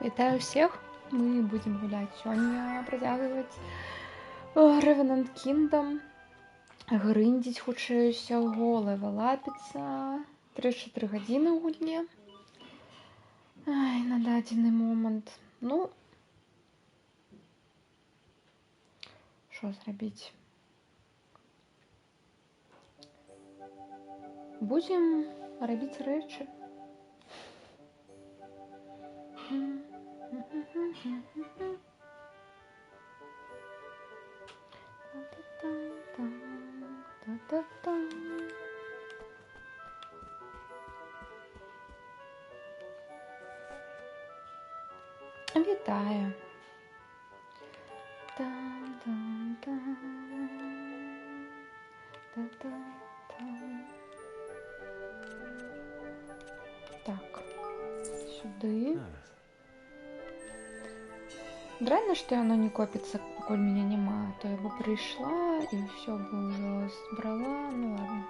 Вітаю всех! Мы будем гуляць сёння, працягваць Revenant Kingdom, грындзіць хутчэй усяго, левелапіцца 3-4 гадзіны ў гульне. Ай, на дадзены момант. Ну, што зрабіць? Будзем рабіць рэчы. Вітаю. Так, сюды. Дрэнна, что оно не копится, покуль меня нема. А то я бы пришла и все бы уже сбрала. Ну ладно.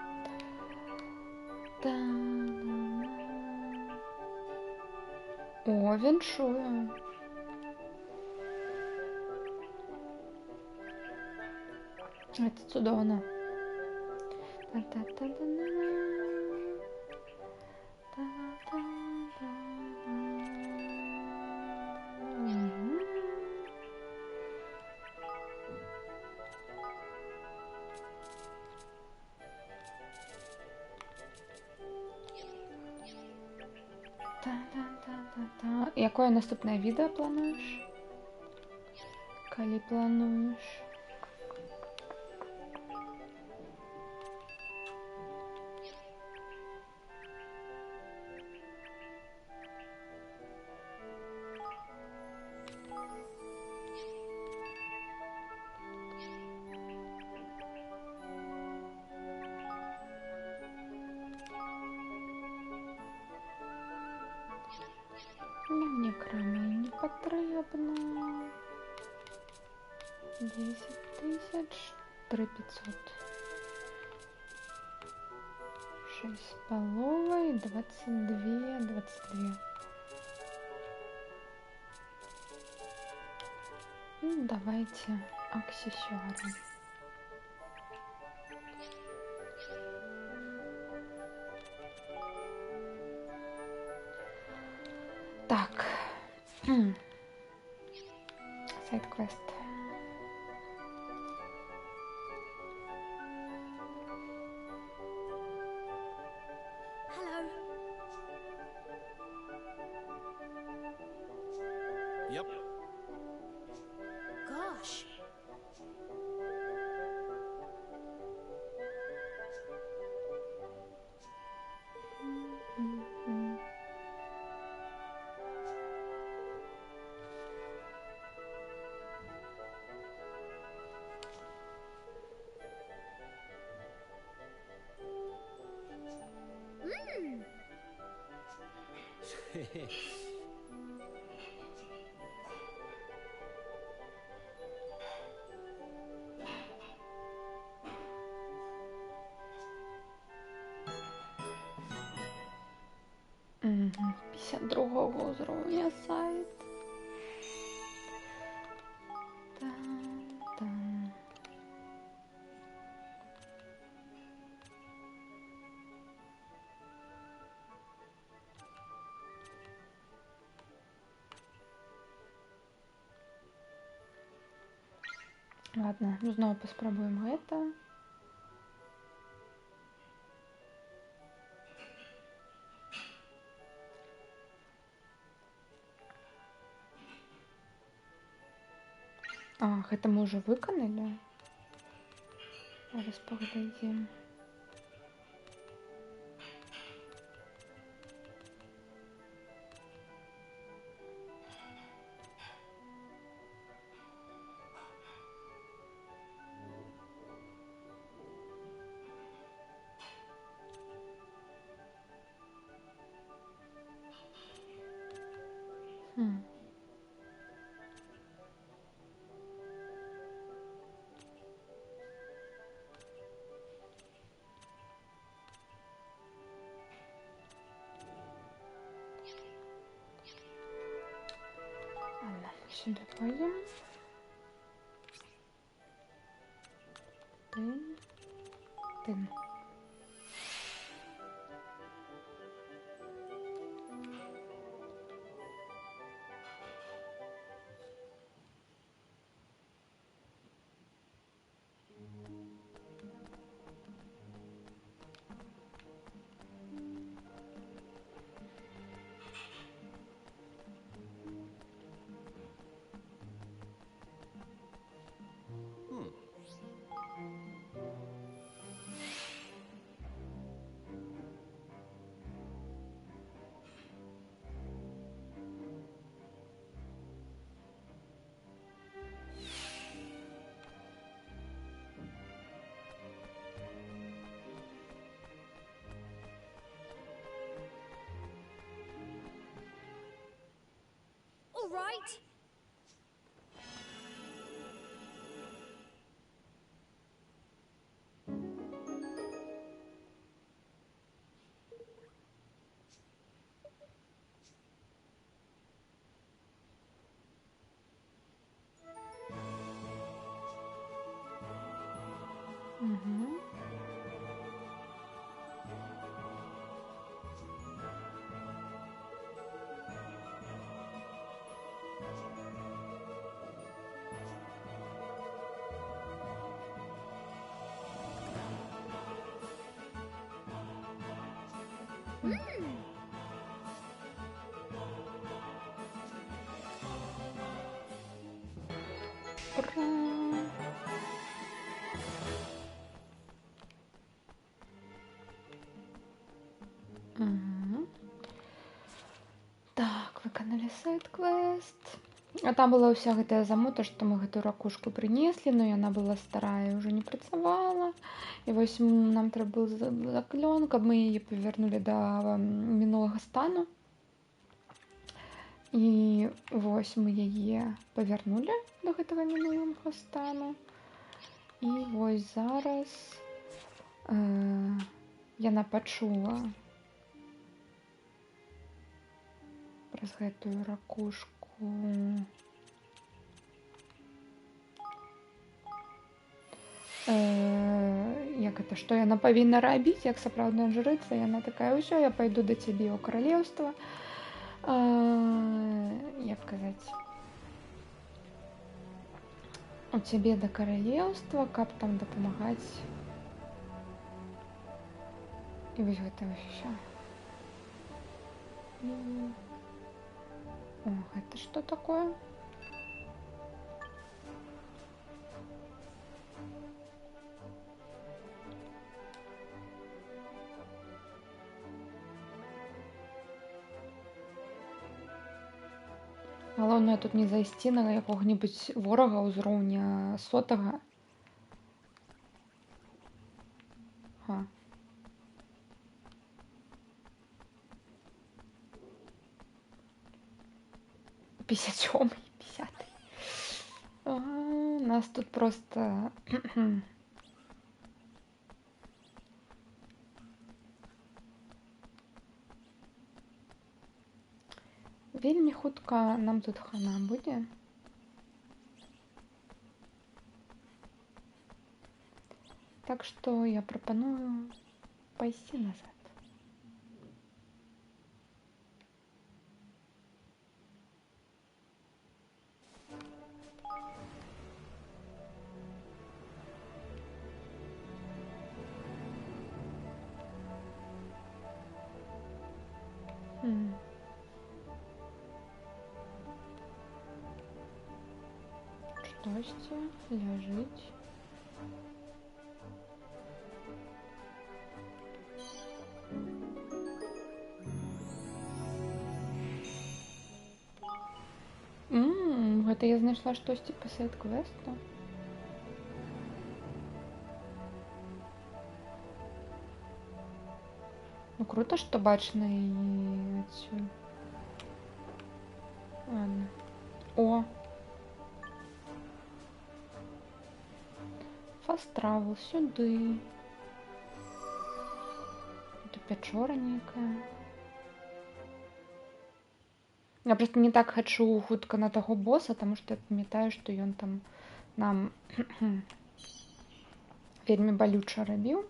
О, віншую. Это цудоўна. Якое наступнае відэа плануеш? Калі плануеш? Мне крамы не патрэбна. 10 000, 3500. 6,5, 22. Ну, давайте аксессуары. Так. Сайд-квест. Yep. Gosh. Угу. 52 уровня сайт. Там. Ладно, снова попробуем это. Ах, это мы уже выконали. Зараз поглядим. сюда пойдем. Тын. Тын. All right. Угу. Ура! Угу. Так, выканалі сайт-квест. А там была ўся гэтая замота, што мы гэтую ракушку прынеслі, но яна была старая і ўжо не працавала. І вось нам трэба быў заклён, каб мы яе павярнулі да мінулага стану. І вось мы яе павярнулі да гэтага мінулага стану. І вось зараз яна пачула праз гэтую ракушку як это, што яна павінна рабіць, як сапраўдная жрыца. Яна такая: ўсё, я пайду да цябе ў каралеўства. Як казаць, у цябе да каралеўства, каб там дапамагаць. І вось гэта ўсё. О, гэта што такое? Галоўнае тут не зайсці на якога-небудзь ворага ўзроўня 100-га. Ага. Пятьдесят 50. Нас тут просто вельмі хутка нам тут хана будзе. Так што я прапаную пайсці назад. Штосьці ляжыць. Гэта я знайшла штосьці па сайт-квесту. Ну круто, што бачна і адсюль. Ладно. О! Fast travel сюды. Это пячора нейкая. Я просто не так хачу хутка на таго боса, таму што я памятаю, што ён там нам вельмі балюча рабіў.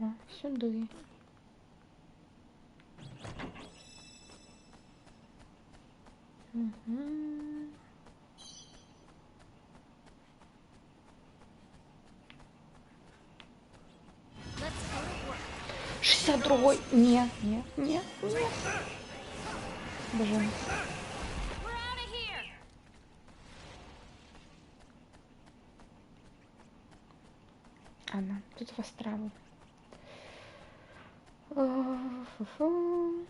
О, сюды. Угу. 62-й. Не. Боже. Ладно, тут в острову. Фу-фу.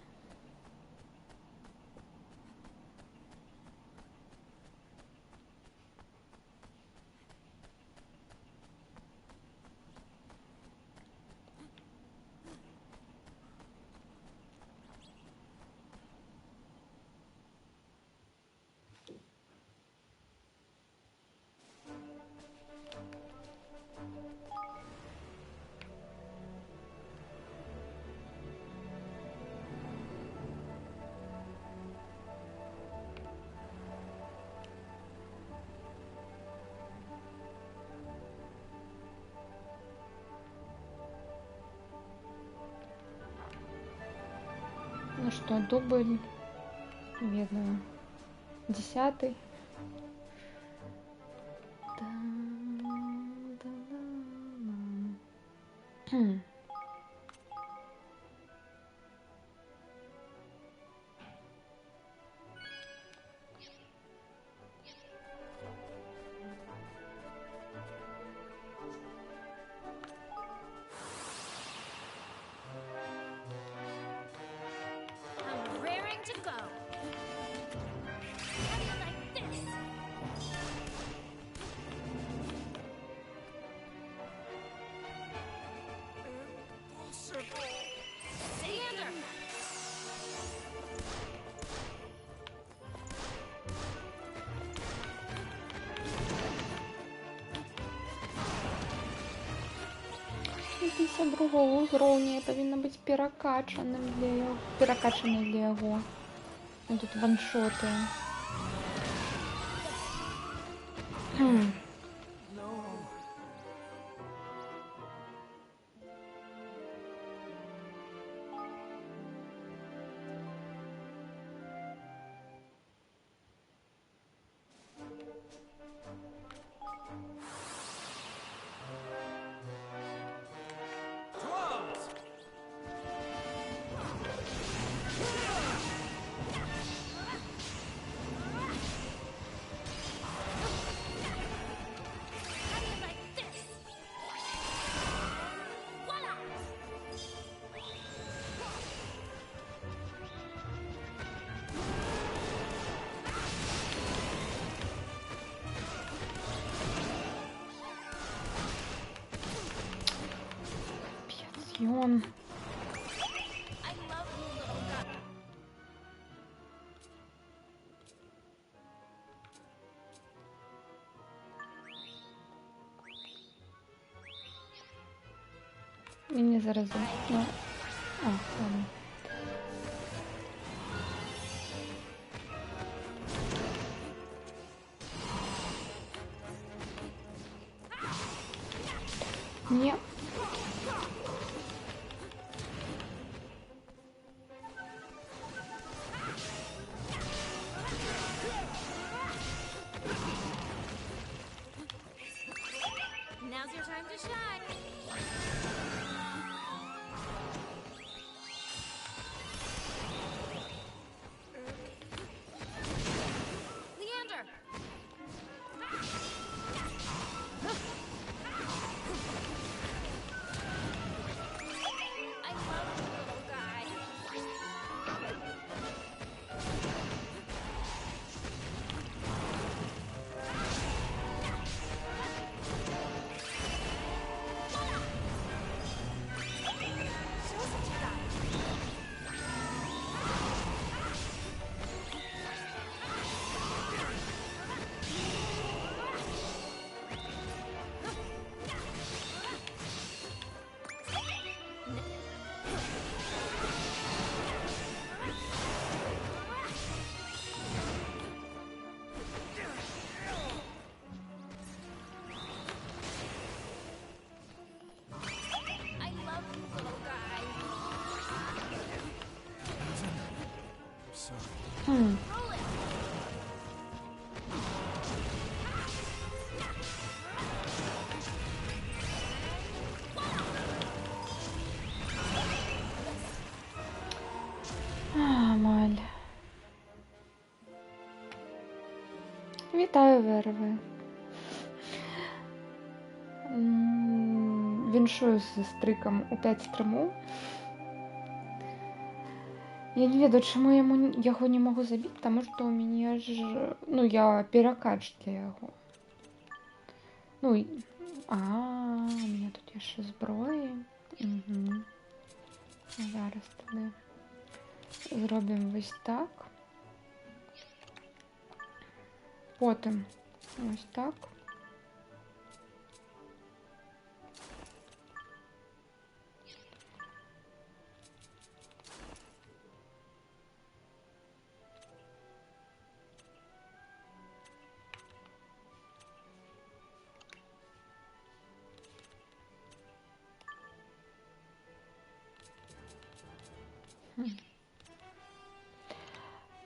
Ну что, дубль, видно, 10-й. Другого ўзроўня павінна быць перакачаным перакачанай для яго. Тут ваншоты. Ён. Мені зараз... Ну... А, ладно. Ні. Now's your time to shine. Leander. Хм. Roll it. Амаль. Вітаю, Верви. Віншую з стриком у 5 стриму. Я не ведаю, чаму яго не магу забіць, таму што ў мяне ж... Ну, я перакач для яго. Ну, у меня тут яшчэ зброі. Угу. Зараз тады зробім вось так. Потым ось так.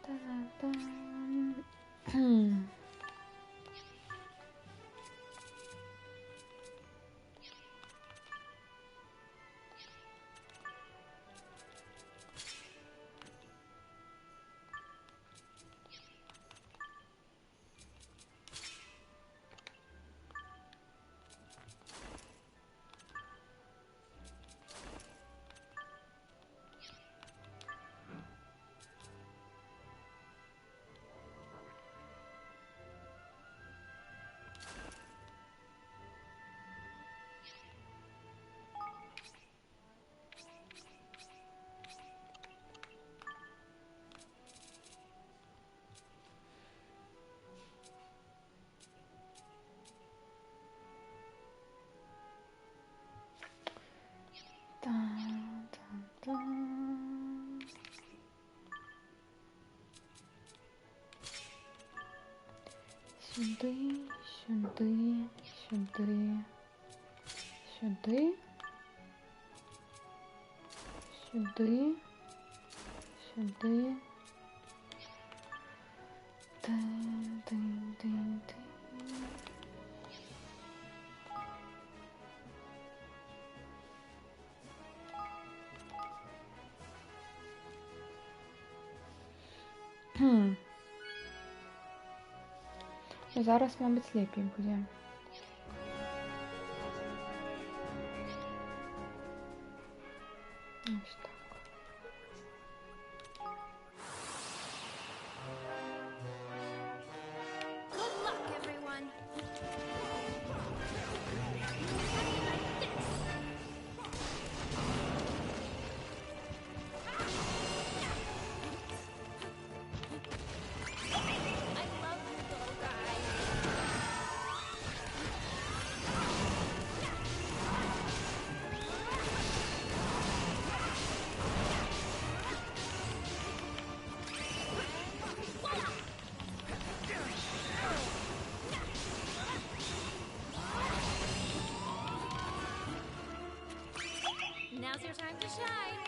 Та-да-дам. Та-та-та. Сюди, сюди, сюди, сюди, сюди, сюди. Тин-тин-тин-тин. Зараз, мабуть, лепей буде. Ось так. Good luck, everyone. I love you, little guy. Now's your time to shine.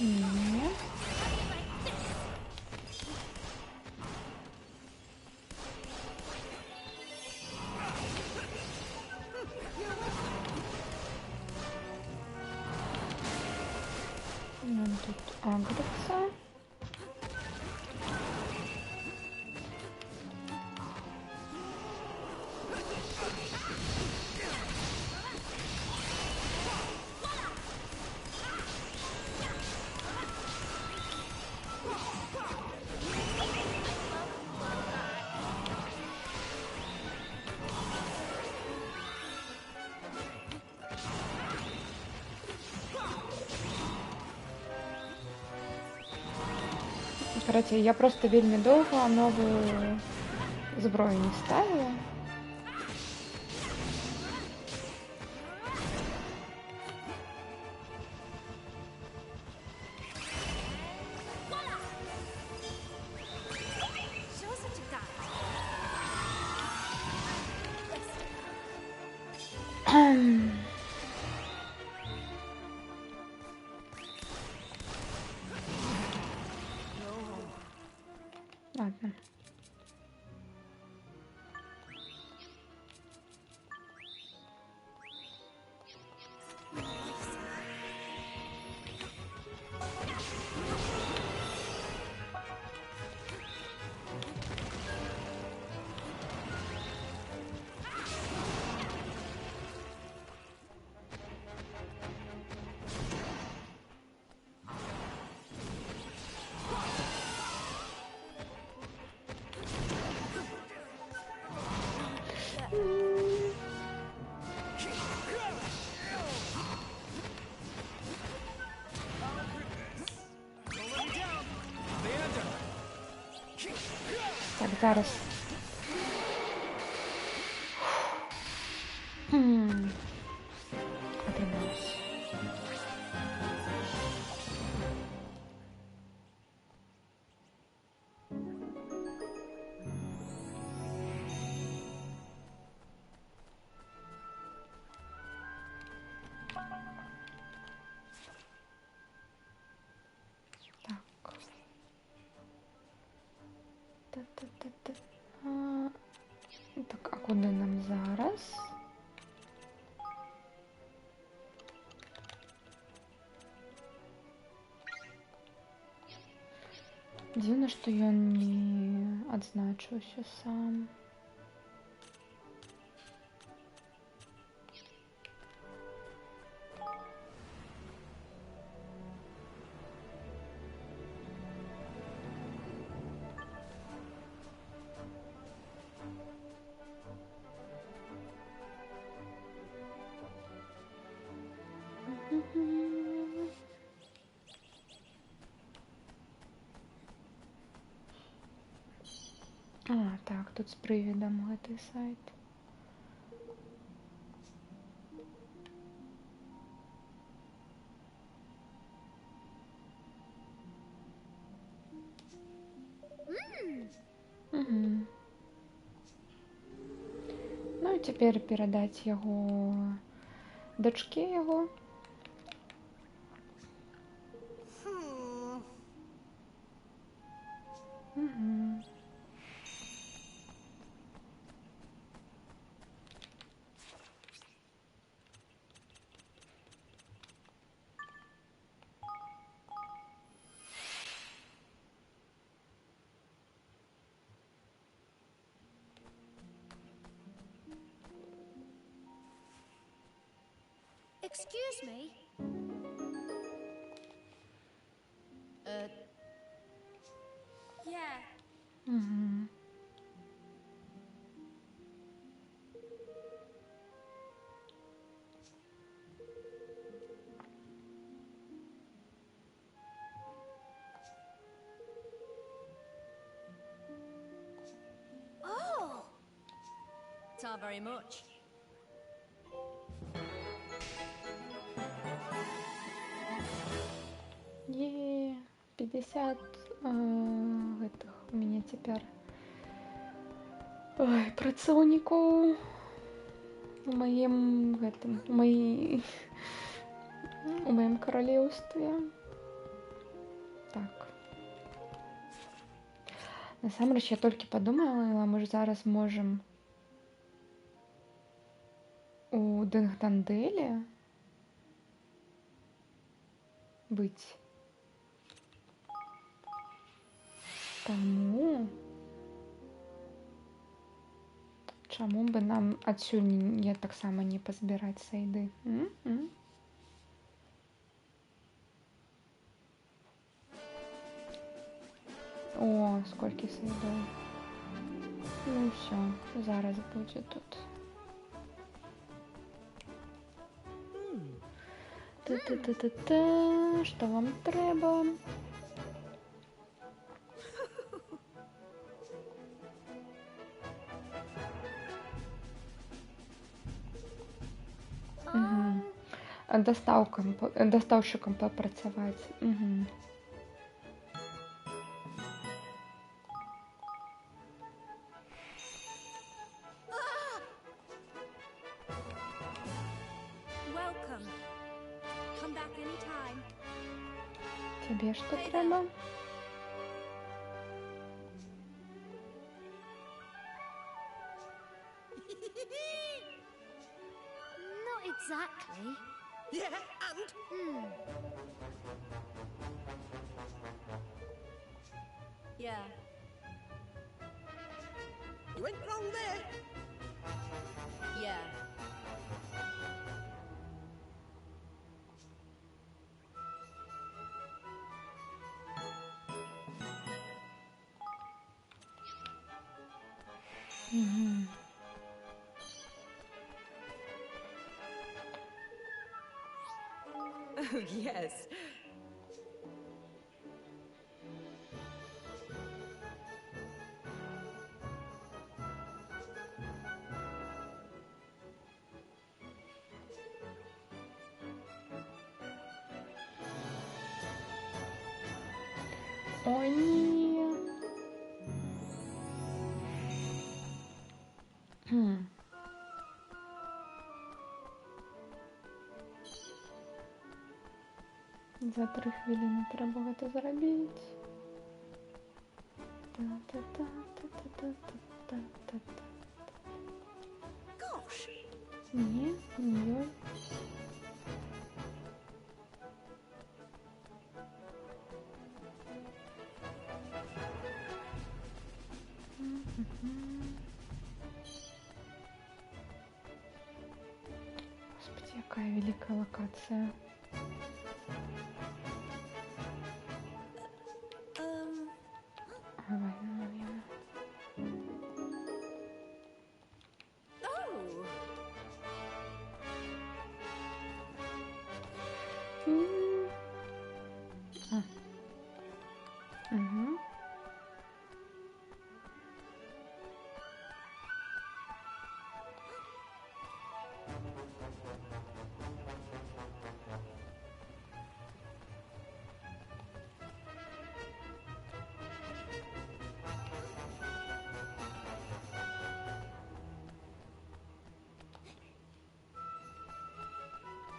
Ні. Нам тут агриться. Короче, я просто вельмі довго новую зброю не ставила. Ладно. Так, зараз. Отрималось. Так. Та-та-та-та. Так, а куди нам зараз? Дивно, что я не отзначился сам. А, так, тут с привидом этой сайт. Угу. Ну і тепер передати його дочці його. Угу. Excuse me? Yeah. Угу. Oh! It's not very much. Е, 50 этих у меня теперь працовников у моем этом, у моем королевстве. Так. Насамрэч, я толькі падумала, мы ж зараз можем у Дынгдандэле быць. Таму чаму бы нам адсюль я таксама не пазбіраць сайды? О, сколькі сайдоў. Ну ўсё, зараз будзе тут. Та-та-та-та-та, што вам трэба? Дастаўшчыкам папрацаваць. Угу. Welcome. Come back anytime. Тебе што трэба? factory? Yeah, and Yeah. you went wrong there. Yeah. Мгм. Oh, yes. О, ні. Хм. За 3 хвилини треба гэта зрабіць. Та-та-та-та-та-та-та-та-та. Gosh. Ні, не ёй. Господи, якая великая локация. Давай, наверное. Oh! Угу.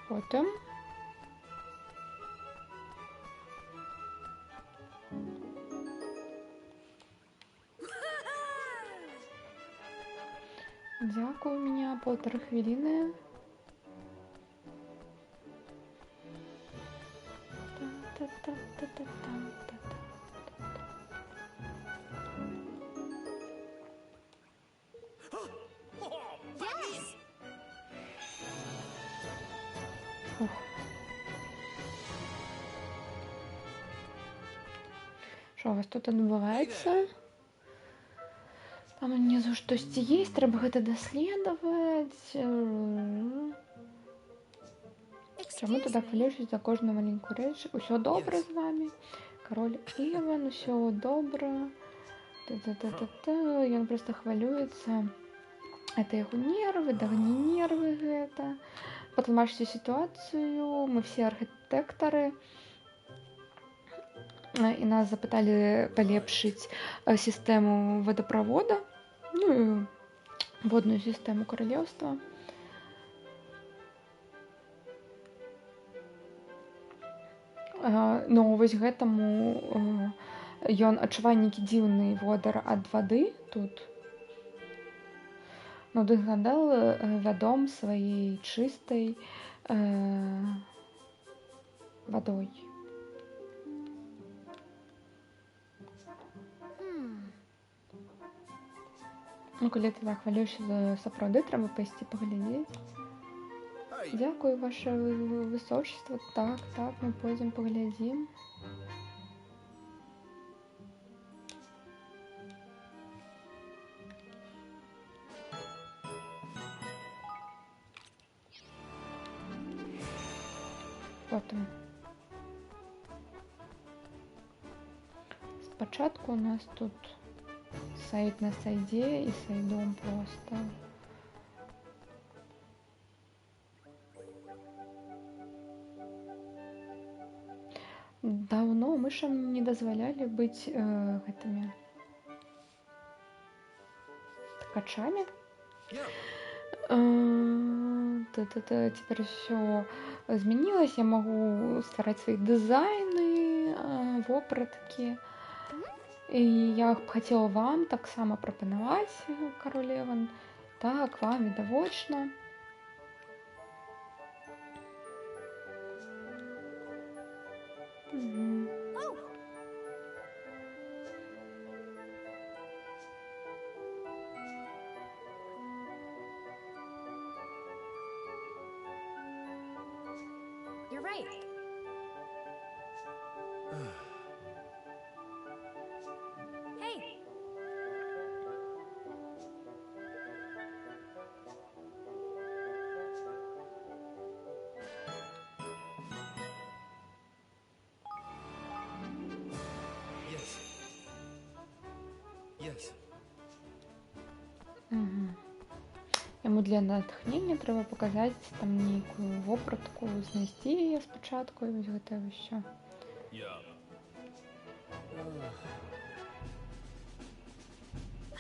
Потім. Дякую, у меня 1,5 хвилини. Yes! Ух. Що у вас тут відбувається? Там внизу щось є, треба гэта даследовать. Чому ти так хвилюєшся за кожну маленьку річ? Усё добре Yes. з вами? Король Іван, усё добре. Та-та-та-та-та. Ён просто хвалюецца. Это яго нервы, да не нервы гэта. Патлумачце сітуацыю. Мы все архітэктары. І нас запыталі палепшыць сістэму водопровода, ну і водную сістэму каралеўства. Ну, вось гэтаму ён адчувае нейкі дзіўны водар ад вады тут. Ну, Дынгандэл вядом сваёй чыстай вадой. Ну, калі ты так хвалюешся, сапраўды трэба пайсці паглядзець. Hey. Дякую, ваше высочество. Так, мы пойдзем паглядзім. Потым. Спачатку у нас тут сайт на сайдзе і сайдом просто. Даўно мышам не дазвалялі быць гэтымі ткачамі. Yeah. Теперь все изменилось. Я могу ствараць свои дизайны, вопраткі. І я б хацела вам таксама прапанаваць, кароль Іван. Так, вам відавочна. Мгм. Oh, you're right. Hey, Yes. Yes. Мгм. Йому для натхнення треба показати там ніяку вопратку, знайти її спочатку і ось готове все. Yeah.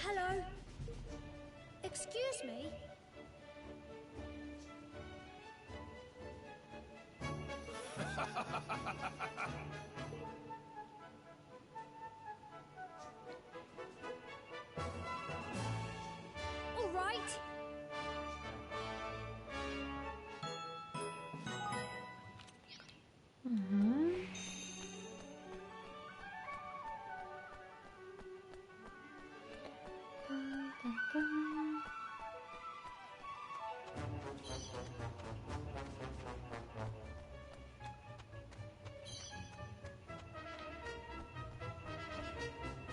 hello. Excuse me. All right. Угу.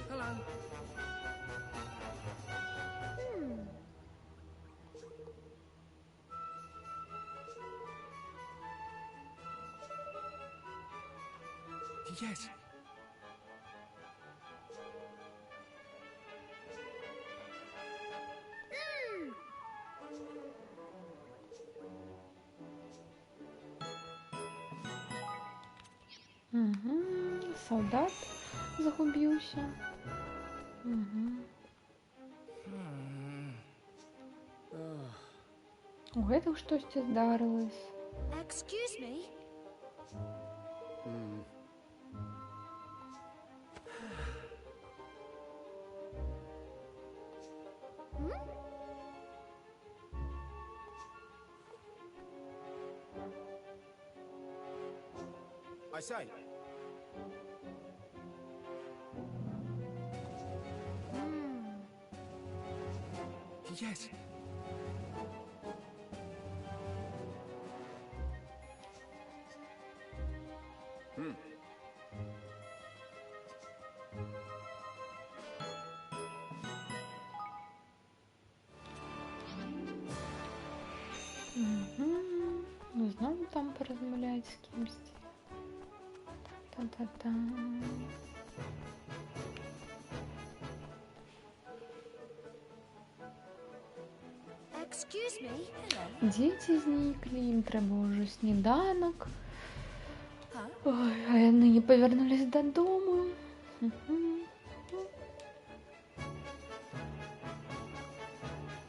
Hello. Yes. Угу. Солдат загубився. Угу. У гэтых штосьці здарылось. Excuse me. I say. Yes. Угу. Ну, знову там порозмовляють з кимось. Та-та-та. Excuse me. Hello. Діти зникли, їм треба вже сніданок. Huh? Ой, а вони не повернулись додому. Угу.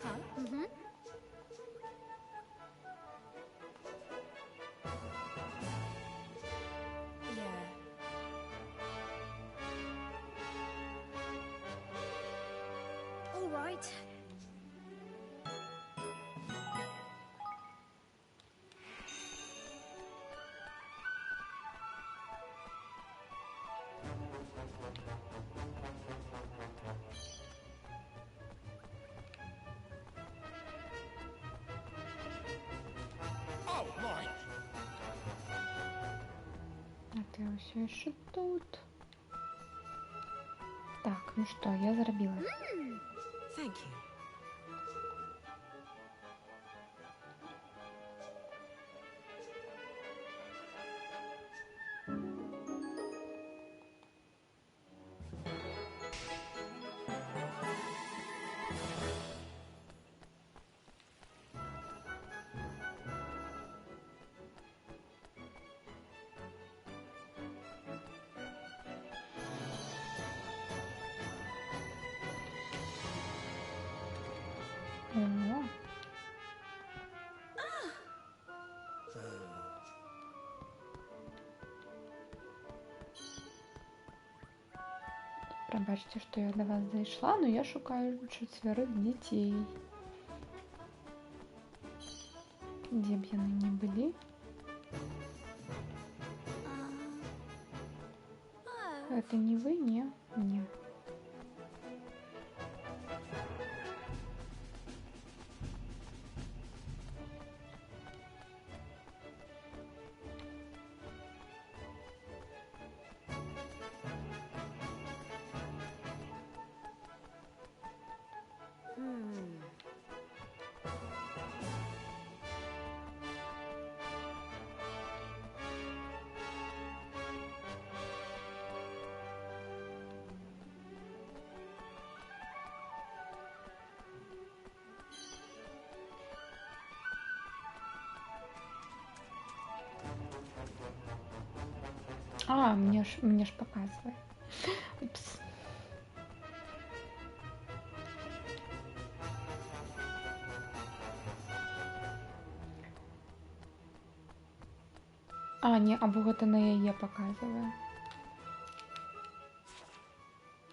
Huh? Mm-hmm. Yeah. All right. Oh, my. А ти все ще тут. Так, ну що, я зробила. Thank you. О, пробачте, що я до вас зайшла, но я шукаю 4 дітей. Де б яны не були? Это не вы, не? Не. А, мне ж показывает. Упс. А, не, або гэта на яе показывае.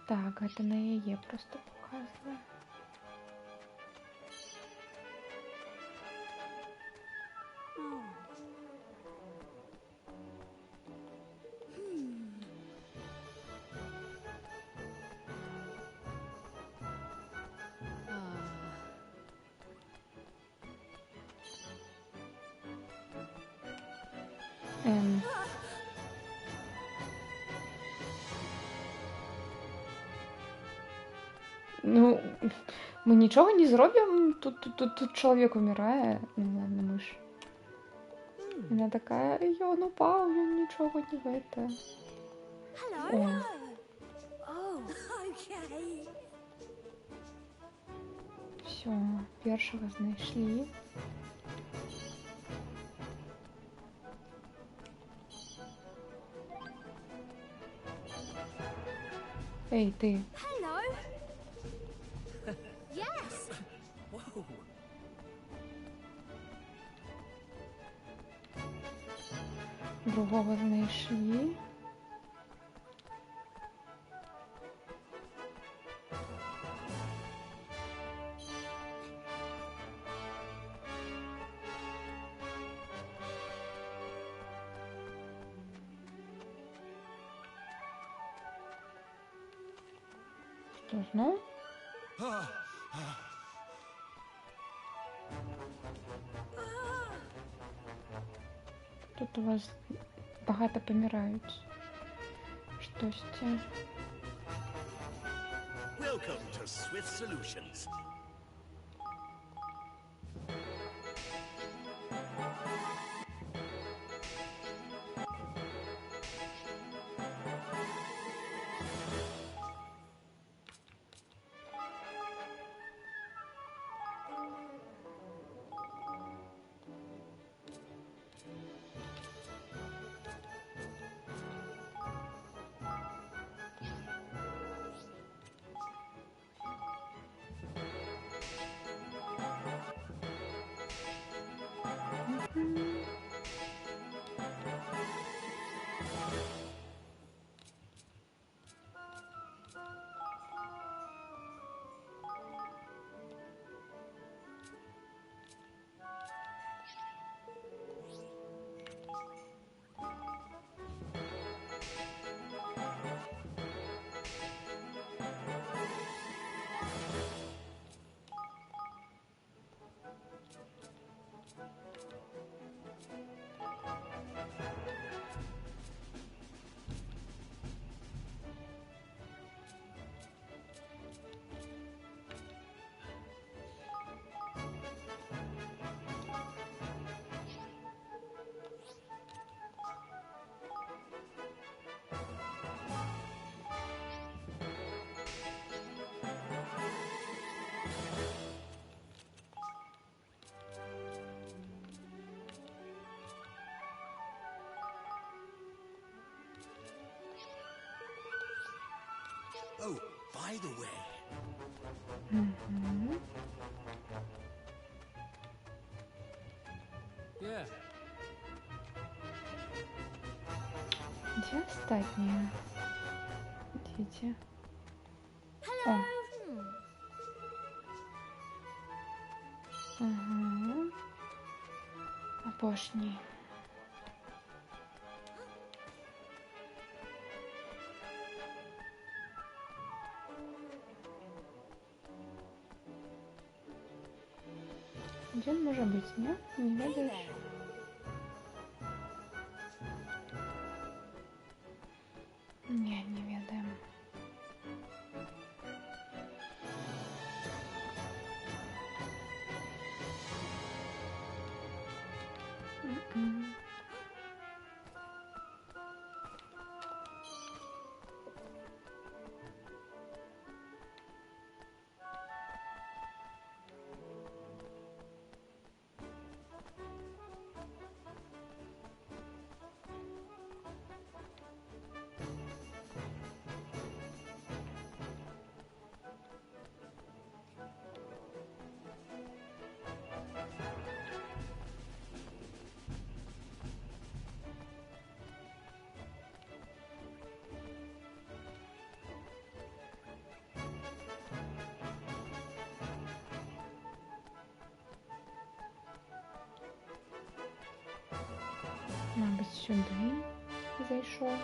Так, гэта на яе просто показывае. Ем. Ну, мы нічого не зробимо. Тут чоловік умирає. Ну ладно, ми ж. Вона така, ён упав, він нічого не в это. Hello. О, Oh, okay. все, першого знайшли. Ей, ти. Hello. Yes. Whoa. Другого знайшли. Що, знов? Тут у вас багато помирають. Щось це. Welcome to Swift Solutions. Oh, by the way. Yeah. Где остальные? Идите. Hello. О. Ага. Опошний. Дзе ён можа быць, не? Не Hey ведаеш? there. Не, не ведаем. М-м. Мабуть, сюди зайшов.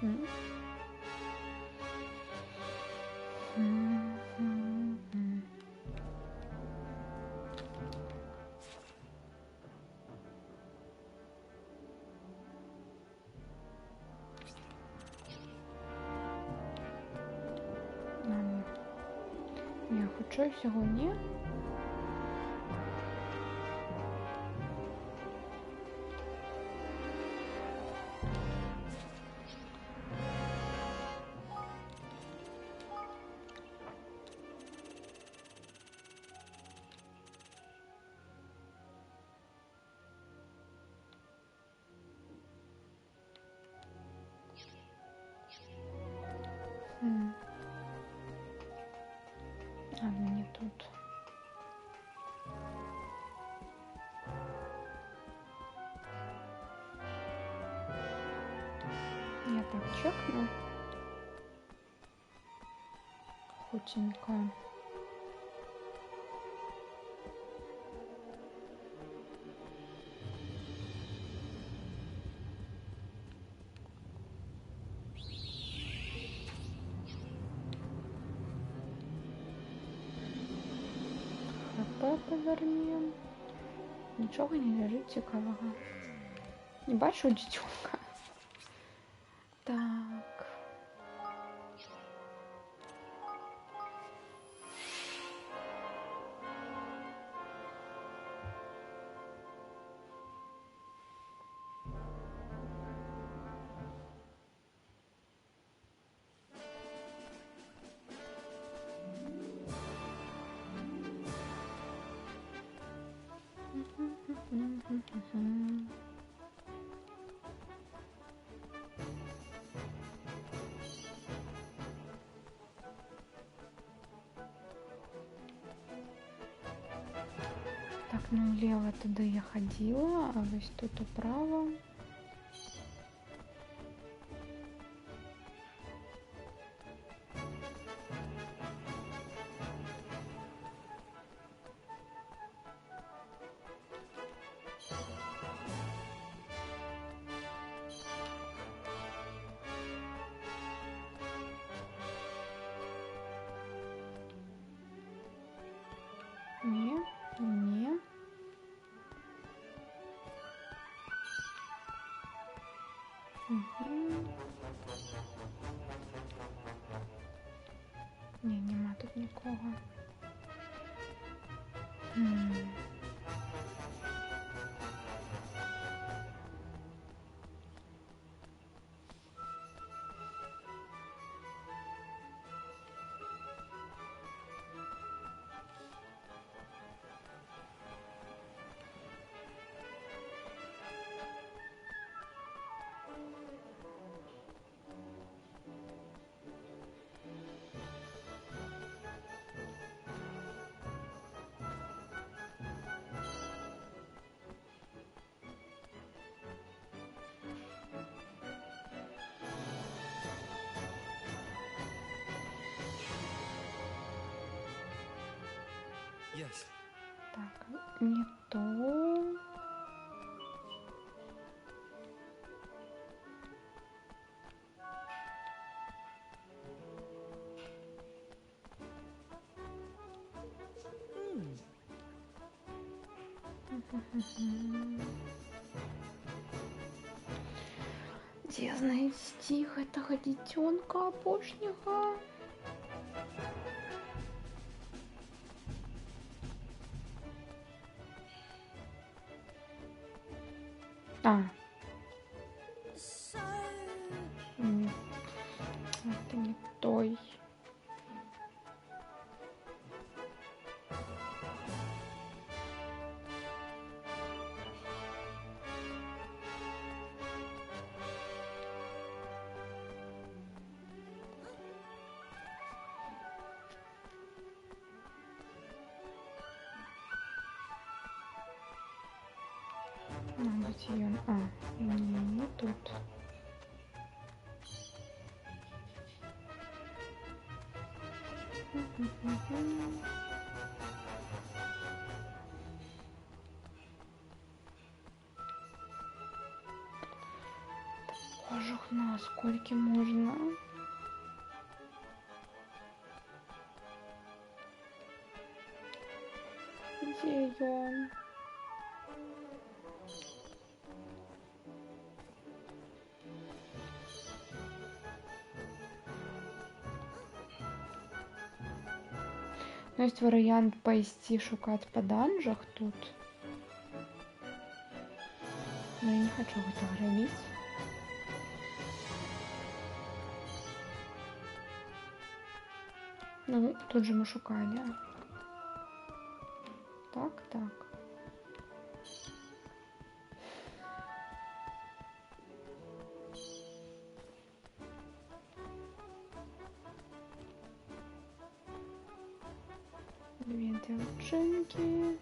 М? М. А, ні. Я хочу всього ні. М. А, ну не тут. Я так чекну. Хутенько. ХП повернем. Нічого не лежить цікавого. Не бачу дітюка. Так. Так, ну влево туда я ходила, а вось тут управо. Не, не. Мгм. Не, нема тут нікого. М. Yes. Так, не то. Дзе знайсці гэтага дзіцёнка апошняга? А, So, м, это не той. Мабуть, ён... А, не тут. Боже, на скільки можна? Де ён? Ну, есть вариант пойти шукать по данжах тут. Но я не хочу это громить. Ну, тут же мы шукали. Так, так. Две девчонки.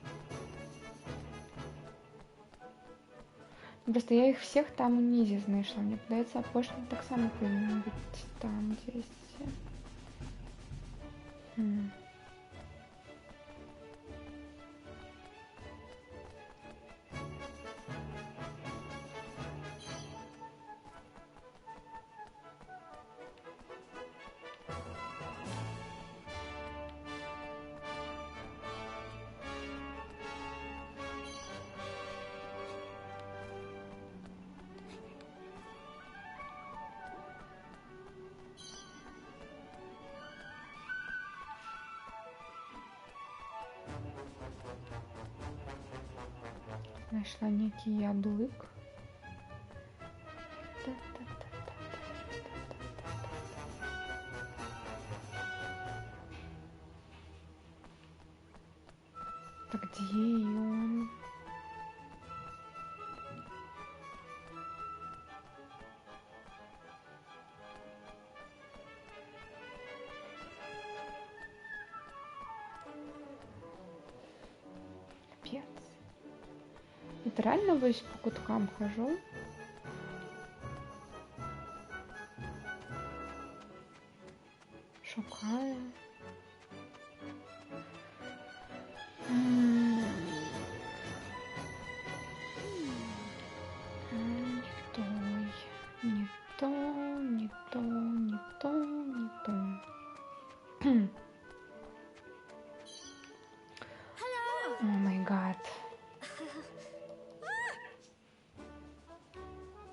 Просто я их всех там унизе знайшла. Мне подается, опошний так само повинен быть там десь. Нашла некий яблык. Так где он? Капец. Это реально весь по куткам хожу. Шукаю. Не той. Не то, не то, не то, не то. О май гад.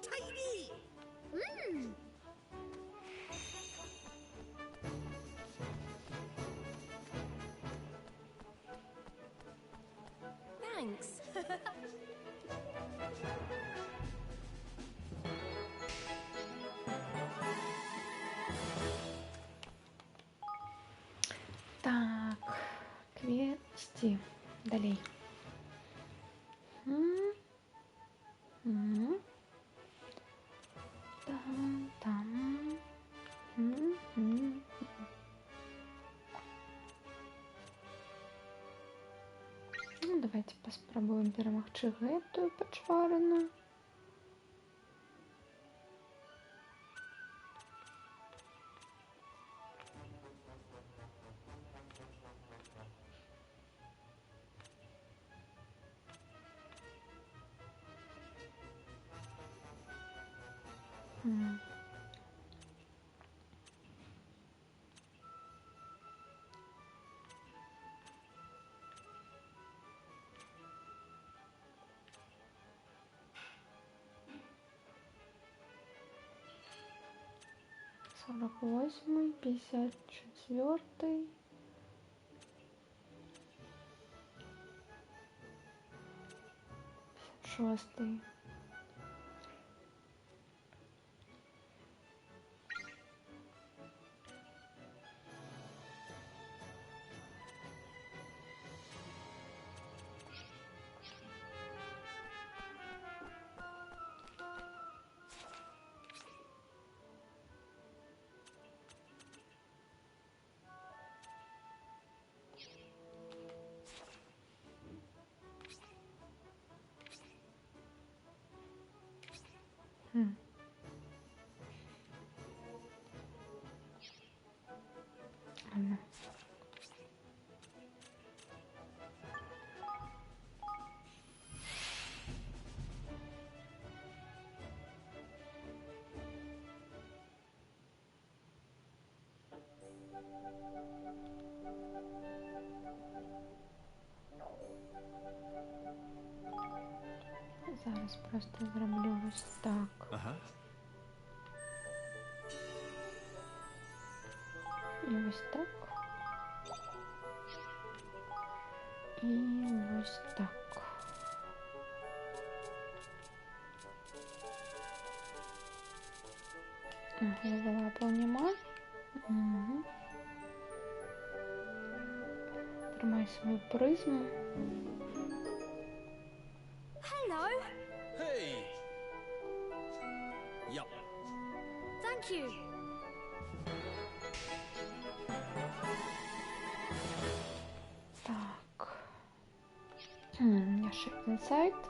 Tiny! thanks. Так, квести. Далей. Там. Ну, давайте паспрабуем перамагчы гэтую пачвараную. 48, 54. Шостый. Ладно. Зараз просто зроблю ось так. Uh-huh. І ось так. І ось так. Лапу нема. Угу. Тримай свою призму. Hello. Hey! Yup. Thank you. Так. Я shift inside.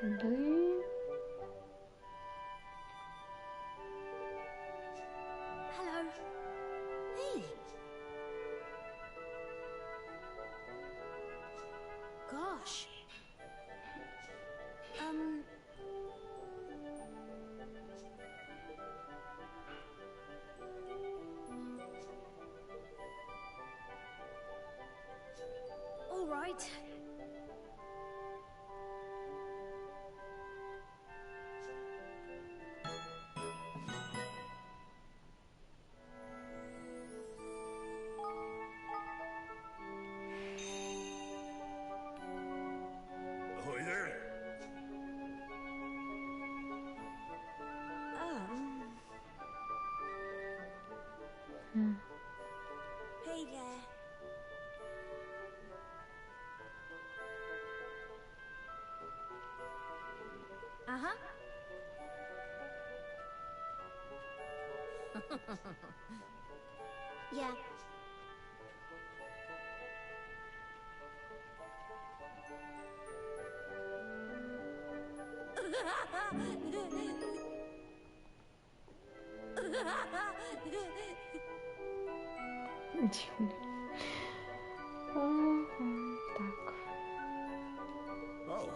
Сюди. Hello. Hey. Gosh. All right. Ahoy there. Hey there. Uh-huh. Yeah. Дивно. Ага, так. Oh.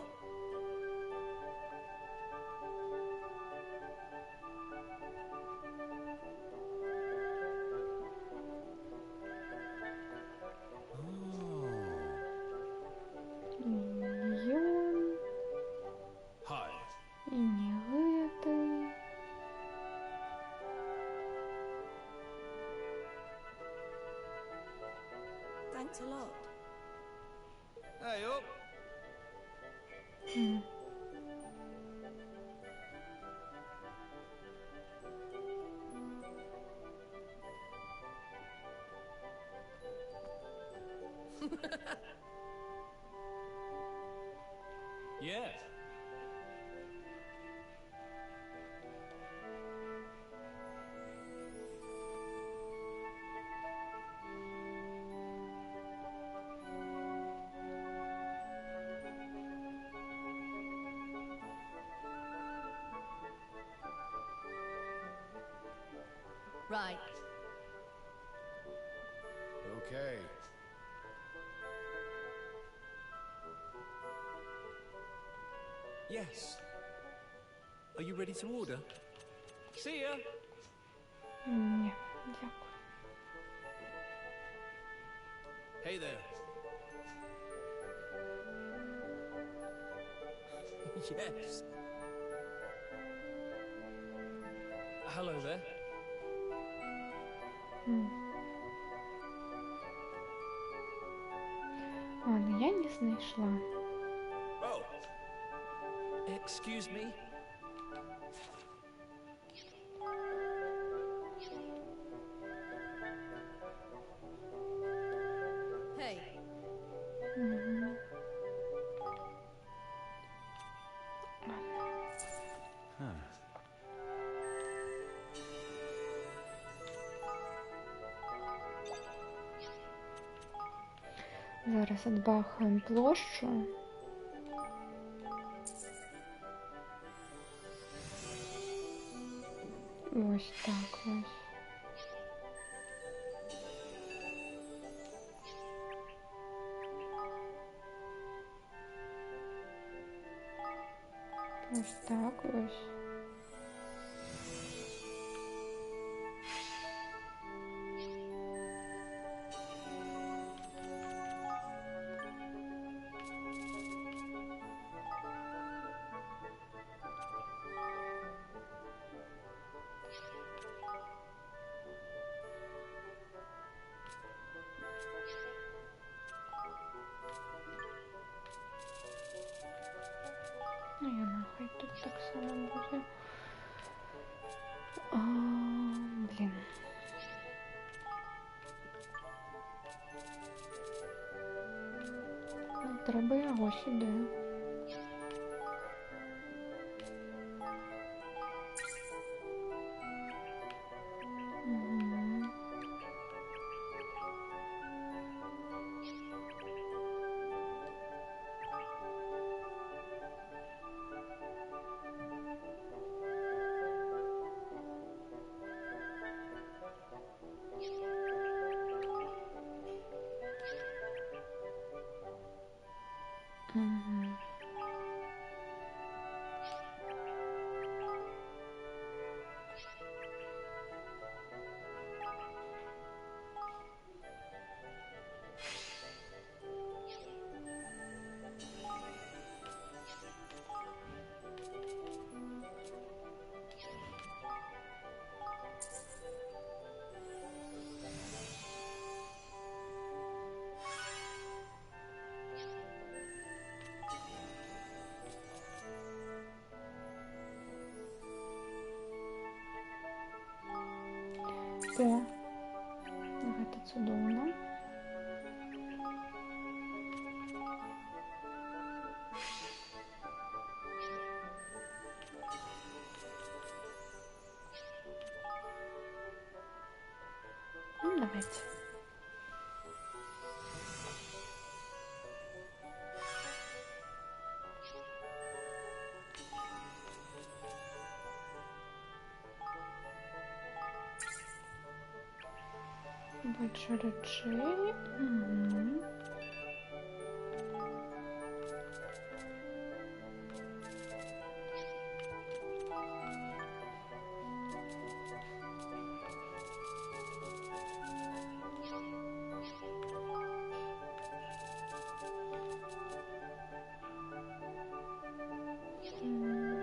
Миньон. Hi. И не это. Thanks a lot. Hey up. Yeah. Right. Okay. Yes. Are you ready to order? See ya. Ні, дякую. Hey there. Yes. Hello there. Ладно, я не знайшла. Oh, Excuse me? Hey, Мгм. Зараз відбахуємо площу. Ось так ось. Ось так ось. Ну, я нахай тут так само буде. Блін. Ну, треба його сюди. Мгм. Мгм. О, гэта цудоўна. Ну, давайте. Больше речей. Мгм. М.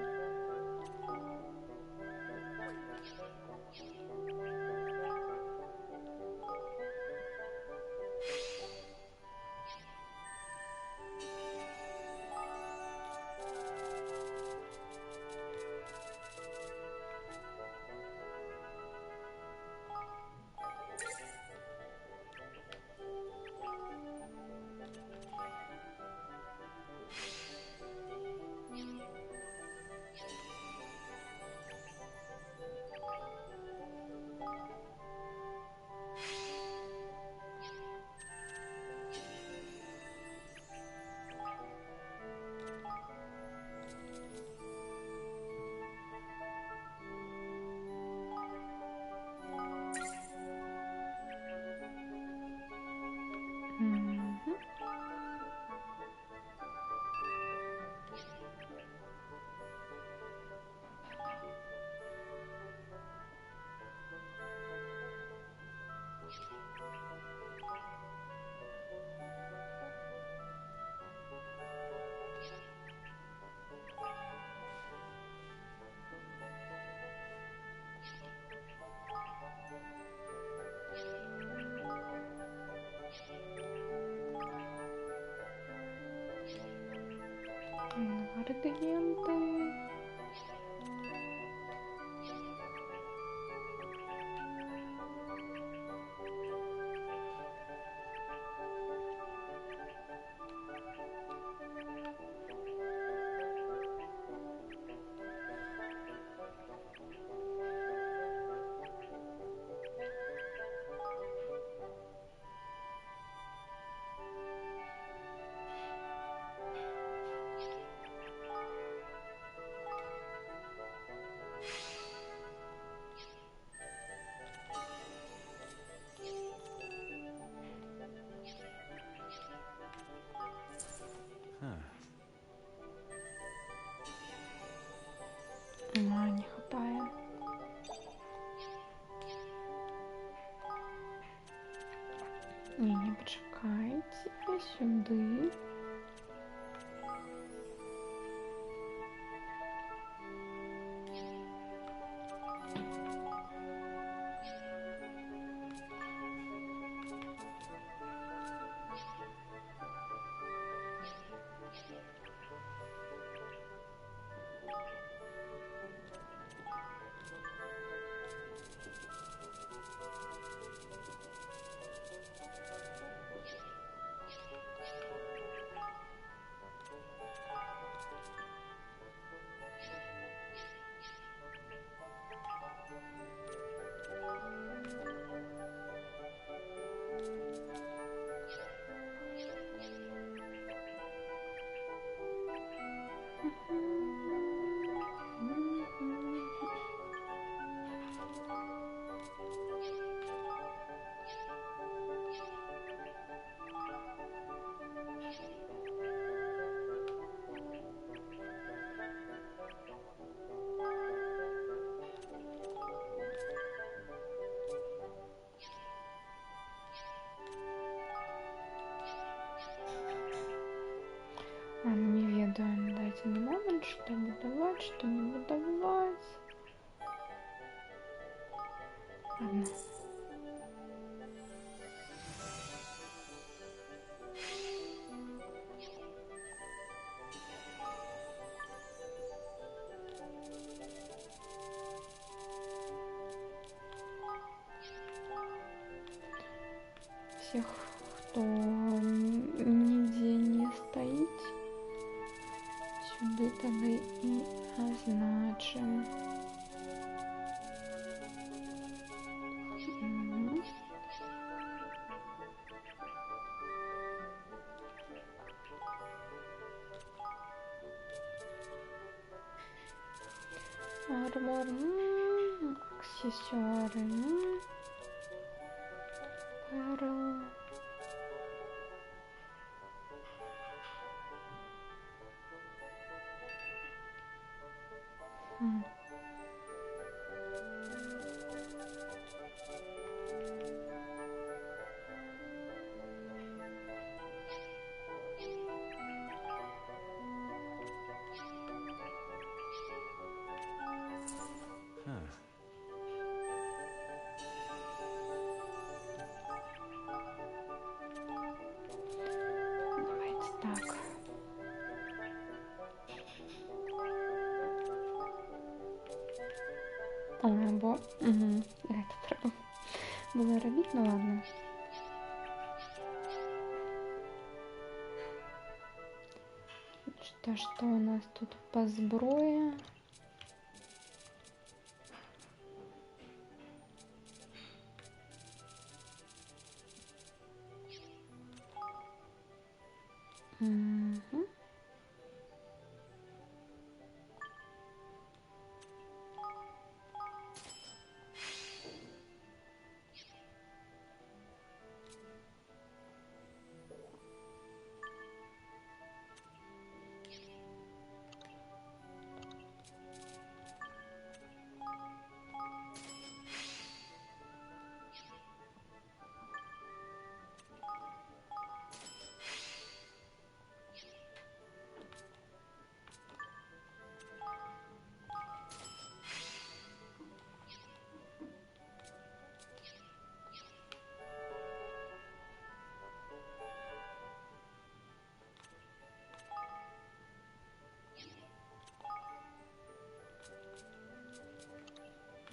ингредиенты. Не хватает. Не почекайте. Сюди. Не ведаю, дайте мне момент, что будовать, что не будовать. Ладно. Всех, кто нигде не стоит, сюда тогда и означим. Армор, аксессуары, Перл. Давайте так. Бо это треба было робить, ну ладно. Что у нас тут по зброе?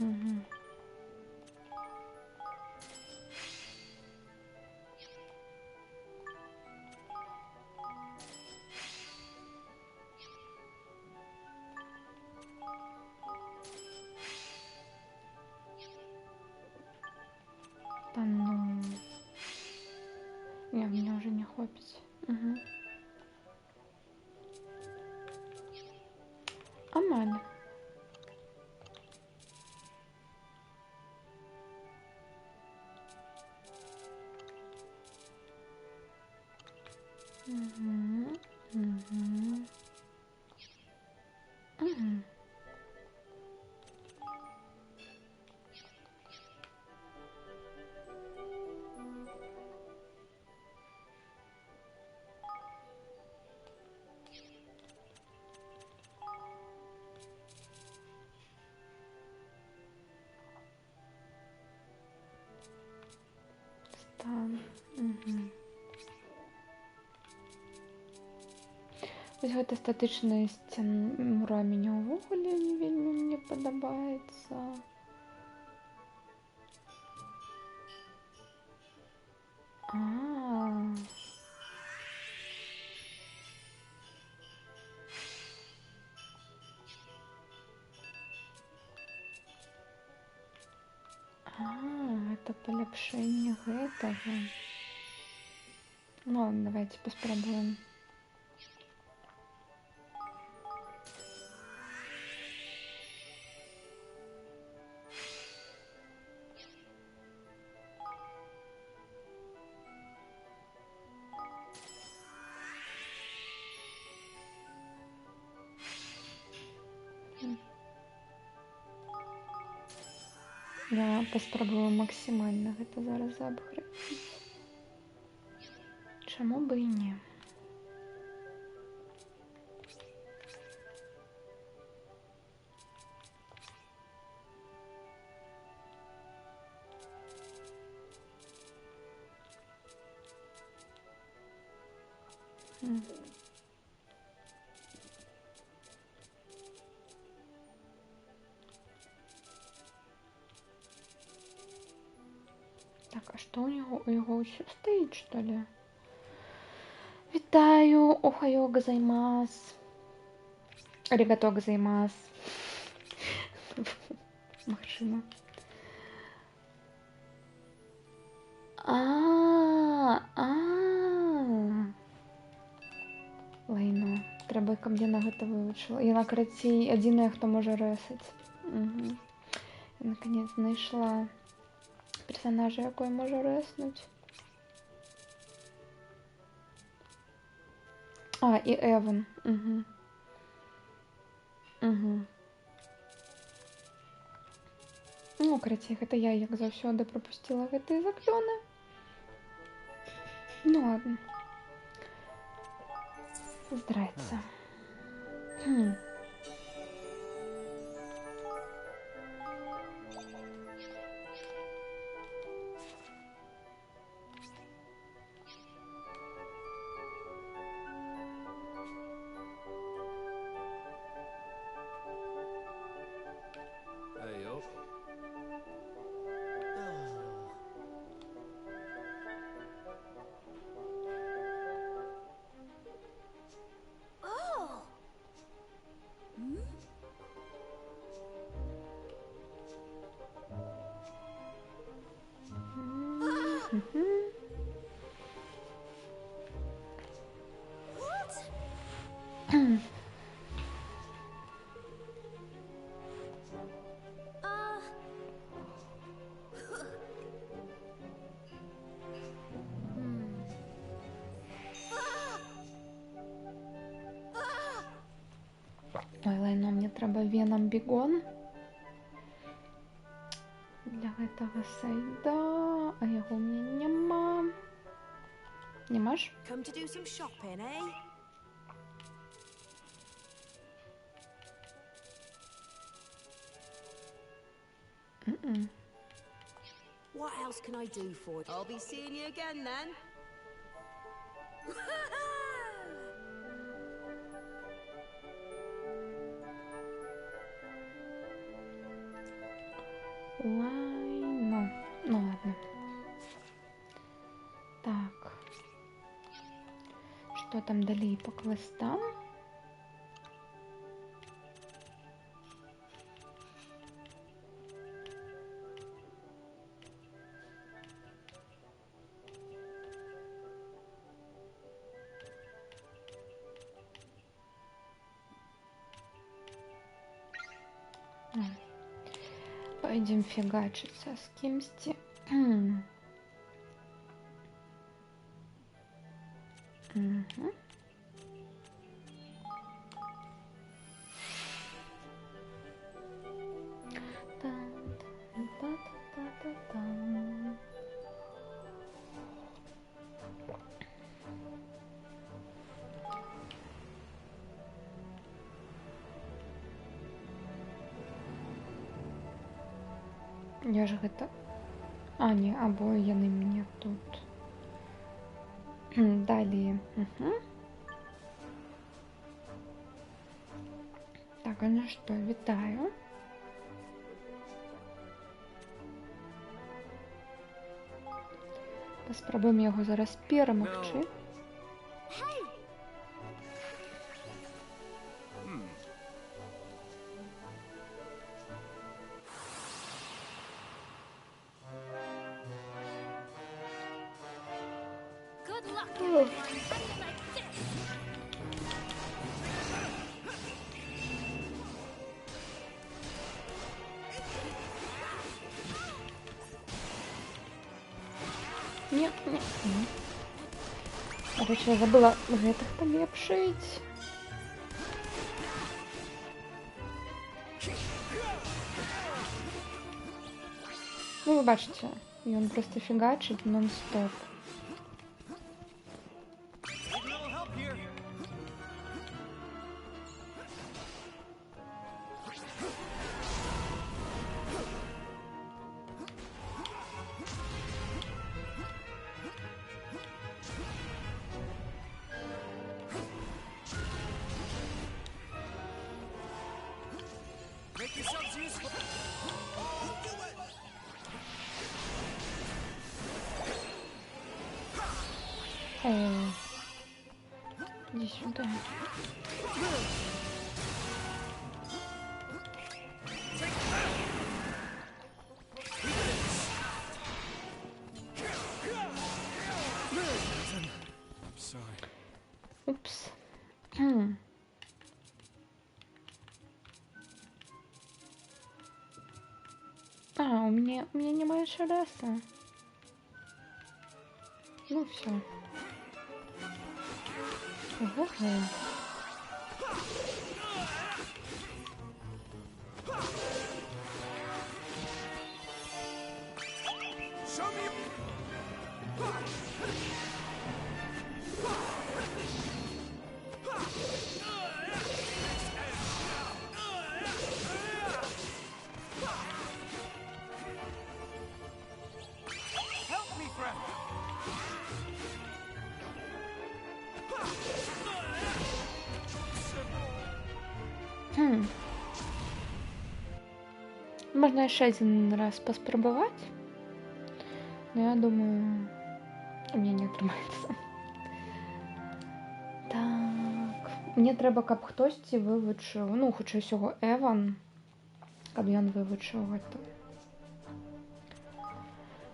Угу. Да ну. Не, мне уже не хватит. Угу. Амаль. Угу. Угу. Угу. Стан. Угу. Вось гэта статычнасць раменя ўвогуле не вельмі мне падабаецца. Это паляпшэнне гэтага. Ну ладно, давайте паспрабуем. Я паспрабую максімальна гэта зараз заапгрэдзіць. Чаму бы і не? Так, а что у него? У него еще стоит, что ли? Витаю, охайо газаймас. Аригато газаймас. Машина. Лайно. Треба, каб яна гэта вывучыла. Яна, карацей, адзіная, хто можа рэсаць. Угу. Я наконец знайшла персонажа, якой можа рэснуць. І Эван. Угу. Угу. Ну, карацей, гэта я, як заўсёды, прапусціла гэтыя заклёны. Ну, ладно. Здрасте. Hey, up. Oh! Ой, лайно, мне трэба венам бігон. Для гэтага сайда, а яго ў мяне няма. Няма ж? Come to do some shopping, eh? What else can I do for you? I'll be seeing you again then. Line. Ну ладно. Так. Что там далее по квестам? Пойдем фигачиться с кимсти. Угу. Я ж гэта... А, не, обои яны мне тут. Далее. Угу. Так, а ну что, вітаю. Паспрабуем яго зараз перамагчы. Good luck, everyone. How do you like this? Не. Короче, я забыла гэтых палепшыць. Ну, вы бачыце, ён просто фігачыць нон-стоп. Need a little help here. Make yourselves useful. Иди сюда. I'm sorry. Упс. А, у меня немає шараса. Ну все. Ого. Show me. Help me, friend. Можна яшчэ один раз паспрабаваць. Но я думаю, у меня не атрымаецца. Так. Мне трэба, каб хтосьці вывучыў, ну, хутчэй усяго Эван, каб ён вывучыў гэта.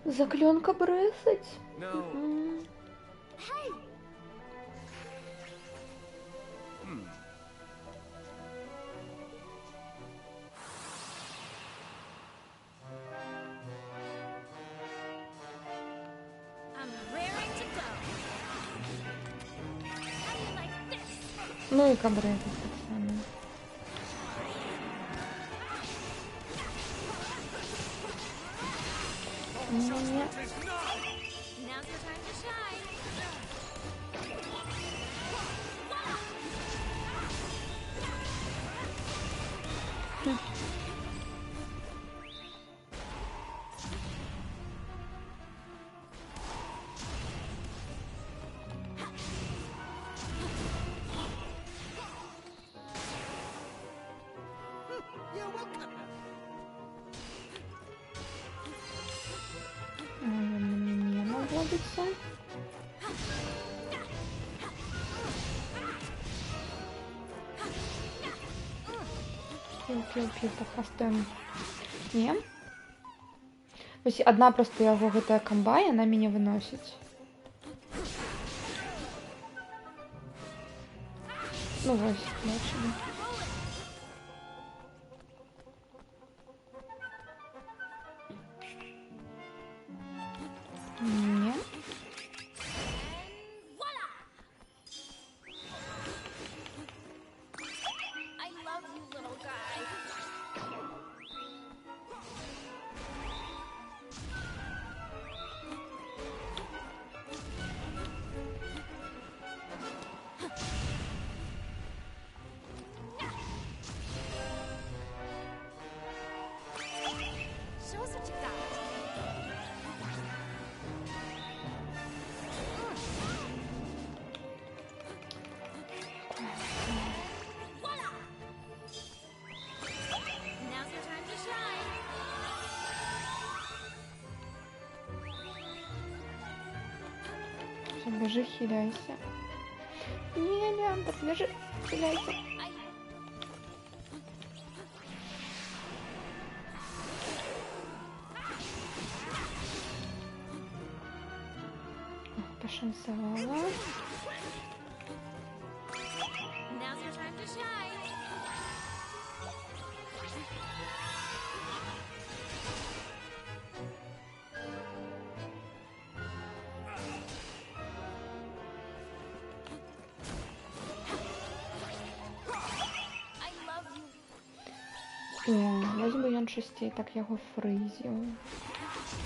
Заклёнка брэсаць. No. I'm raring to go. How do you like this? Ну і каб брэсаць так само. Не. Now's your time to shine. You're welcome. робиться. Піу-піу-піу, похвастаем. Не. Ось одна просто яго гэтая камба, і яна мяне выносіць. Ну вось, бачимо. Не. I love you, little guy. Show us what you got. Voila! Now's your time to shine. Все, бежи, хиляйся. Не, Леандр, бежи, хиляйся. I Пошансовала. Now's your time to shine. I love you. О, возьму ён шасцей, так яго фрызіў.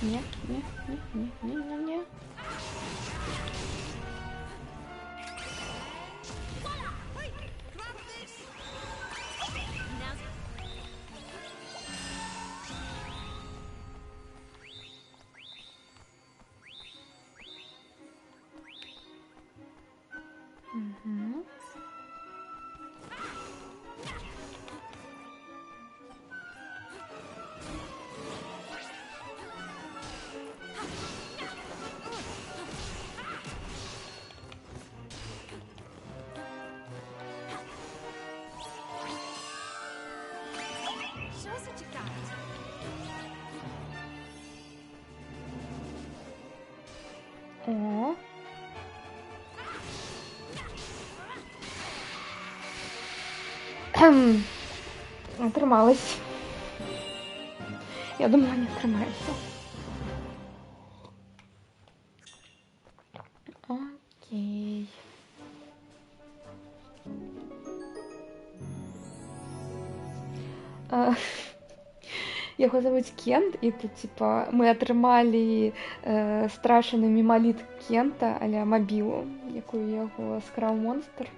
Не, не, не, не, не, не, не. Now's Угу. show us what you got. О. Отрималась. Я думала, не отримається. Окей. Яго зовут Кент, і тут, типа, мы атрымалі страшны мімаліт Кента, аля мабілу, якую яго скраў монстр.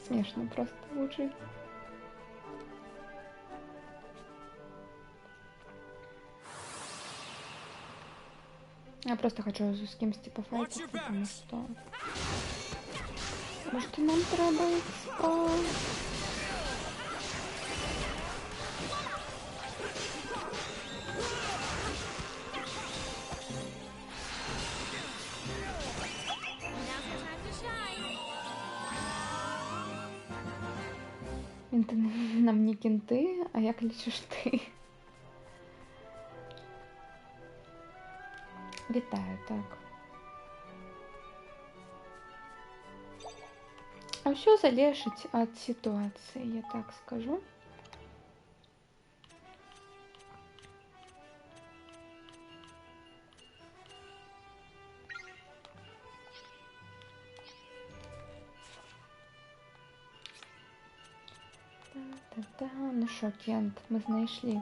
Смешно просто гучыць. Я просто хочу з кимсь пофайтиться, потому что... Может, и нам треба спать? Now's your time to shine. Він нам не кінти, а як лічиш ти? Вітаю, так. А все залежить від ситуації, я так скажу. Та-та-та. Ну що, Кент, ми знайшли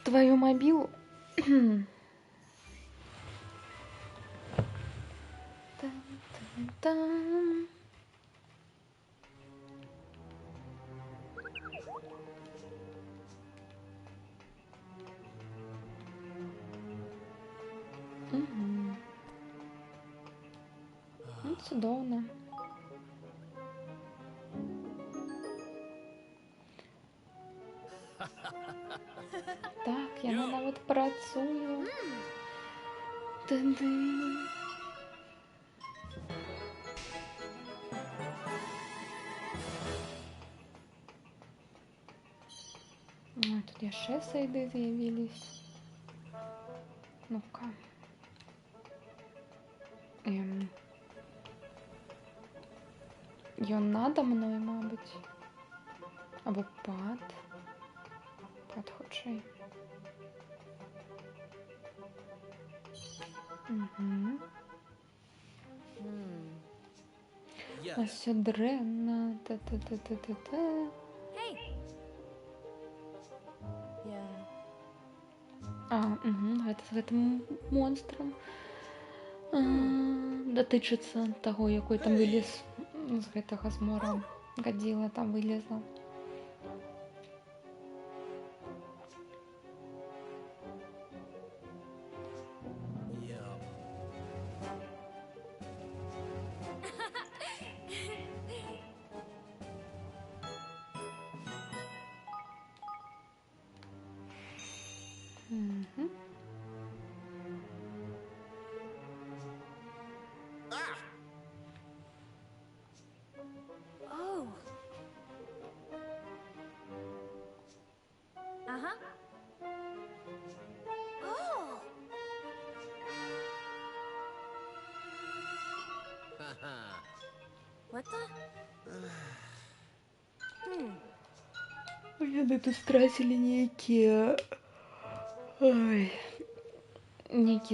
твою мобілу. Там. Угу. Ну, чудовно. Так, яна нават працює. Тын-тын. Ой, тут яшчэ сайды з'явіліся. Ну-ка. Ён надо мной, мабыць. Або пад. Пад хутчэй. Угу. Yes. Усё дрэнна. Та-та-та-та-та-та. Hey. Yeah. Угу, гэта з гэтым монстрам. Датычыцца таго, якой там вылез з гэтага змора. Гадзіла там вылезла. Yeah. Угу. Oh. Uh-huh. Oh. Haha. What the? Яны тут страцілі нейкія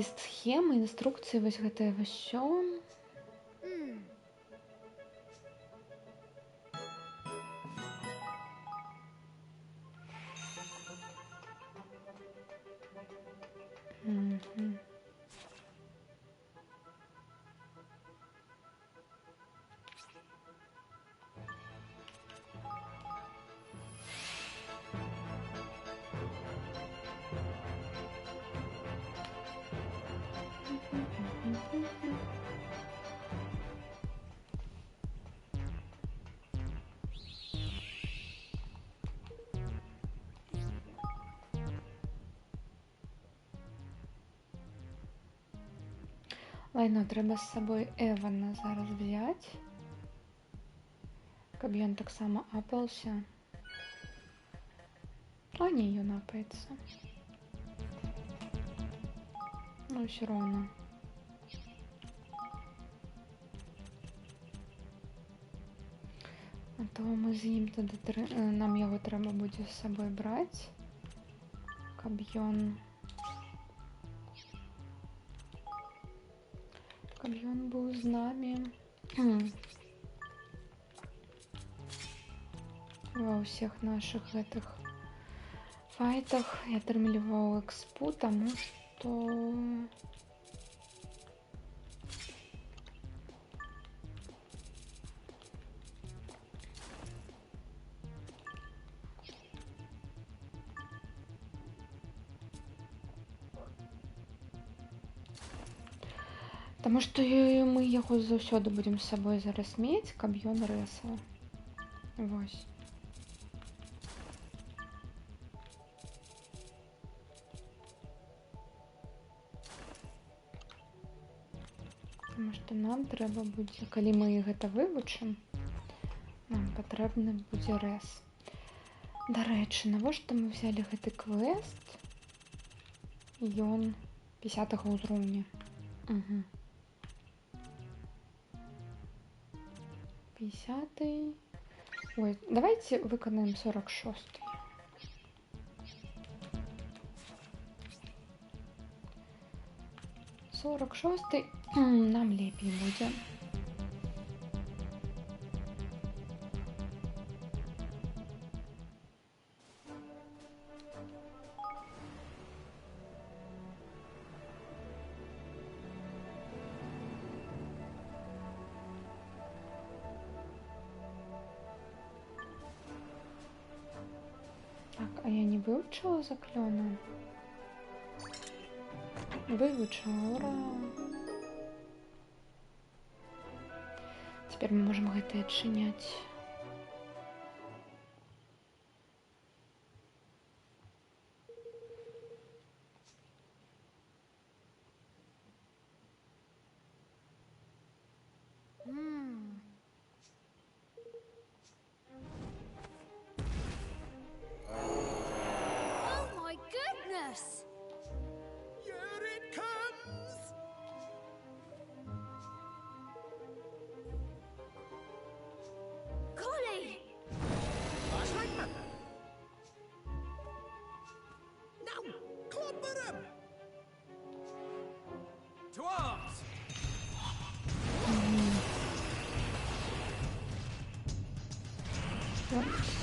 схемы, інструкцыі, вось гэтае ўсё. Мгм. Ладно, трэба з сабой Эвана зараз взяць, каб ён таксама апаўся. А не, ён апаецца. Ну, ўсё роўна. А то мы з ім тады нам яго трэба будзе з сабой браць, каб ён быў з намі ва ўсіх нашых гэтых файтах і атрымліваў экспу, таму што мы яго заўсёды будзем з сабой зараз мець, каб ён рэсаў. Вось. Таму што нам трэба будзе, калі мы гэта вывучым, нам патрэбны будзе рэс. Дарэчы, навошта мы взялі гэты квест? Ён 50-го ўзроўня. Угу. 50-й. Ой, давайте выканаем 46-й. 46-й нам лепей будзе. Так, а я не выучила заклёна? Выучила, ура! Теперь мы можем гэта адчыняць.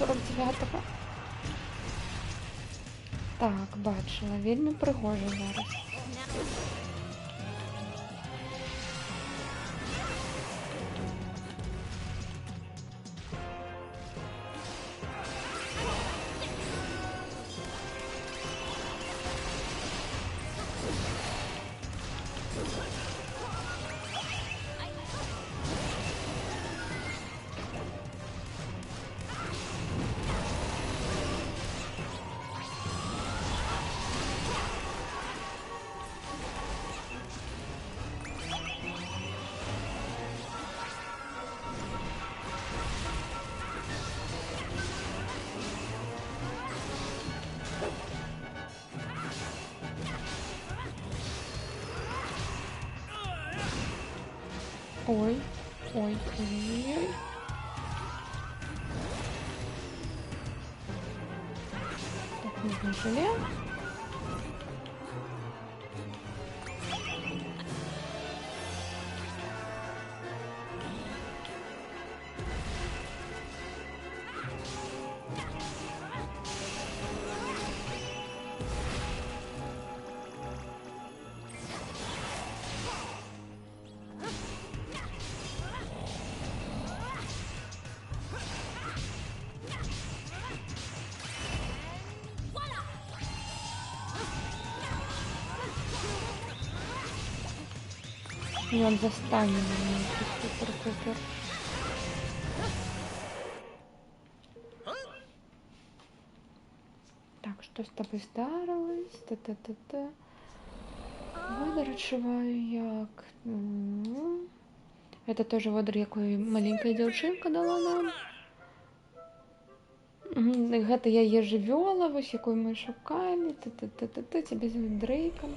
49-го. Так, бачила, вельмі пригожа зараз. Ой, ой, ой. Так, нужно желе. И он застанет меня. Супер-пупер. Так, что с тобой здарилось? Та-та-та-та. Водор отшиваю як. Это тоже водор, якой маленькая дзяўчынка дала нам. Гэта яе жывёла, вось якой мы шукалі. Та-та-та-та-та. Тебе зовут Дрейком.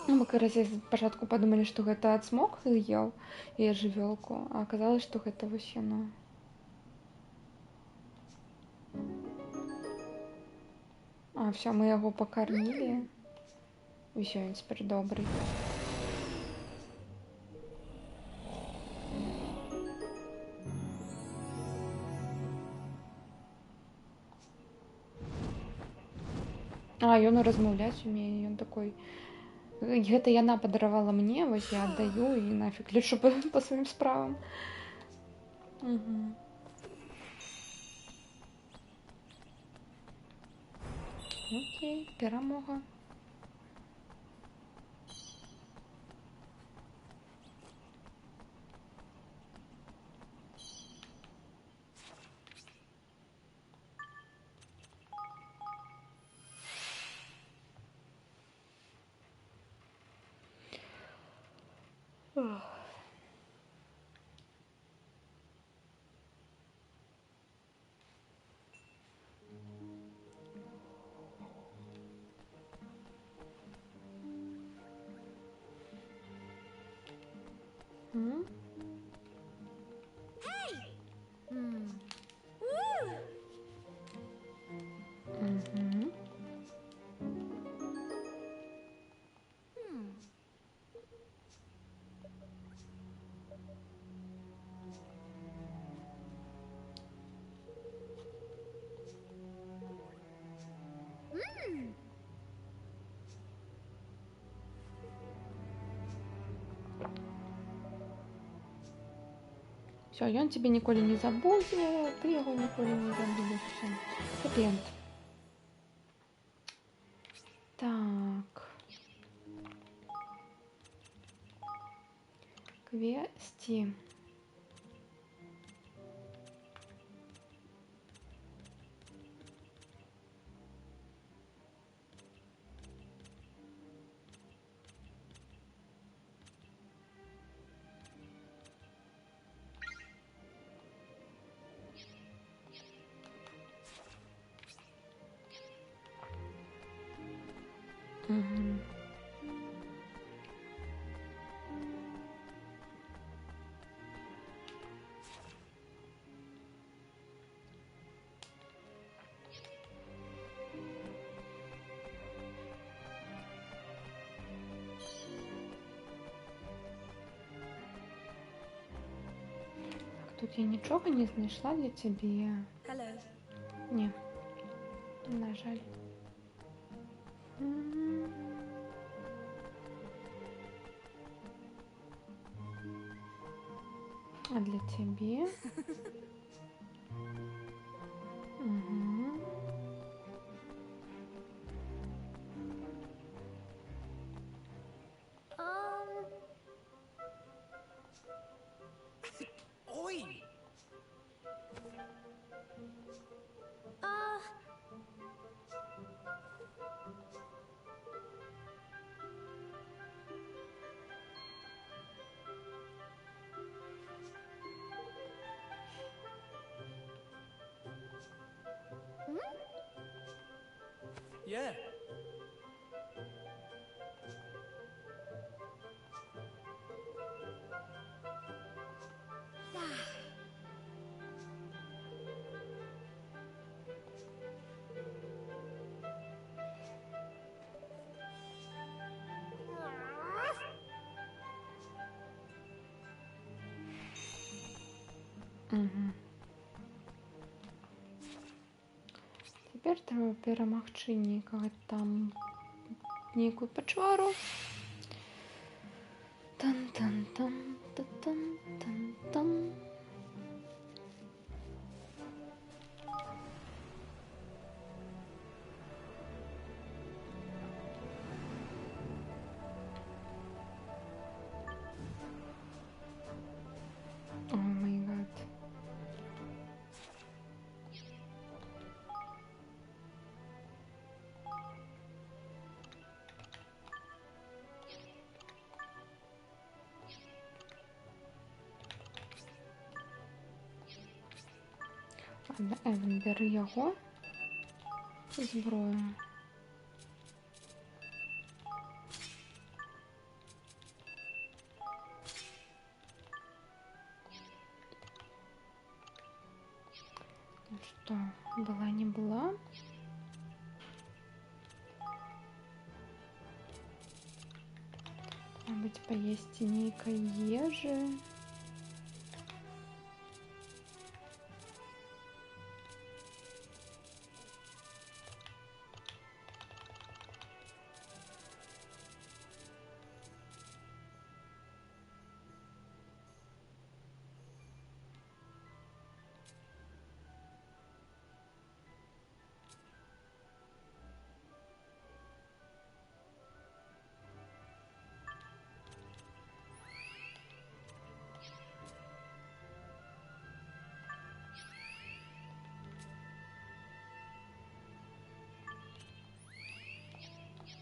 Ну, мы как раз спачатку подумали, что гэта ацмок ел яе жывёлку, а оказалось, что гэта вось яно. А, все, мы яго пакармілі. Усё, ён цяпер добрый. А, ён размаўляць умее, ён такой. Гэта яна падаравала мне, вось я аддаю і нафиг лечу по сваім справам. Угу. Окей, перамога. Все, ён тебе ніколі не забудзе, ты яго ніколі не забудзеш. Хэппі-энд. Так. Квести. Угу. Тут я нічого не знайшла для тебе. Hello. Ні, на жаль. А для тебе? Угу. Oi! Yeah. Угу. Тепер треба перемогчи некую почвару. Тан-тан-тан, тан-тан-тан-тан. О май гад. Ладно, Еван, бери його. Зброю. Ну что, была не была? Может быть, поесть некой ежи?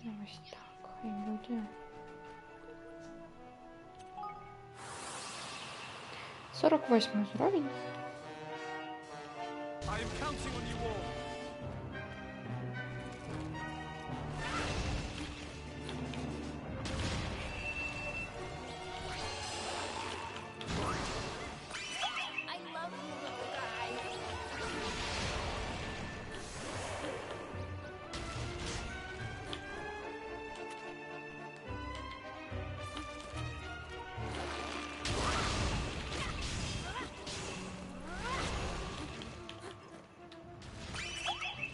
Ну, ось так, хай буде. 48 уровень. I am counting on you all. I love you, little guy.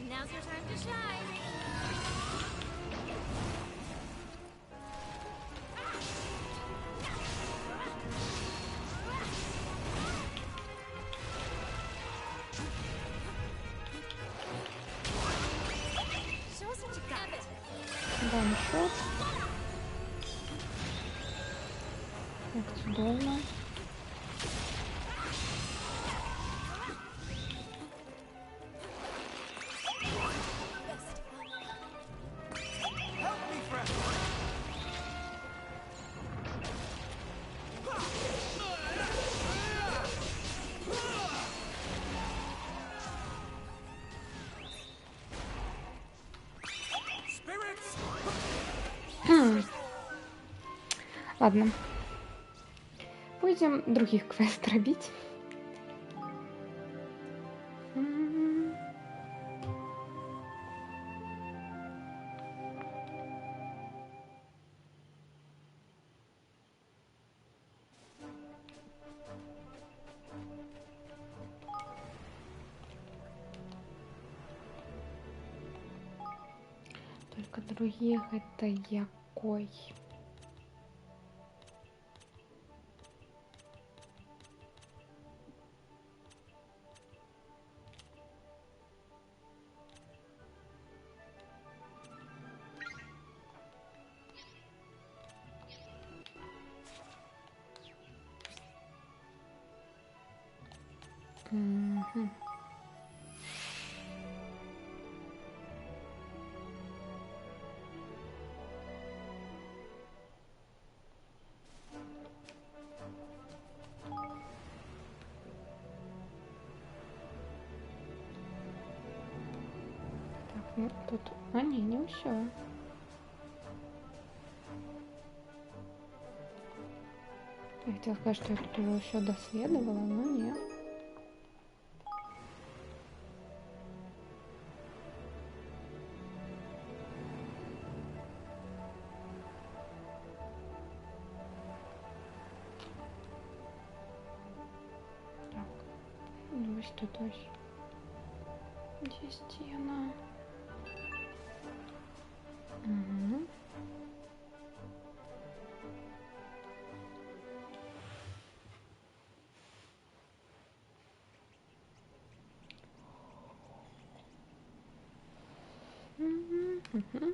Now's your time to shine. Show us what you got. Ваншот. Як чудовно. Help me, friend. Spirits. Ладно. Будем других квест робить. другі гэта якой? Мгм. Так, ну тут... А, не ўсё. Я хотела сказать, что я тут уже все доследовала, но нет. Так, ну ось тут ось. Де стіна? Угу. Угу.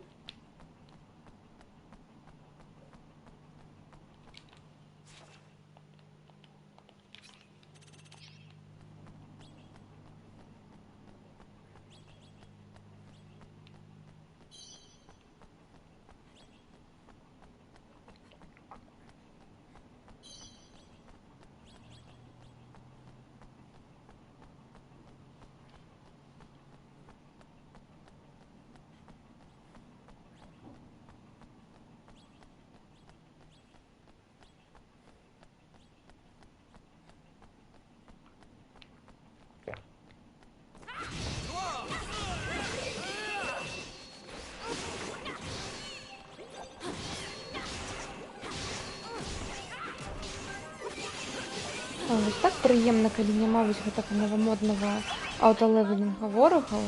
Ось так прыемна, калі няма вось гэтага новамоднага аўталевелінга ворагаў.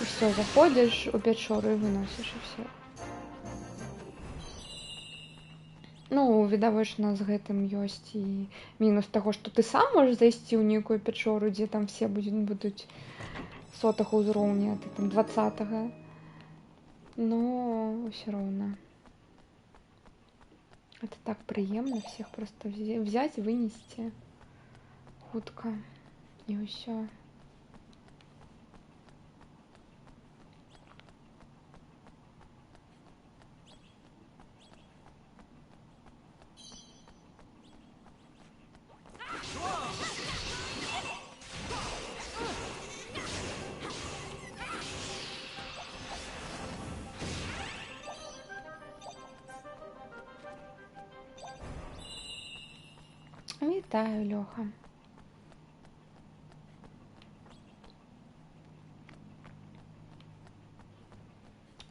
І все, заходзіш у пячору і выносіш, і все. Ну, відавочна, з гэтым ёсць і мінус таго, што ты сам можаш зайсці ў нейкую пячору, дзе там все будуць 100-го ўзроўня, а ты там 20-го. Но ўсё роўна. Это так прыемна всех просто взять, вынести хутка і ўсё. Вітаю, Лёха.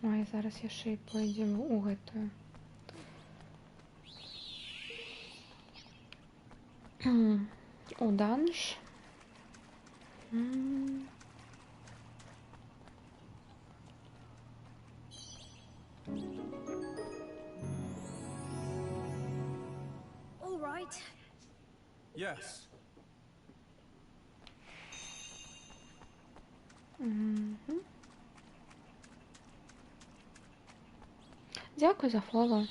Ой, зараз яшчэ і пойдзем у гэтую. У данж. All right. Yes. Дякую за фоло.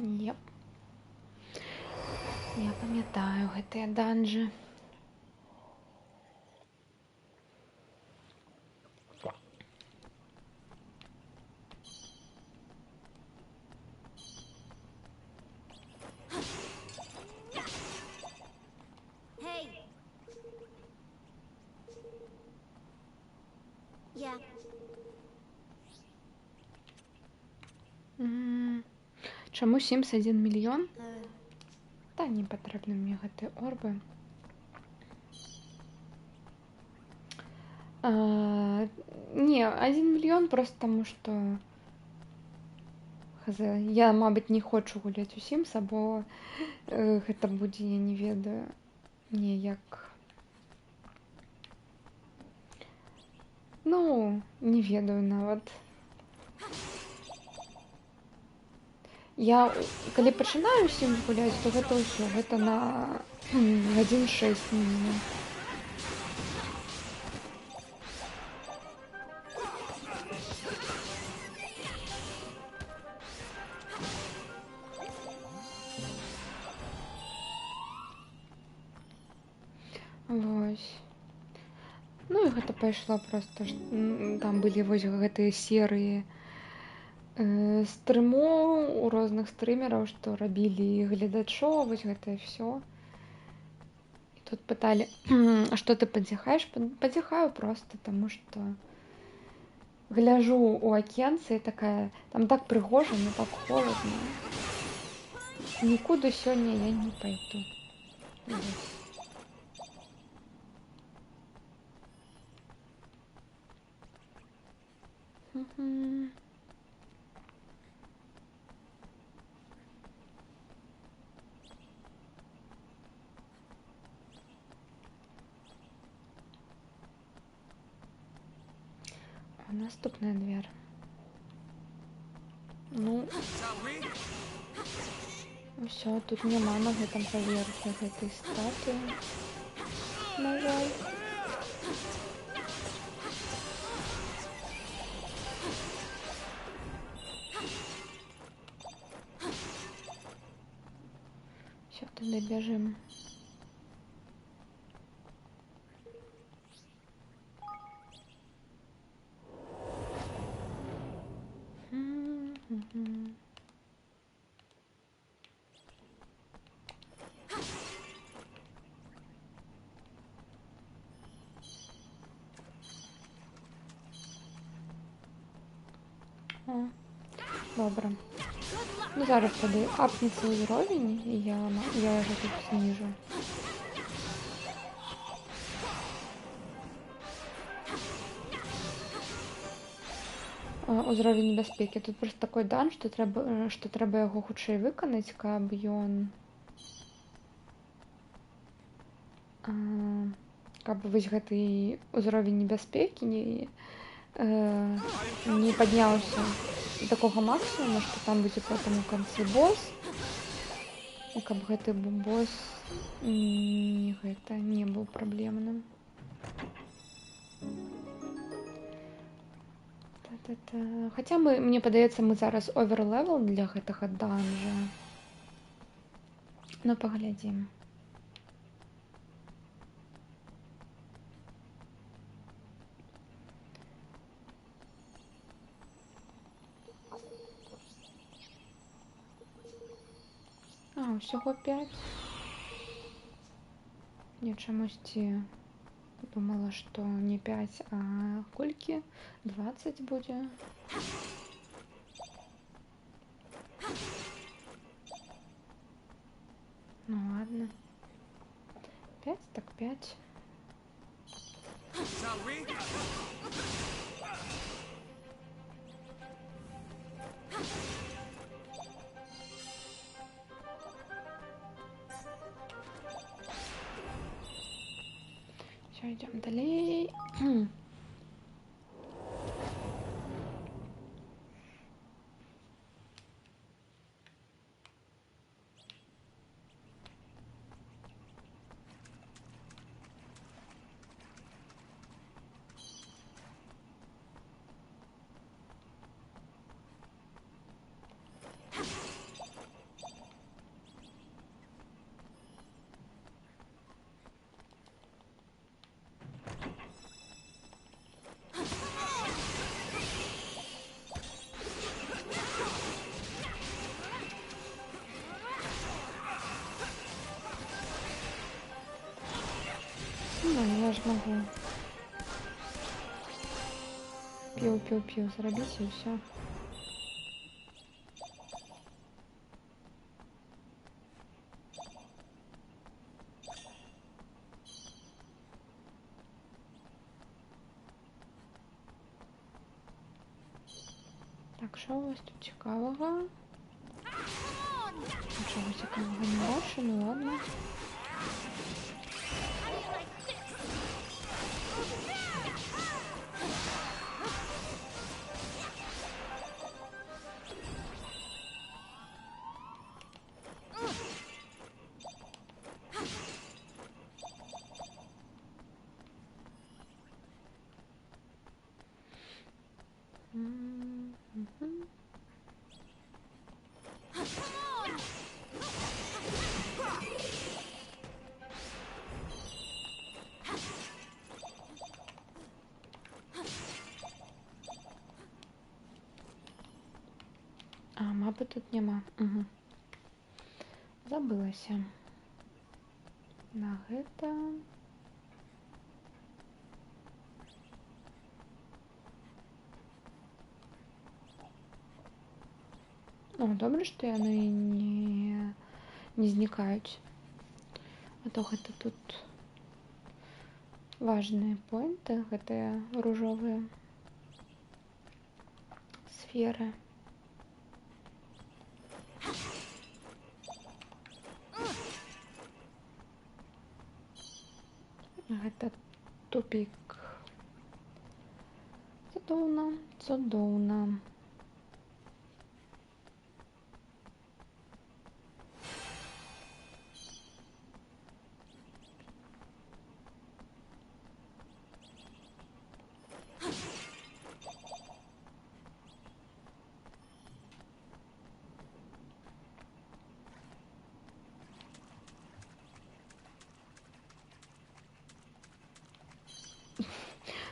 Yep. Я памятаю гэтыя данжы. Hey. Yeah. Чаму Sims 1 мільён? Та не патрэбны мне гэтыя орбы. А, не, 1 мільён просто таму, што хз, я, мабыць, не хочу гуляць у Sims, або гэта будзе, я не ведаю, неяк, ну, не ведаю нават. Я, калі пачынаю Sims гуляць, то гэта ўсё, гэта на гадзін 6 мінімум. Вось. Ну і гэта пайшло проста, там былі вось гэтыя серыі стрымоў у розных стрымераў, што рабілі гледачоў, вось гэтае всё. І тут пыталі, а што ты падзяхаеш? Падзяхаю проста, таму што гляжу у акенцы і такая, там так прыгожа, не так холадна. Нікуды сёння я не пайду. Вось. Мгм. О, наступная дверь. Ну, Shall we? усё, тут няма на гэтым паверсе гэтай статуі. На жаль. Всё, тады бяжым. Мгм. О, добра. Ну, зараз тады апнецца ўзровень, і я яго тут зніжу. Узровень небяспекі. Тут просто такой дан, што трэба яго хутчэй выканаць, каб ён каб вось гэты ўзровень небяспекі не падняўся до такога максімума, што там будзе потым у канцы босс, і каб гэты босс не быў праблемным. Хаця мне падаецца, мы зараз оверлевел для гэтага данжа. Ну, паглядзім. Усяго 5. Я чамусьці думала, што не 5, а колькі? 20 будзе. Ну ладно. 5 так 5. Shall we? Все, идем далее. Ну, я ж могу пиу-пиу-пиу зарабить и все. Так, що у вас тут цікавого? Нічого цікавого не бачу, ну ладно. Мгм. А, мапи тут нема. Угу. Забылася. На гэта. О, добре, што яны не знікаюць. А то гэта тут важныя поінты, гэтыя ружовыя сферы. Гэта тупік. Цудоўна, цудоўна.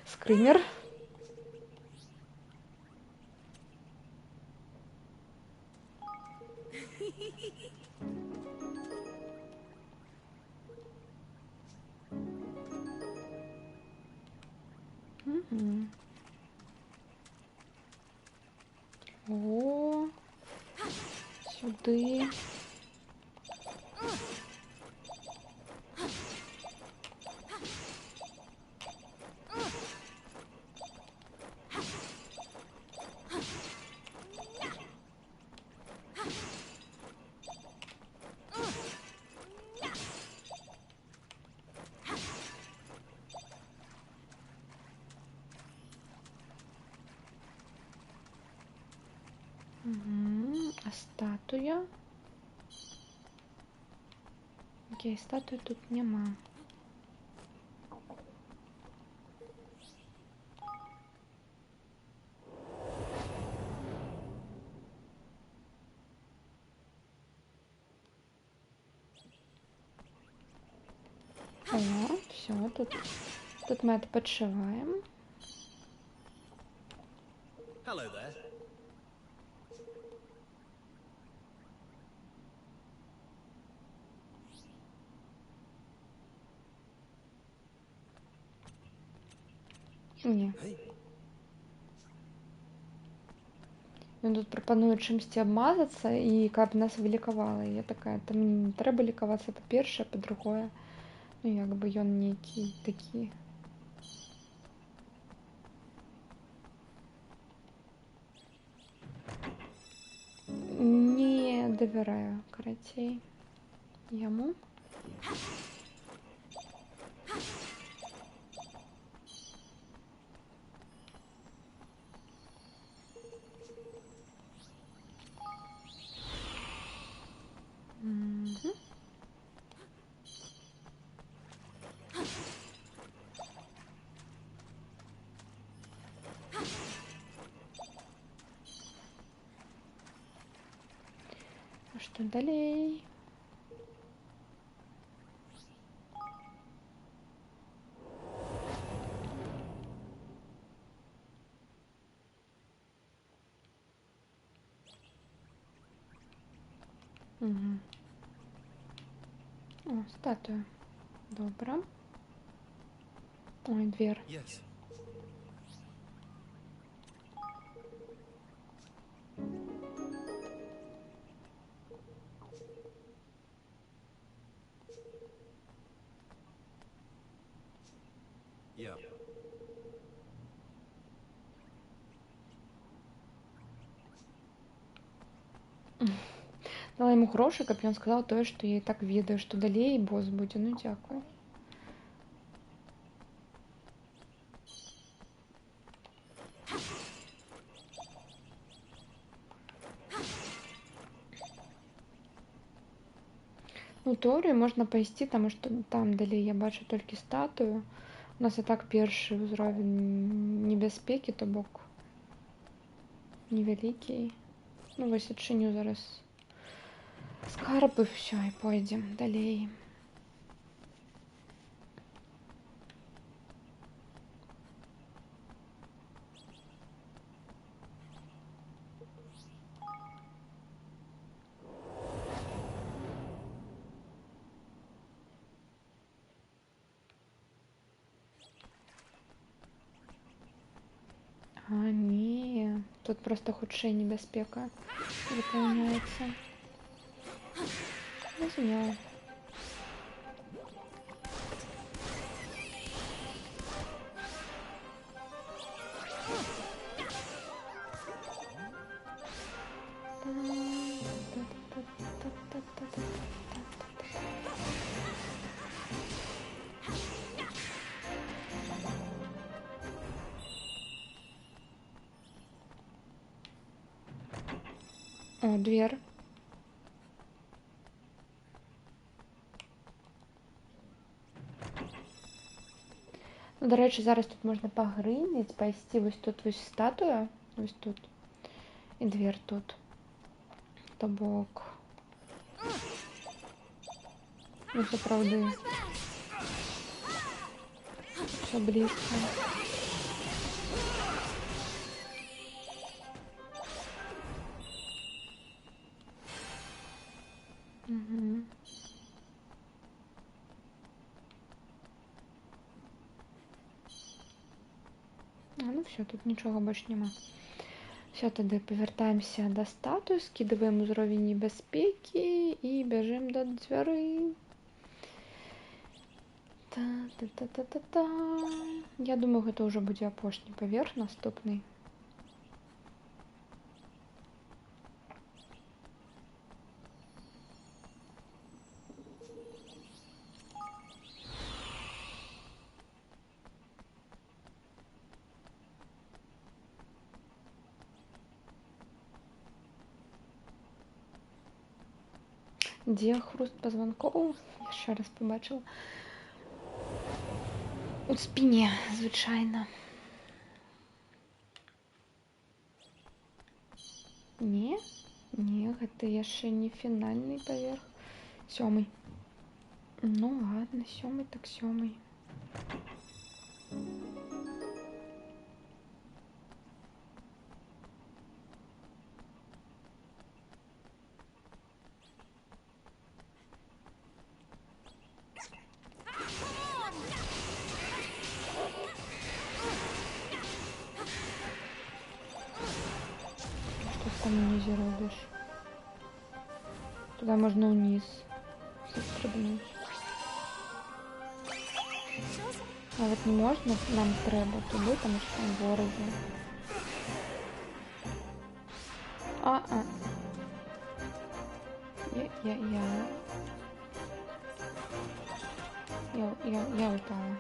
Скример. Мгм. О, сюди. Мгм. А статуя? Окей, статуи тут нема. О, все, тут мы отпочиваем. Hello there. Не. Hey. Ён тут прапануе чымсьці абмазацца і каб нас вылікавала. І я такая, там не трэба лікавацца, па-першае, па-другое. Ну, як бы ён нейкі такі. Не давяраю, карацей, яму. Мгм. А што далей? Угу. О, статуя. Добра. Ой, дверь. Yes. Yeah. Дала йому гроші, каб ён сказаў тое, што я і так ведаю, што далей босс будзе. Ну дзякую. У тэорыі можна пайсці, таму што там далей я бачу толькі статую. У нас і так першы ўзровень небяспекі, то бок невялікі. Ну вось адчыню зараз скарб і ўсё, і пойдзем далей. А, не, тут просто худшая небяспека выполняется. Разумела. О, дверь. Ну, до речі, зараз тут можна пагрызіць, пайсці вось тут вось статуя, вось тут, і дверь тут. То бок. Ну, сапраўды. Все близко. Угу. Ну все, тут нічого больш няма. Все, тады павяртаемся да статуі, скідываем узровень небяспекі і бяжым да дзвярэй. Та-та-та-та-та-та. Я думаю, гэта ўжо будзе апошні паверх наступны. Дзе хруст пазванкоў? Яшчэ раз пабачыла. У спіне, звычайна. Не, гэта яшчэ не фінальны паверх. 7. Ну ладно, 7 так 7. Там унизе робишь. Туда можно вниз застрибнуть. А вот не можно, нам треба туди, тому що там вороги. Я упала.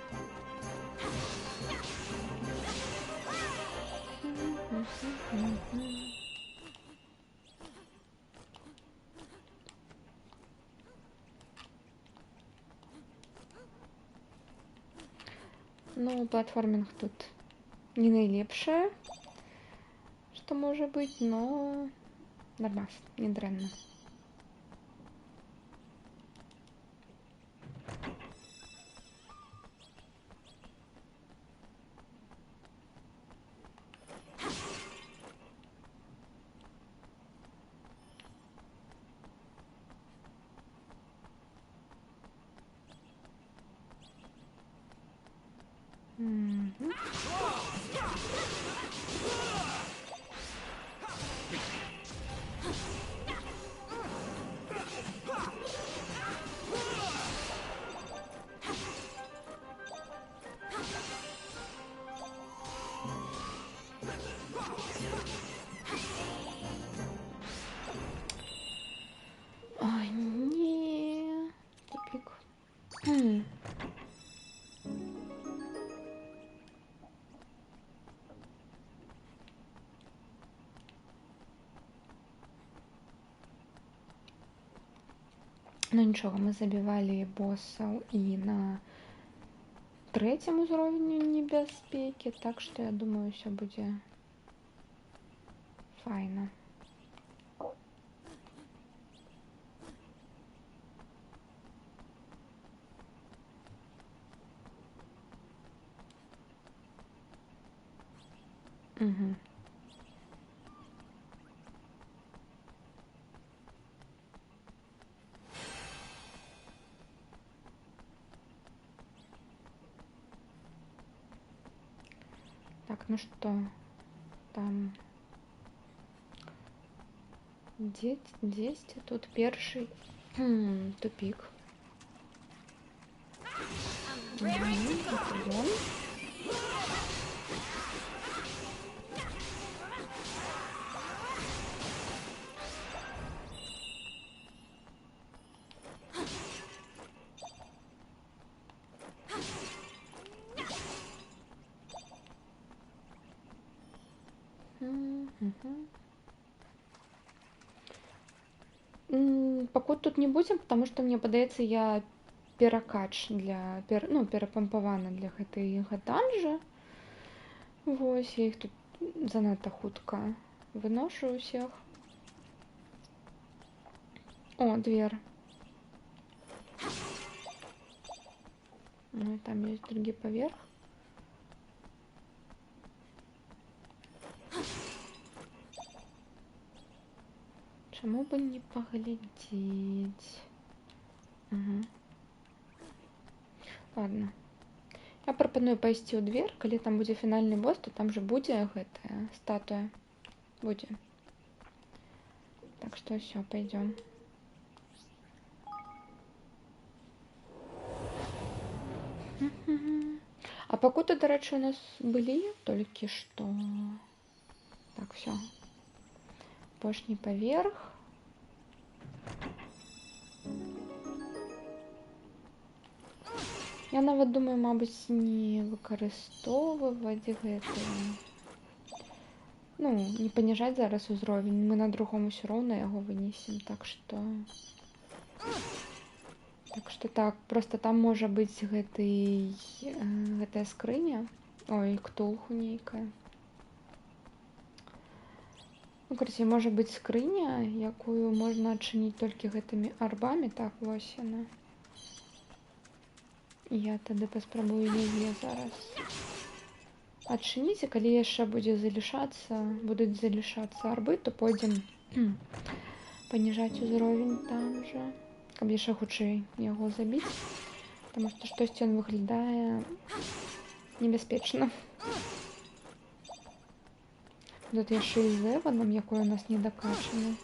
Ну, платформинг тут не наилепшее, что может быть, но нормально, не дрянно. Хм. Ну нічого, мы забівалі боссаў і на 3-м узроўні небяспекі, так што я думаю, усё будзе файна. Угу. Так, ну что, там 10, тут перший тупик. Идем. Пакут тут не будем, потому что мне падаецца, я перакач для перапампавана для гэтага данжа. Вось, я іх тут занадта хутка выношу ўсіх. О, дверь. Ну и там есть другі паверх. Чаму бы не паглядзець? Угу. Ладно. Я прапаную пайсці ў дверь, калі там будзе фінальны босс, то там же будзе гэтая статуя. Будзе. Так что все, пойдем. А пакуты, до рэчы, у нас былі толькі што. Так, все. Апошні паверх. Я нават думаю, мабыць, не выкарыстоўваць гэта. Ну, не паніжаць зараз узровень. Мы на другом усё роўна яго вынесем, так что так, просто там можа быць гэтая скрыня. Ой, ктулху нейкая. Ну, короче, можа быць скрыня, якую можна адчыніць толькі гэтымі арбамі. Так, вось яна. Я тады паспрабую яе зараз адчыніць, і калі яшчэ будуць залішацца арбы, то пойдзем паніжаць узровень там жа, каб яшчэ хутчэй яго забіць, потому што штосьці ён выглядае небяспечна. Тут яшчэ і з Эванам, якой у нас не дакачана.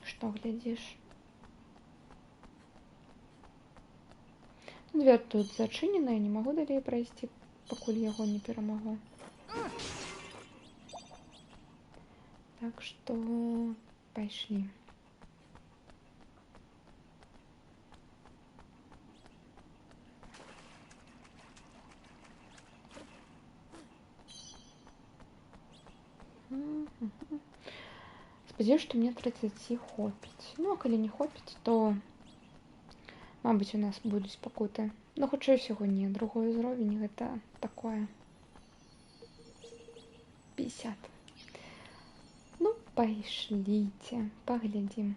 Што глядзіш? Дверь тут зачынена, я не магу далей прайсці, пакуль яго не перамагу. Так што пайшлі. Спадзяюся, што мне 30 хопіць. Ну, а калі не хопіць, то мабыць, у нас будуць пакуты. Ну, хутчэй усяго не. Другой узровень гэта такое. 50. Ну, пайшліце, паглядзім.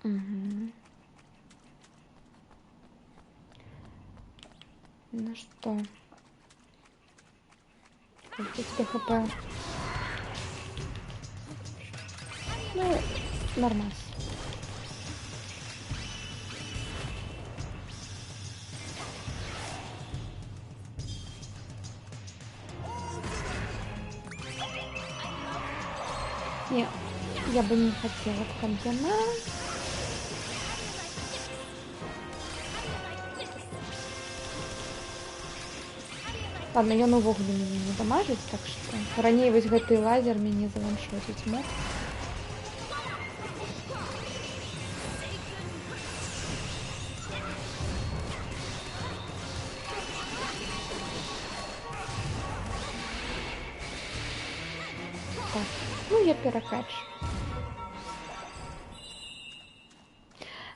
Угу. Ну что? Сколько у тебя хп? Ну, нормально. Не, я бы не хотела в кампиона. Ладно, ён увогуле мяне не дамажыць, так што раней вось гэты лазер мяне заваншотіць мог. Так, ну я перакач.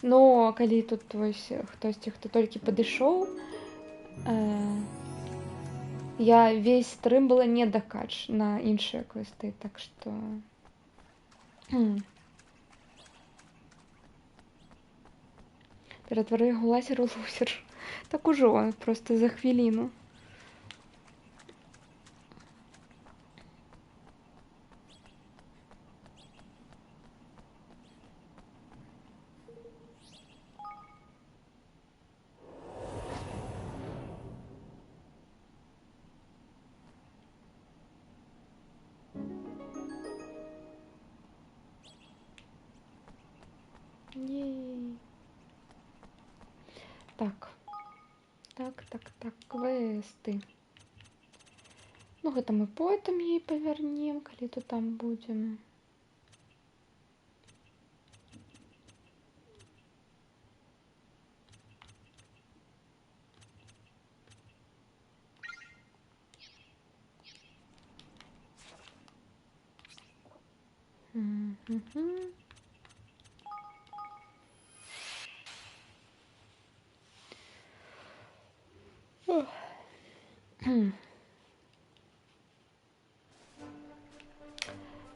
Но калі тут вось хтосьці, хто толькі падышоў, я весь стрым была не дакач на іншыя квесты, так што ператвары яго лазер у лузер. Так ужо, просто за хвіліну. Ей. Так, квесты. Ну, гэта мы потым ей павярнем, калі то там будзем.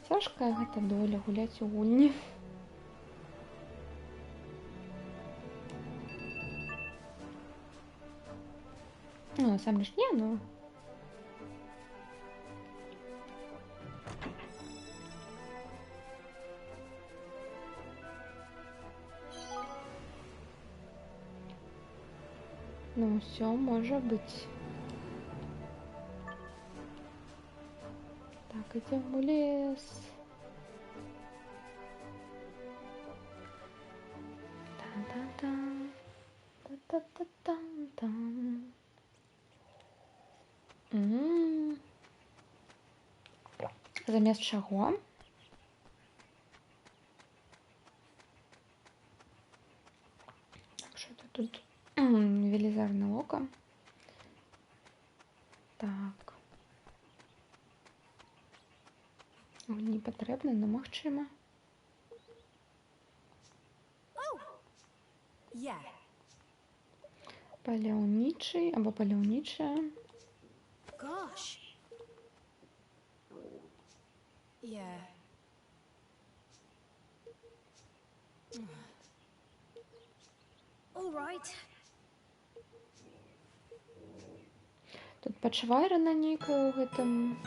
Цяжкая гэта доля гуляць у гульні. Ну, насамрэч не, ну. Ну, всё можа быць. Так, идем в лес. Та-та-та. Та-та-та-там-там. Замест чаго? Так, что это тут? Велизарное око. Так. Не патрэбна, но магчыма. Паляўнічы або паляўнічая. Gosh. Yeah. All right. Тут пачвайрана нейкая ў гэтым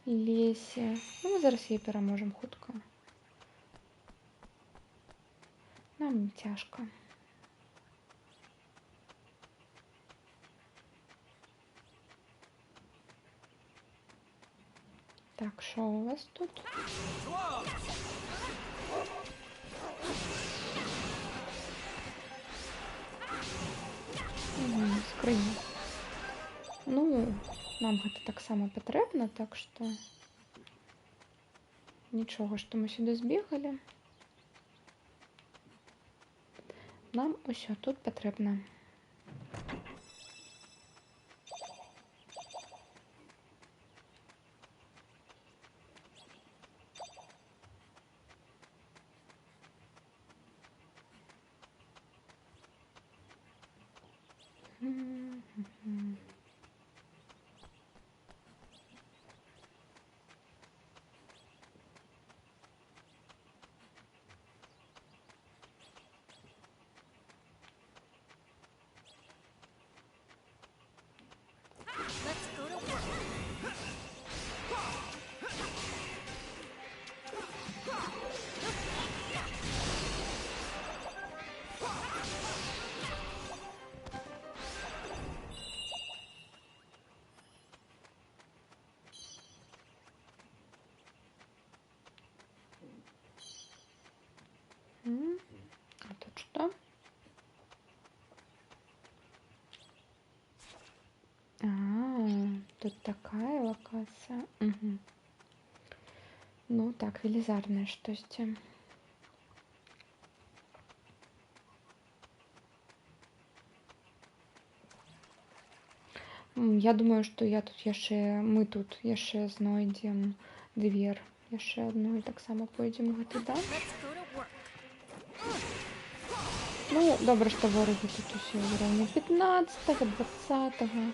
лесе. Ну, мы зараз яе пераможам хутка. Нам цяжка. Так, що у вас тут? Скриня. Ну, нам гэта таксама патрэбна, так што нічога, што мы сюды збегалі. Нам усё тут патрэбна. Let's go to work. Тут такая локация. Угу. Ну так, велизарное штосьці. Я думаю, што мы тут яшчэ знойдзем дзвер. Яшчэ адну і таксама пойдзем у гэты дом. Let's go to work. Ну, добра, што ворагі тут усе ўроўні 15-го, 20-го.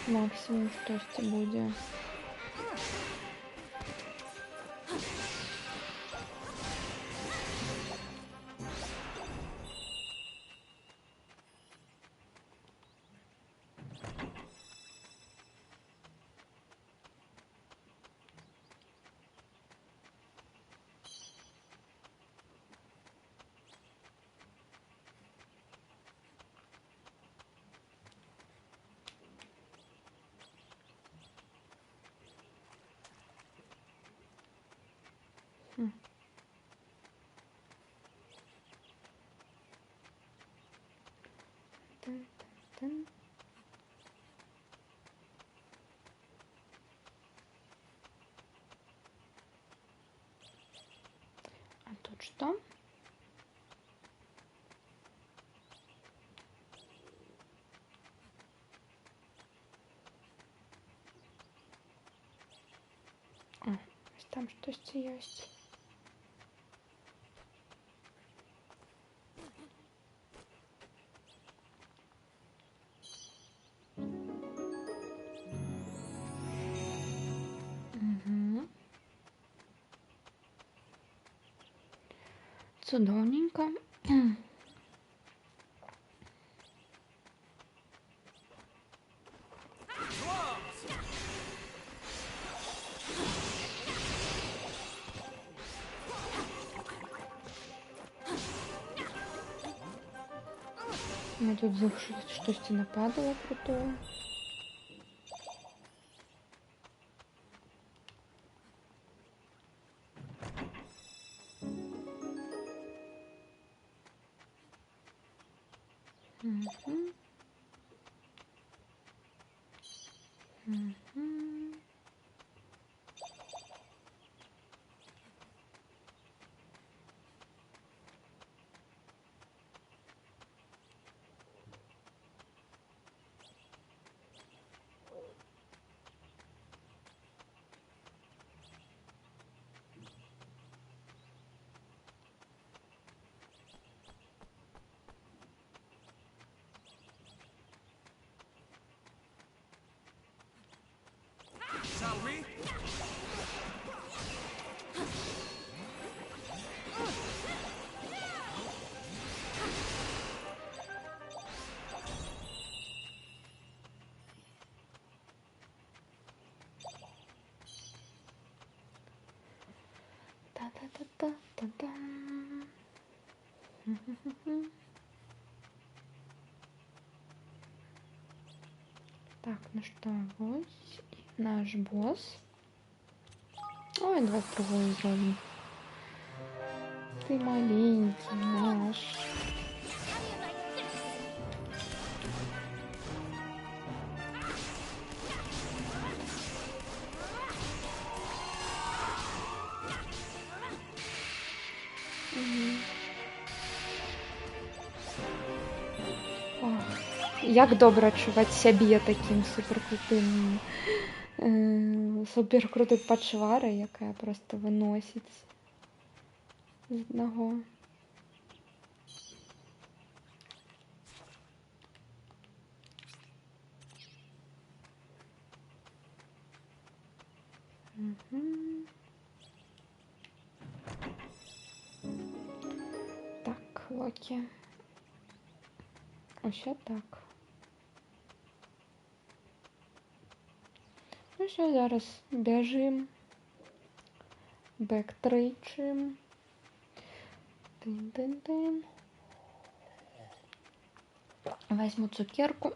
Максімум штосьці будзе. Тын-тын-тын. А тут что? Там штосьці ёсць. Цудоўненька. Мне тут штосьці нападало крутое. Salvi? Та-та-та-та-та-дам. Так, ну что, вот и наш босс. Ой, 22 уровень. Ты маленький наш. Як добра адчуваць сябе такім суперкрутым суперкрутой пачварай, якая просто выносіць з аднаго. Так, Локі. Усё так. Ну все, зараз бяжым. Бэктрейчым. Тын-тын-тын. Возьму цукерку.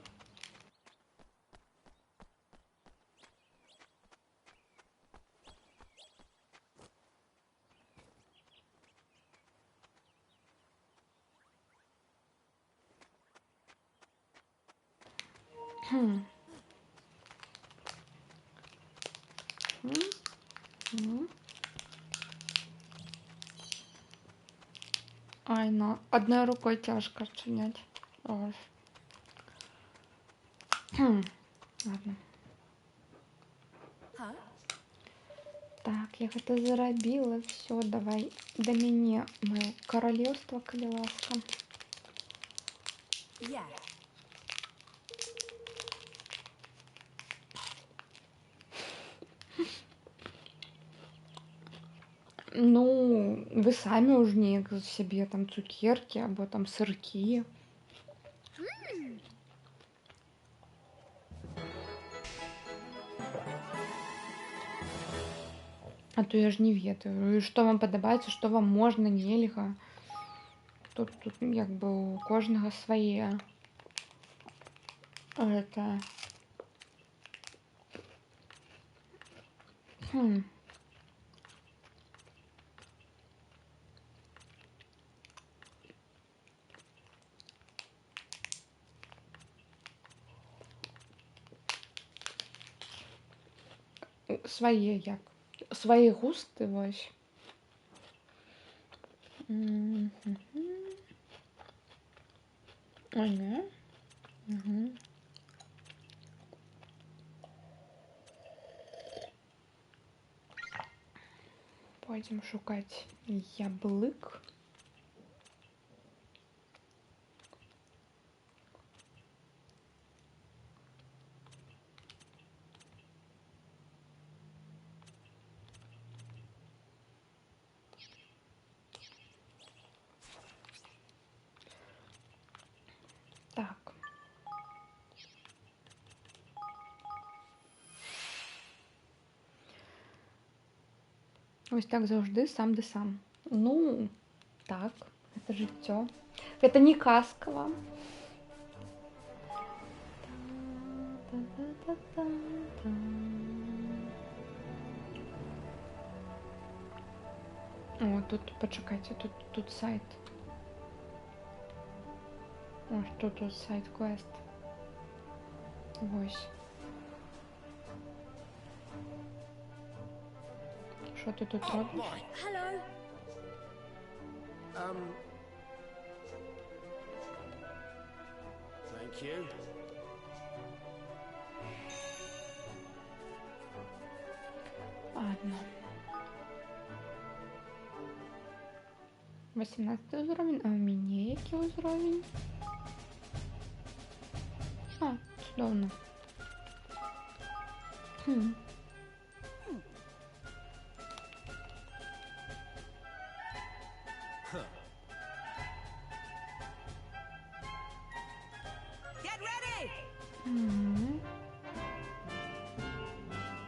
М. Ай, ну, одной рукой тяжко чинять. Ой. Ладно. Huh? Так, я гэта зарабіла. Все, давай да мяне маё каралеўства, калі ласка. Yeah. Ну, вы самі ўж неяк сябе там цукеркі або там сыркі. А то я ж не ведаю, і што вам падабаецца, што вам можна, нельга. Тут як бы у кожнага свае. Гэта... Свае як? Свае густы, вось. Ой, не? Пойдем шукать яблык. Так. Ось так заўжды сам ды сам. Ну, так, это жыццё. Это не казкава. О, тут, почекайте, тут сайт. О, что тут сайт квест. Вось. Що ти тут робиш? Hello. Thank you. Ладно. 18 уровень, а у мене який уровень? А, чудовно. Get ready.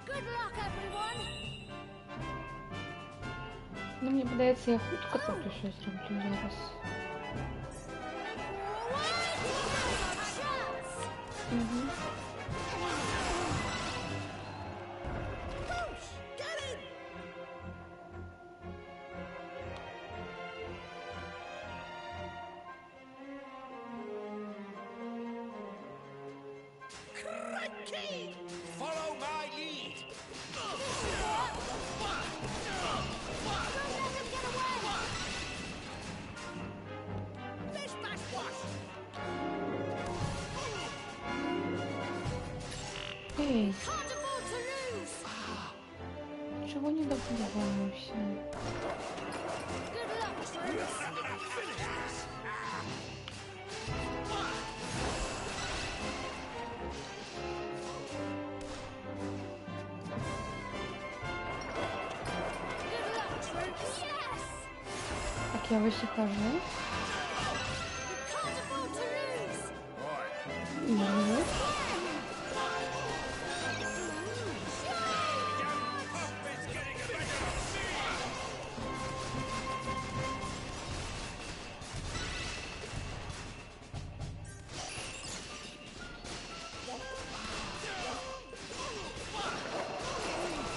Good luck, everyone. Ну, мені подається, я хутко тут щось зроблю зараз. Crikey! Follow my lead. Bish bash wash. Ей, Can't afford to lose. чого не добудувався? Good luck, troops. Good luck, troops. Yes. Так, я ось і кажу. You can't afford to lose. Right. Ну, Puppet's getting a better feel.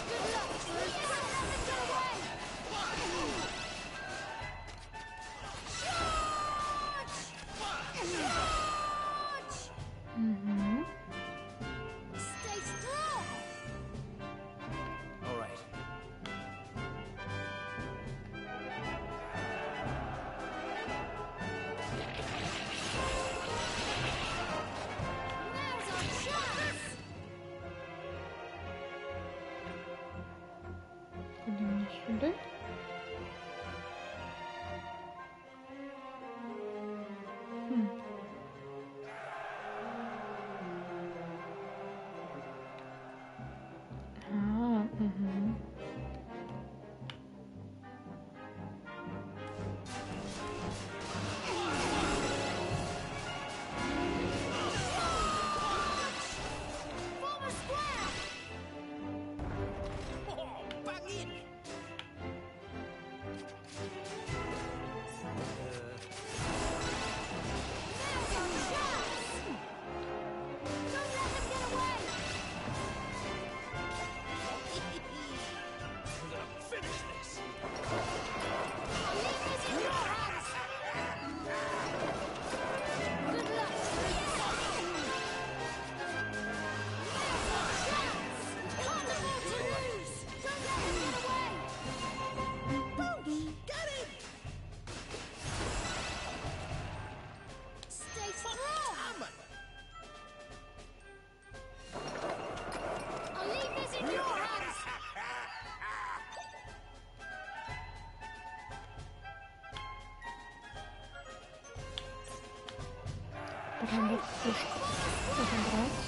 Good luck, troops. Get away. Сюди. Хм. Угу. Form a square! Oh, bang in! Now's our chance! Don't let them get away! I'm gonna finish this! I'll leave this in your hands! Good luck! Now's our chance! Can't afford to lose! Don't let them get away! Boom! Get him! Stay strong! Hammer! I'll leave this in your hands! Надо пушку разобрать.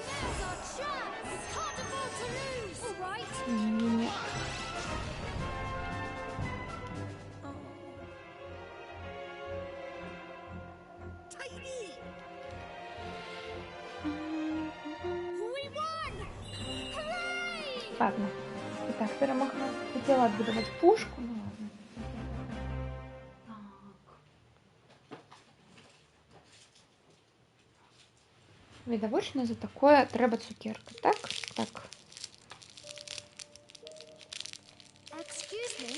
Now's our chance! Can't afford to lose! All right. Не-не-не. Tiny! We won! Hooray! Ладно. Итак, перемогла. Хотела отбудовать пушку, ну ладно. Відавочно за такое треба цукерка, так? Так. Excuse me.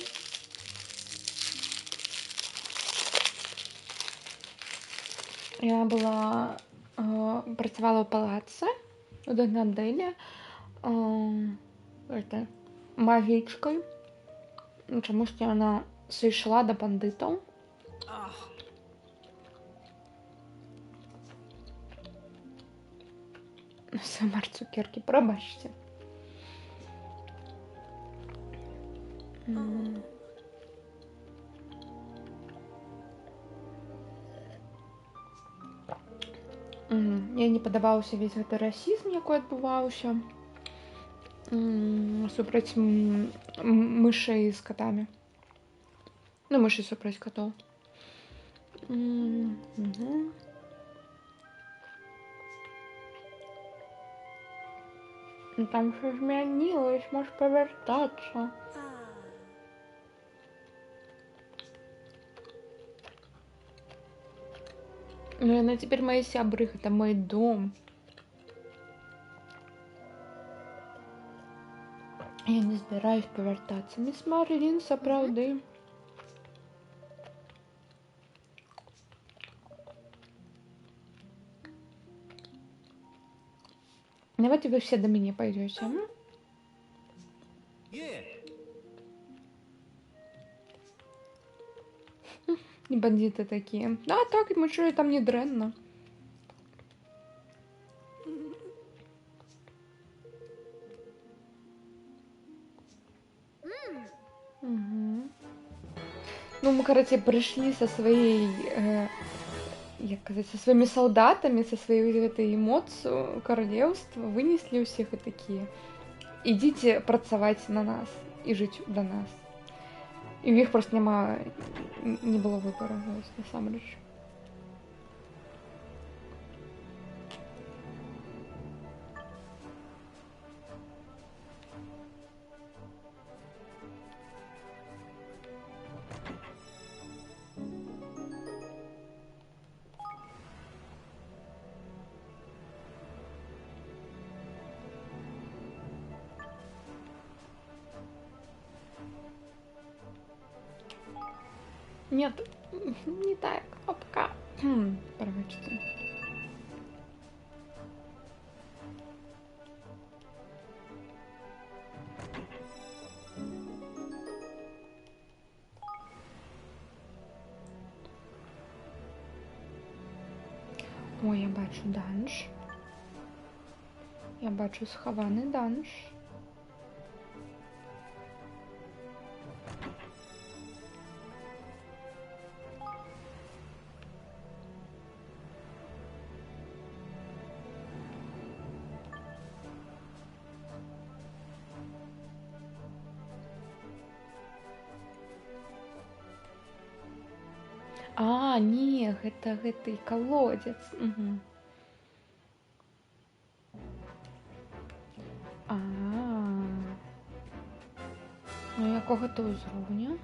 Я була працювала у палаці у Догнаделі магічкою. Чомусь вона зійшла до бандитів. Самар цукерки, пробачте. Я не падабаўся весь гэты расізм, якой адбываўся супраць мышэй з катамі. Ну, мышы супраць катоў. Там що змянилось, можеш повертатися. Ну, она теперь мои сябры, это мой дом. Я не збираюсь повертатися. Міс Марлін, сапраўды. Давайте вы все до меня пойдете. Yeah. Не бандиты такие. А так, мы что, там не дренно. Угу. Ну, мы, короче, пришли со своей, як казать, со своими солдатами, со своей этой эмоцию королевства, вынесли у всех и такие. Идите працаваць на нас и жить до нас. И у них просто не было выбора, на самом деле. Нет, не та кнопка. Пробачте. Ой, я бачу данж. Я бачу схаваны данж. А, не, гэта і колодец. Угу. А. Ну, якога то ўзроўня?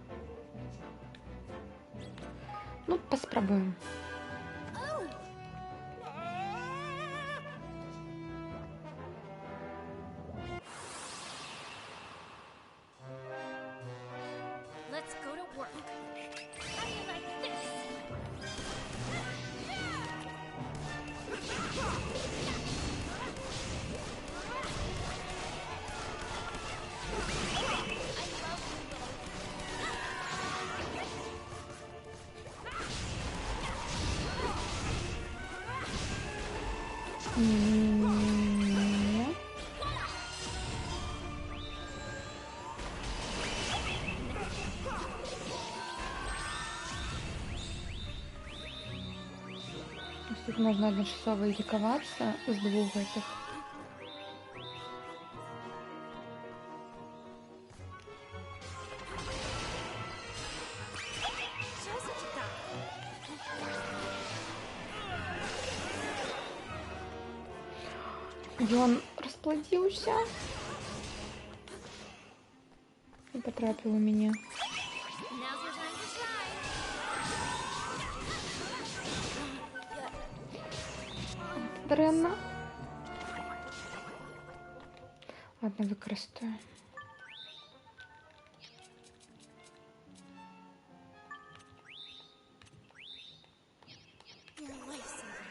Ну, паспрабуем. Let's go to work. How do you like this? Ні. Ось тут можна одночасово лікуватися з двох гэтых. Jessica. Ён расплодзіўся. І патрапіў у мяне. Now's your time to shine. Дрэнна. Ладно, выкарыстаю. You're a lifesaver.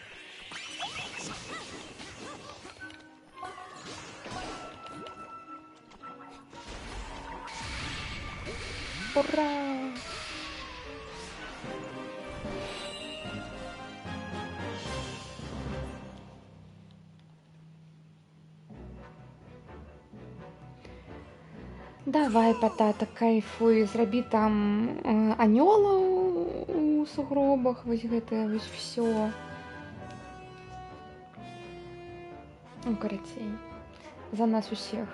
Ура! Давай, патата, кайфуй, зрабі там анёлаў у сугробах, вось гэтае вось всё. Ну, карацей, за нас усіх.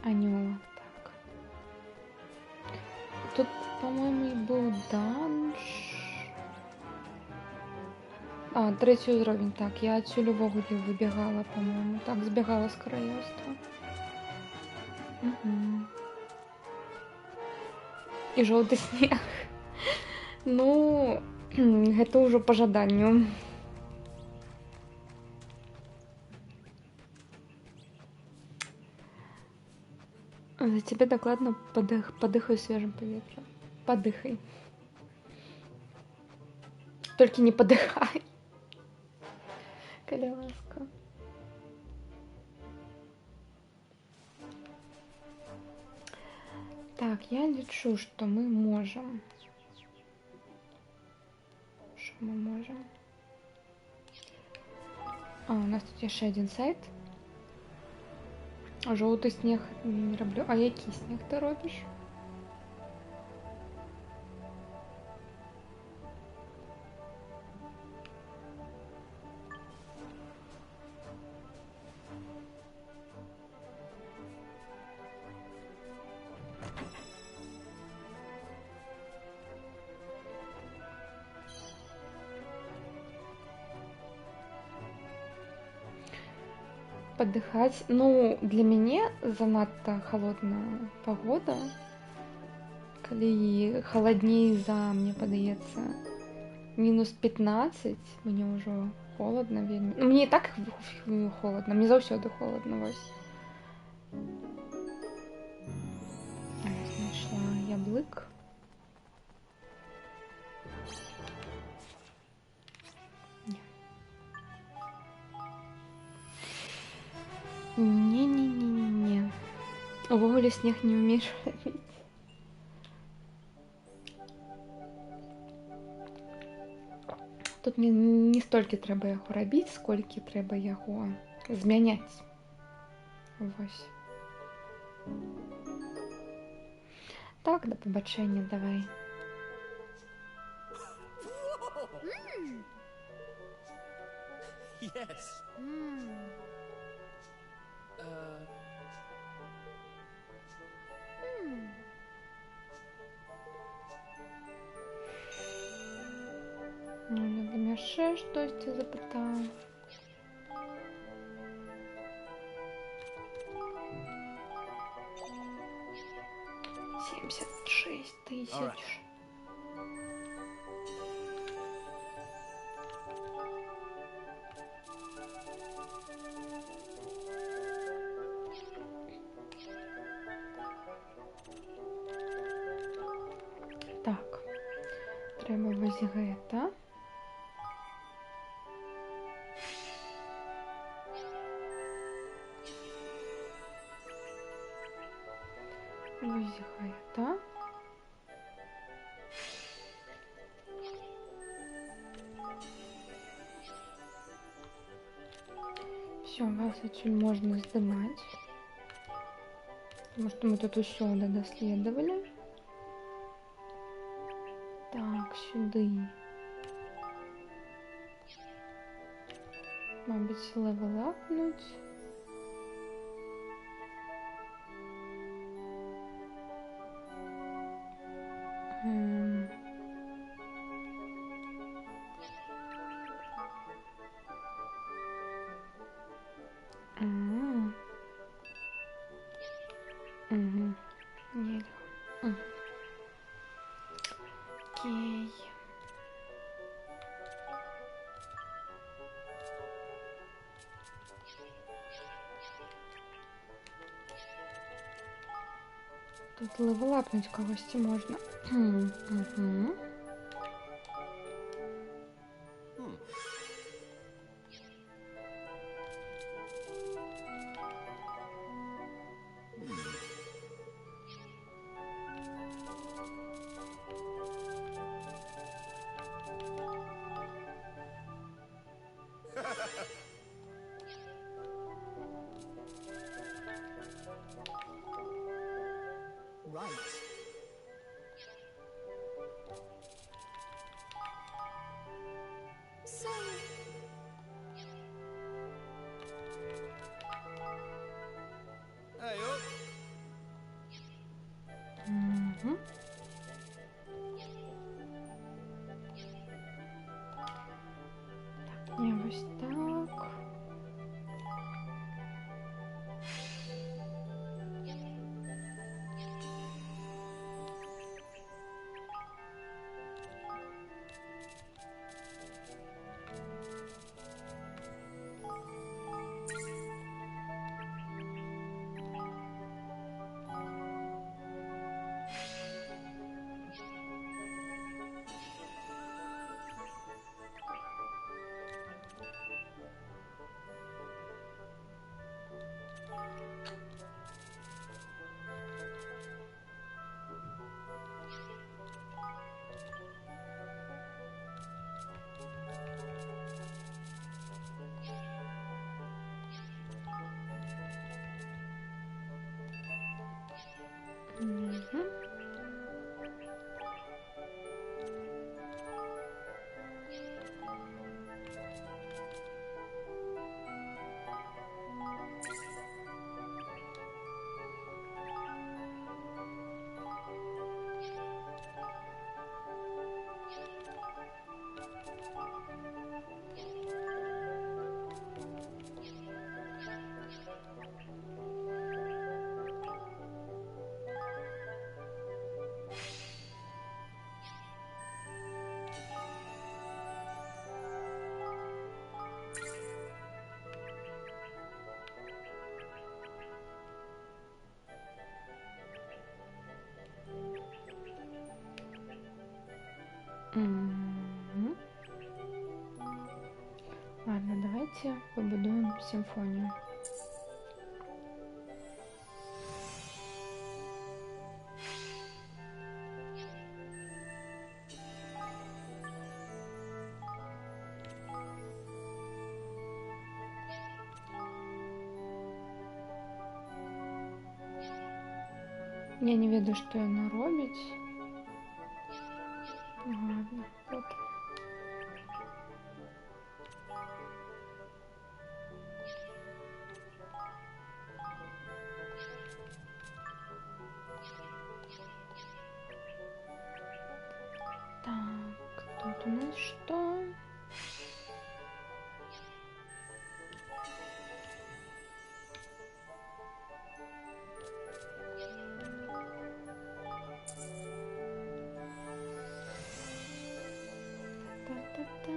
Анёла, так. Тут, по-моему, и был данж. А, 3-й уровень. Так, я отсюда вовремя выбегала, по-моему. Так, сбегала с королевства. Угу. И желтый снег. Ну, это уже по жаданию. За тебя докладно подыхай свежим поветром. Подыхай. Только не подыхай. Каля ласка. Так, я лечу, что мы можем. Что мы можем? А, у нас тут еще один сайт. Жовтий сніг не роблю. А який сніг ти робиш? Подыхать. Ну, для мяне занадта холодная погода. Калі халадней за, мне падаецца, минус 15, мне ўжо холодно вельмі. Ну, мне і так холодно, мне заўсёды холодно, вось. Я знайшла яблык. Не-не-не-не-не. Увогуле снег не ўмееш рабіць. Тут не столькі трэба яго рабіць, сколькі трэба яго змяняць. Вось. Так, да пабачэння, давай. Yes. Ну, я там яшчэ штосьці запытаў. 76 Alright. тысяч. Так, трэба вось гэта. Вось гэта. Все, вас отсюда можно сдымать. Потому что мы тут все доследовали. Так, сюда. Мабуть, левелапнуть. Нет. Окей. Тут левелапнуть когось можно. Угу. Right. So, Hey up. Угу. Так, не ось так. Угу. Мгм. Ладно, давайте побудуем симфонию. Я не ведаю, што яна робіць. Ладно, вот. Так, тут у нас что? Та-та-та.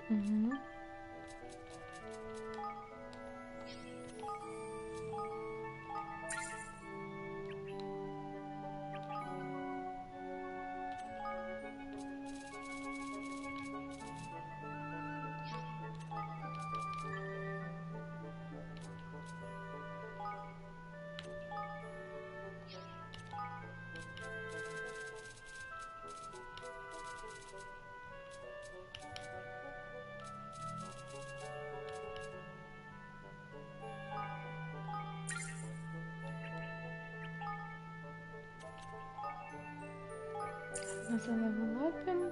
Угу. Залевелапим.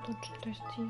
Тут щось є.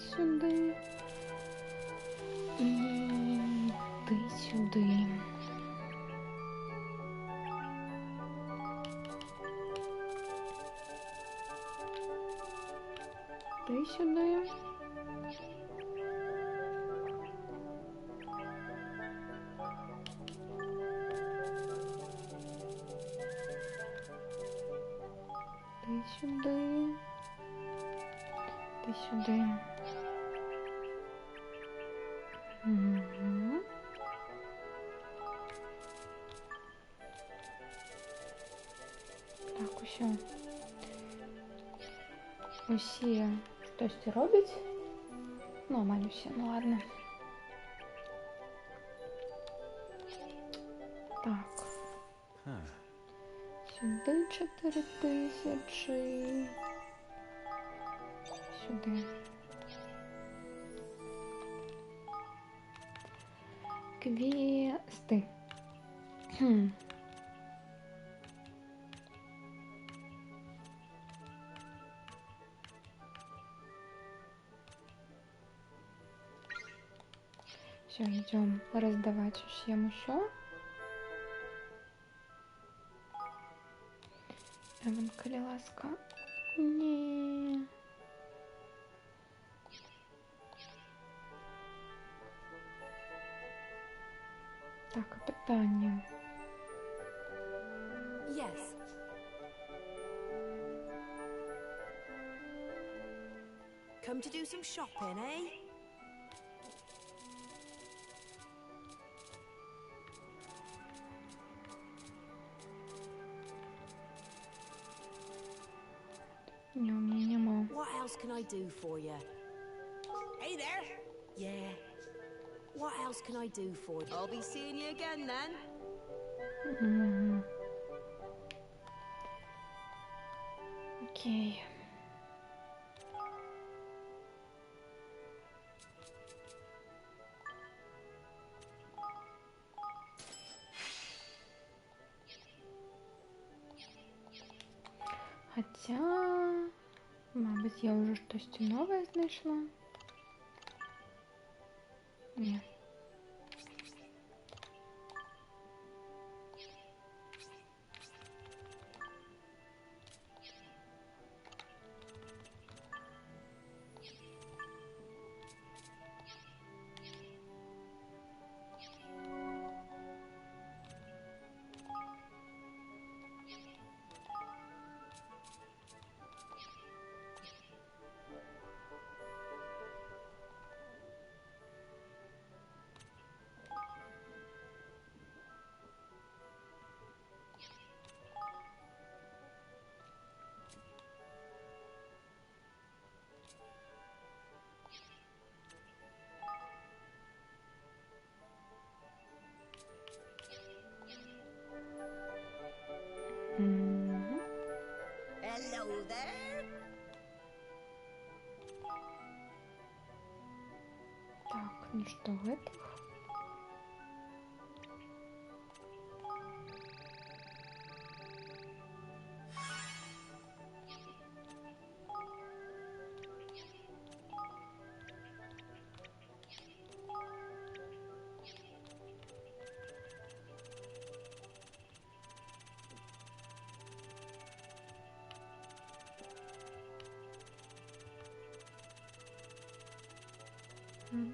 сюди. І ти сюди. Ти сюди. Ти сюди. Ти сюди. Угу. Так, усё. Усі щось робить. Ну, майже всі, ну ладно. Так. Сюди 4000. Сюди. Квести. Все, идем раздавать всем еще. Еванка ласка. Не. Так, а питання. Yes. Come to do some shopping, eh? Ні, у мене нема. What else can I do for you? Hey there. Yeah. What else can I do for you? I'll be seeing you again then. Мгм. Окей. Хотя, мабуть, я вже щось нове знайшла. Ні. Мгм. Hello there. Так, ну что, в этих? М.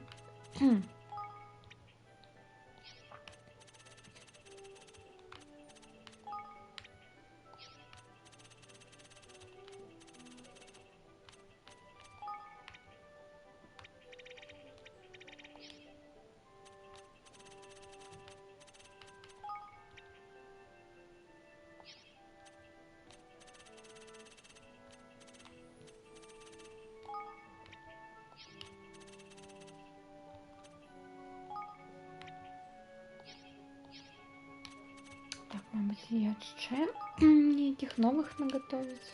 Так, мабуть, є ще ніяких нових наготовить.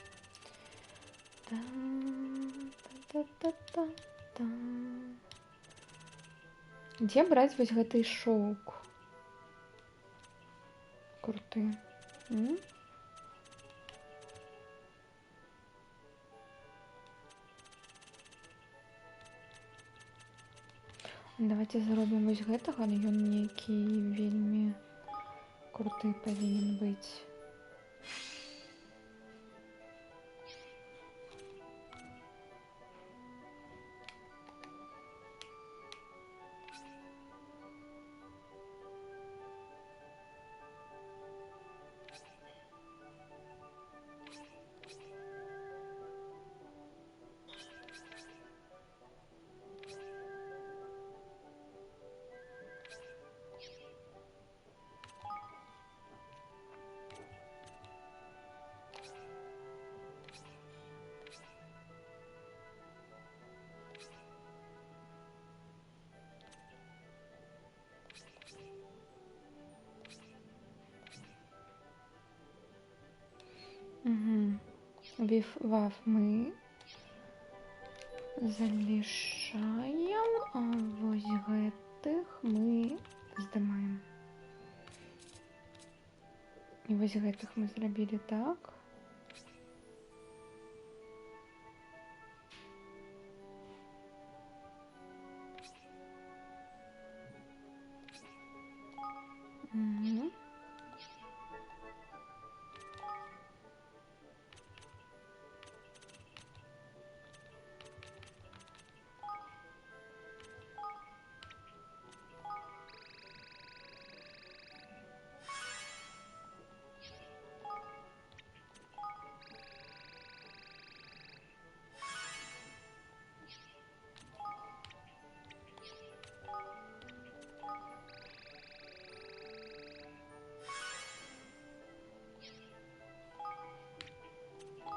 Та-та-та-та-та. Де брать вось гэты шоўк? Круты. М? Давайте зробім вось гэтага, ён нейкі вельмі круты павінен быць. Угу. Ваф мы залішаем, а вось гэтых мы здымаем. І вось гэтых мы зрабілі так. Угу.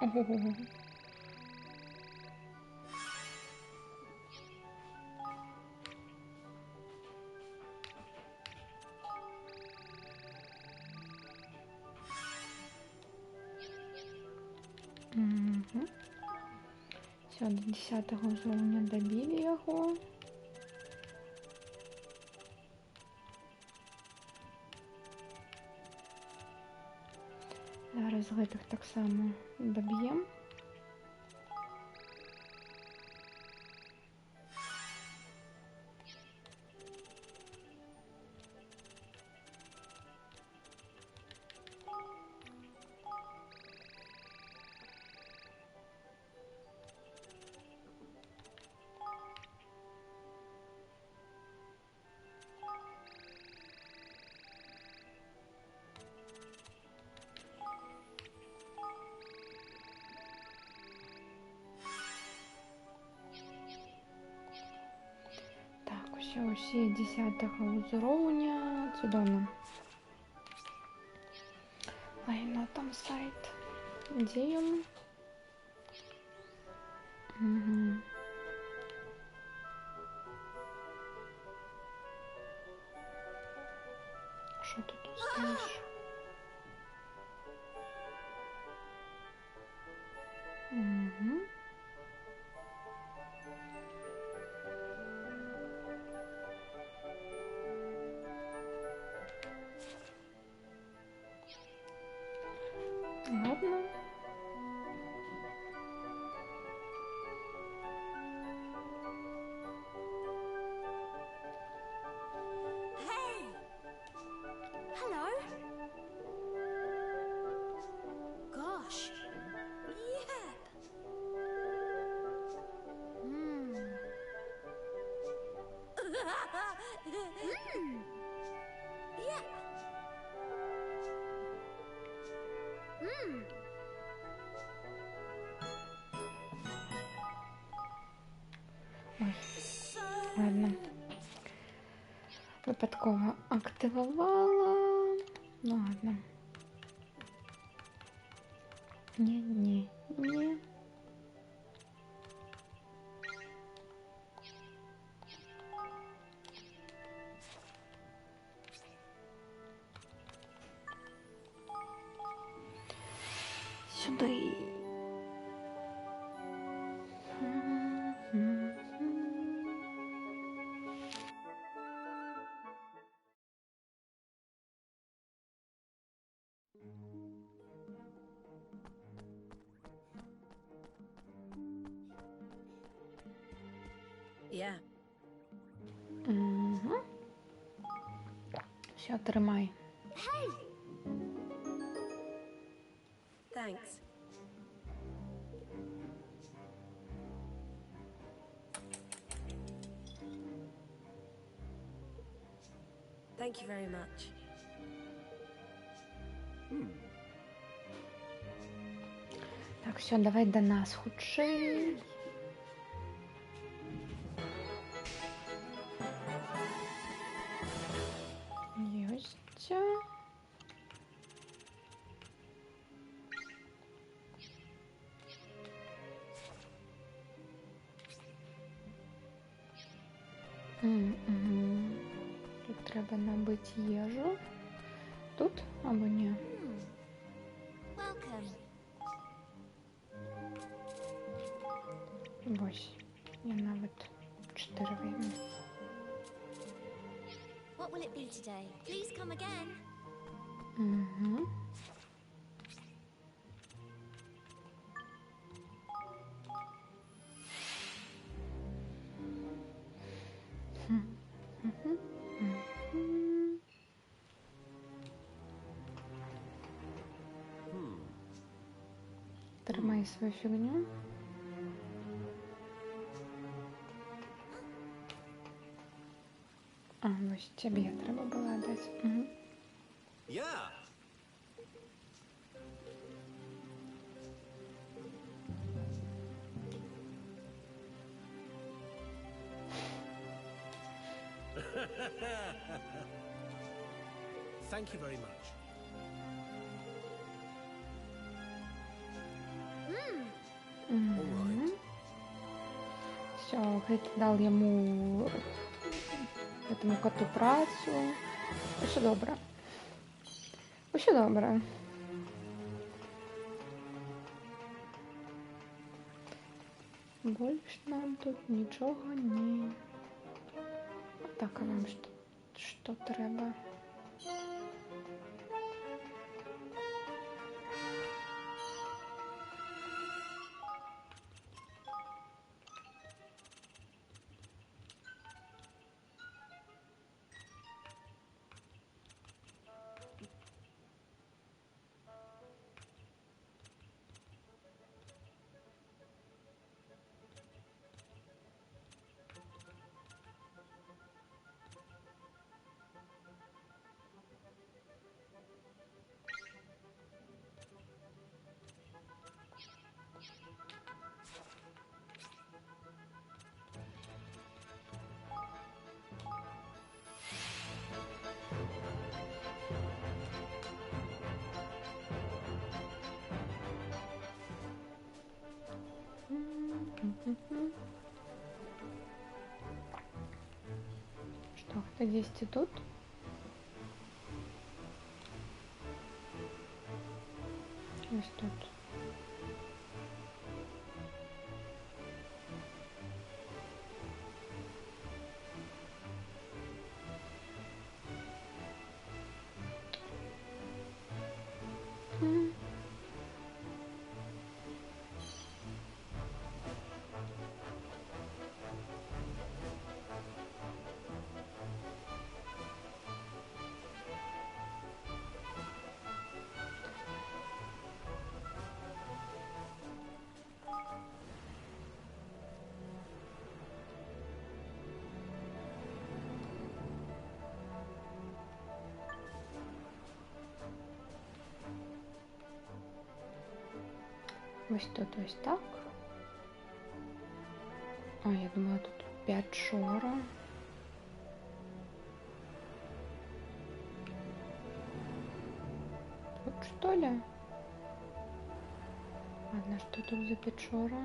Ого. Угу. Все, до 10-го узроўня дабілі яго. Зараз гэтых таксама даб'ем. Усе 10-го узроўня. Цудоўна. Айно там сайт. Дзе ён? Угу. Що ти тут стоїш? Угу. Ладно. Hey! Hello? Gosh. Yeah. Yeah. Ой, So ладно. Випадково активувала. Ну ладно. Ні. Сюди. Yeah. Все, тримай. Hey! Thanks. Thank you very much. Так, все, давай до нас худший. Есть. Тут треба набити їжу. Тут або ні? Welcome. Ось. Я навіть 4 вийму. What will it be today? Please come again. Угу. Тримай свою фігню. А, ось тобі треба було дати. Угу. Yeah. Thank you very much. Угу. Все, Гейт дав йому этому коту працю. Усе добре. Усе добре. Більш нам тут нічого не... Так, а вам що треба? Что, кто есть и тут? Ось тут. Ось тут ось так. А, я думала, тут 5 шора. Тут что ли? Ладно, что тут за 5 шора?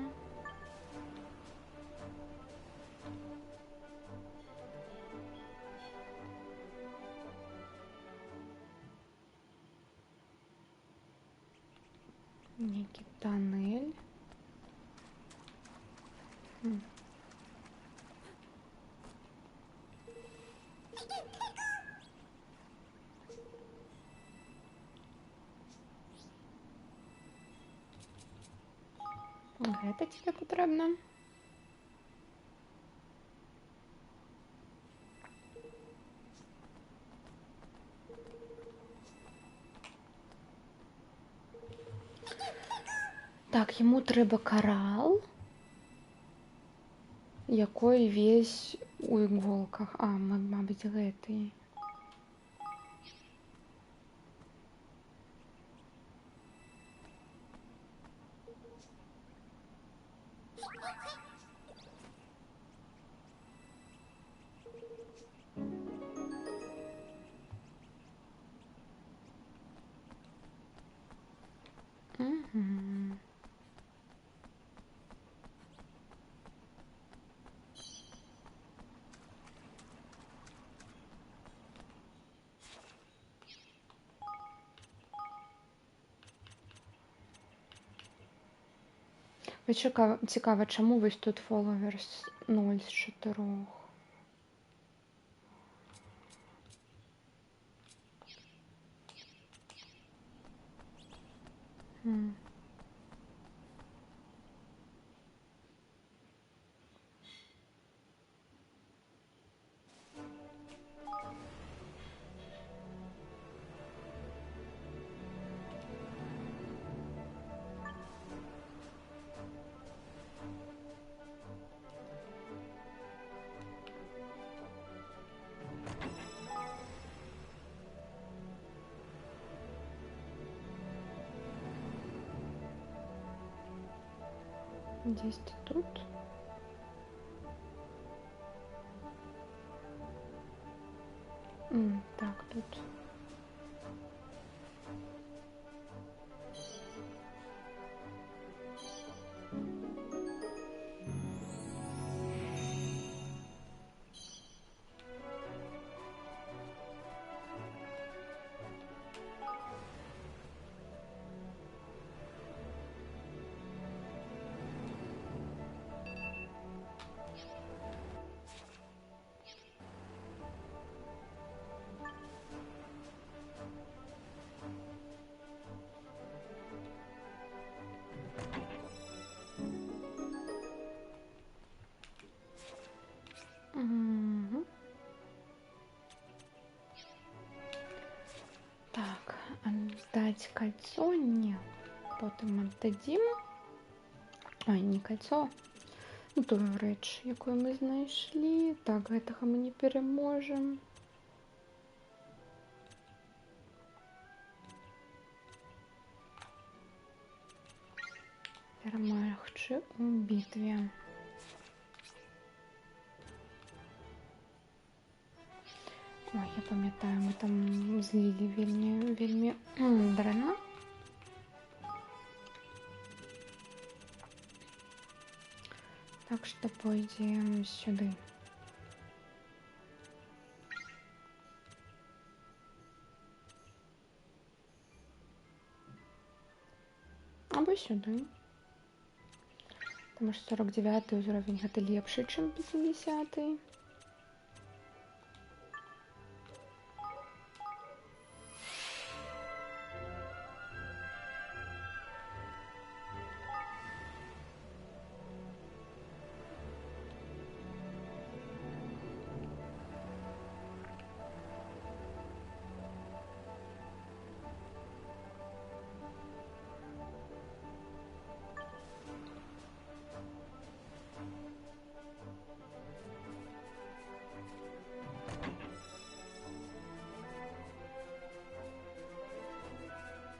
Некий тоннель. Гэта тебе потрібно. Так, йому треба корал, який весь у іголках. А, мабуть, гэтий. Угу. Цікаво, чому ось тут followers 0 з 4? Хм. Десь тут. Так, тут. Мгм. Так, отдать кольцо? Нет. Потом отдадим. Ой, не кольцо. Ну, ту річ, яку ми знайшли. Так, гэтага ми не переможем. Перемогчи у битві. Ой, я пам'ятаю, ми там злили вельми дрена. Так что пойдем сюда. Або сюда. Потому что 49 уровень это лепший, чем 50.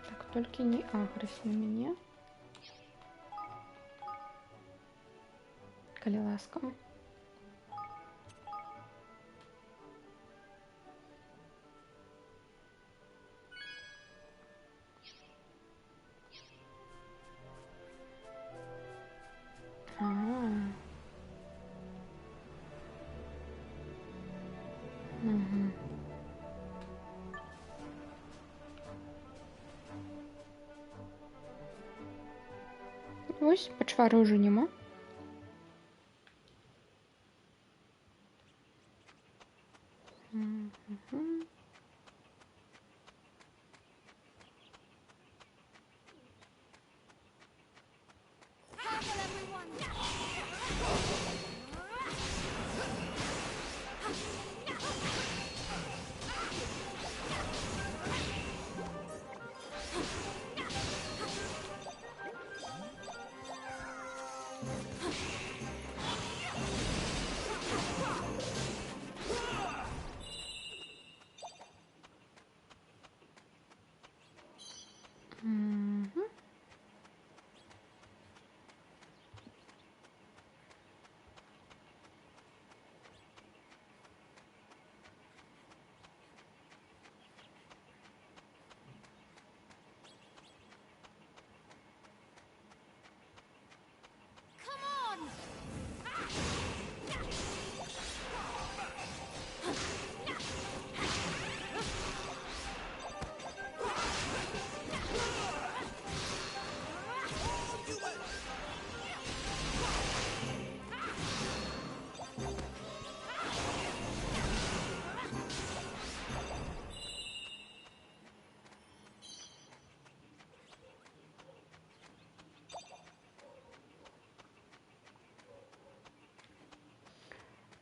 Так, только не агрись на меня. Коли ласком. Угу. Ось почвари уже нема. Угу. Careful, everyone!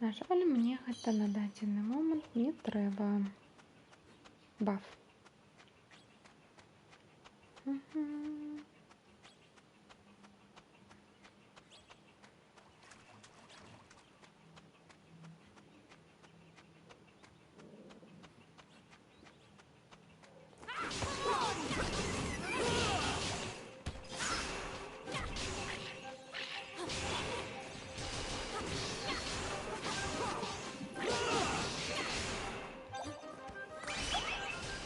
На жаль, мне гэта на дадзены момант не трэба. Баф. Мгм.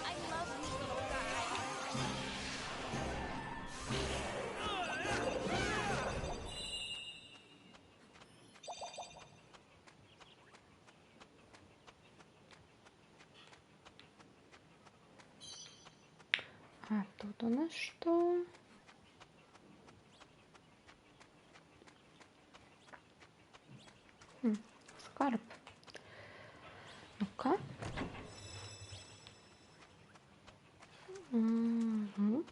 I love these little guys. А тут у нас что? Скарб. Ну-ка. Мгм.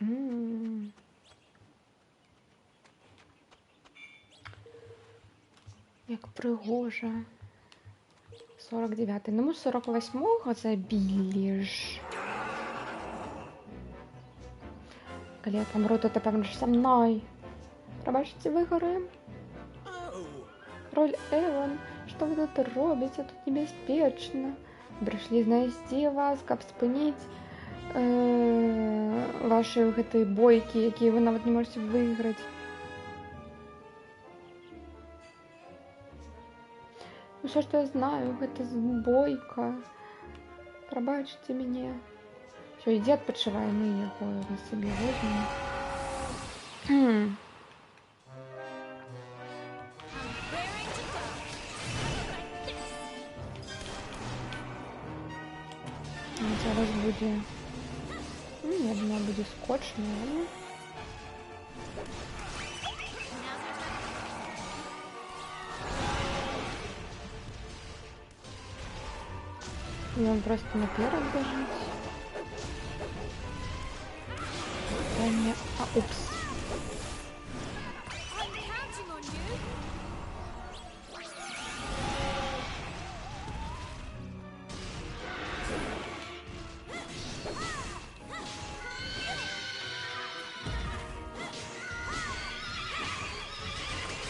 М. Як пригожа. 49-й. Ну, ми 48-го забили ж. Коли я помру, то ти помреш со мною. Пробачте, вигораємо. Oh! Роль Эван, что вы тут робите? Тут небезпечно. Пришли знайти вас, каб спинить ваші гэтай бойкі, які вы нават не можете выиграть. Ну все, что я знаю, гэта бойка. Пробачьте мяне. Все, иди отпочивай, мы яго на себе возьмем. Raring to go. Зараз буде. Ну, я думаю, буде скотч, наверное. И он просто наперед бежит. Да не... А, упс. I'm counting on you.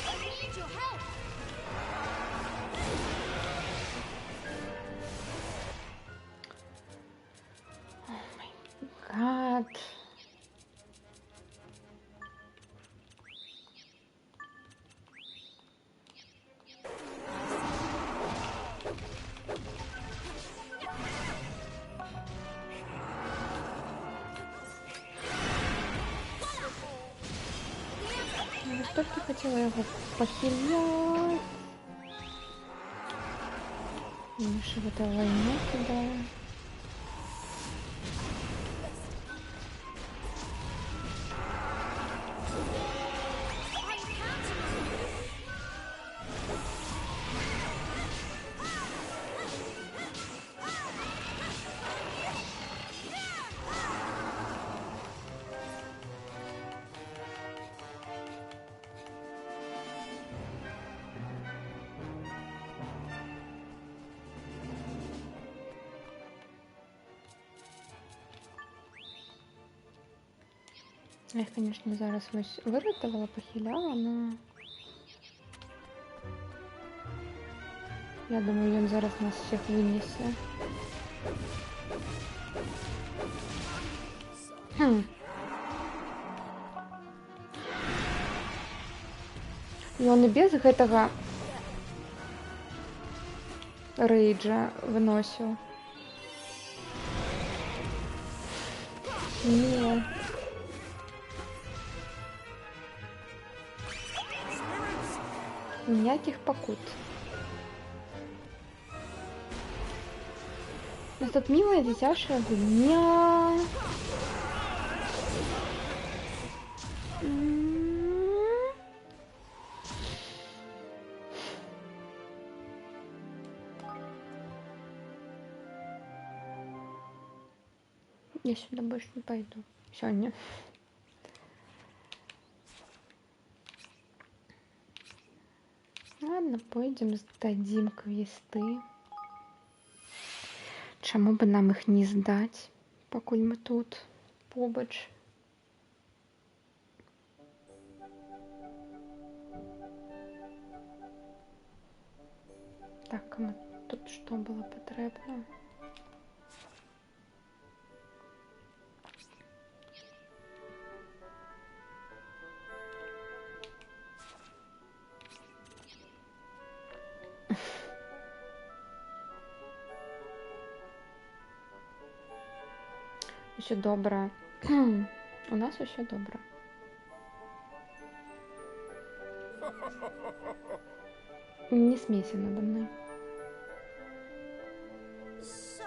I need your help. Гад. Я только хотела его похилять. Миша в этой войне кидаю. I'm counting on you. Я их, конечно, зараз вырятувала, похиляла, но... Я думаю, він зараз нас всіх винесе. І он і без гэтага рейджа выносіў. Не. Ніяких покут. нас тут милая, висящая гуня. Я сюда больше не пойду. Сегодня. Ладно, пойдем здадим квесты. Чаму бы нам их не здаць, пакуль мы тут побач. Так, а тут что было патрэбна? Усё добра. У нас усё добра. Не смейся надо мной. So.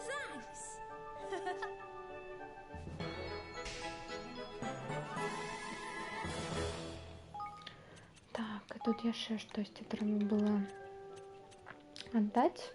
Thanks. Так, а тут яшчэ штосьці трэба было аддаць.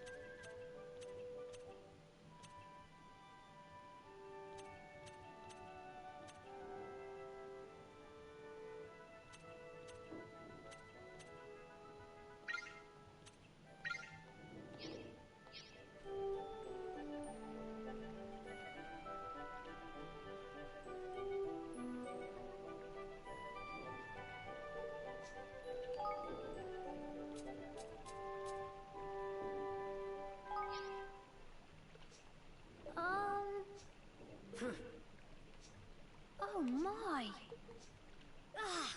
Oh my. Ah.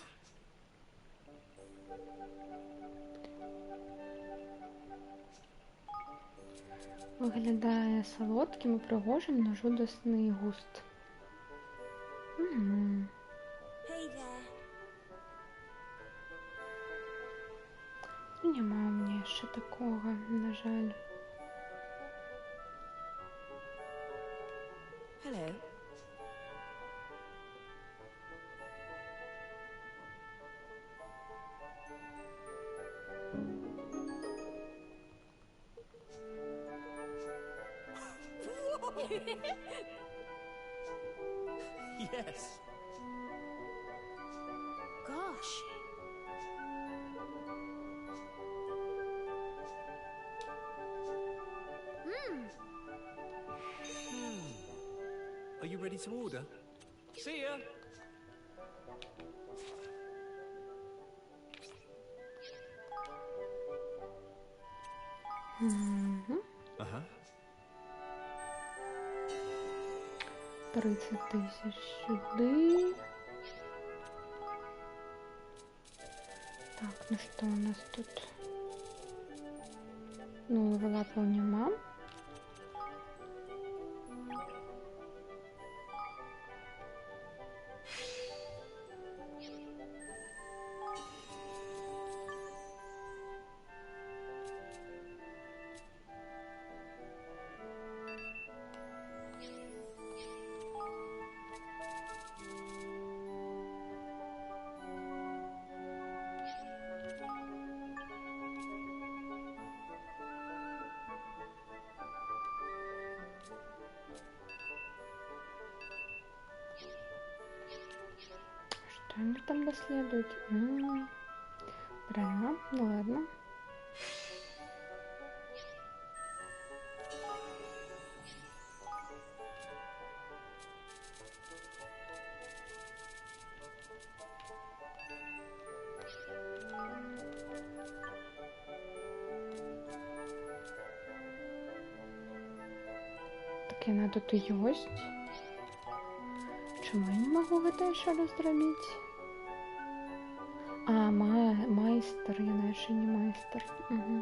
Выглядае салодкім і прыгожым на жудасны густ. Hey there. Няма ў мяне яшчэ такога, на жаль. Hello. Yes. Gosh. Are you ready to order? See ya. Uh-huh. 30 тысяч сюды. Так, ну что у нас тут? Нового лапа нема. Что они там доследуют? Правильно, ну ладно. Так яна тут і ёсць. Чаму я не магу гэта яшчэ раз зрабіць? А, майстар, яна яшчэ не майстар. Угу.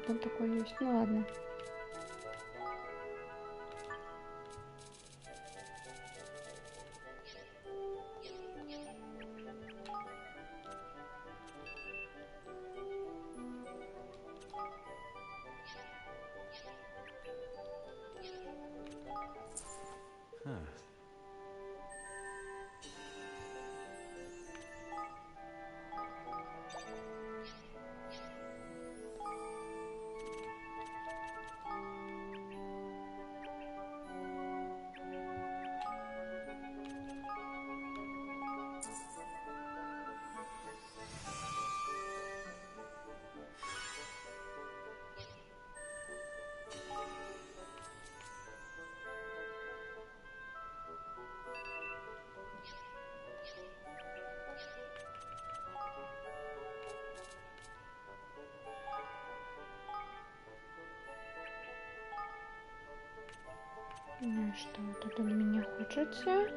там такое есть. Ну ладно. Huh. Ну, что вы тут от меня хочете?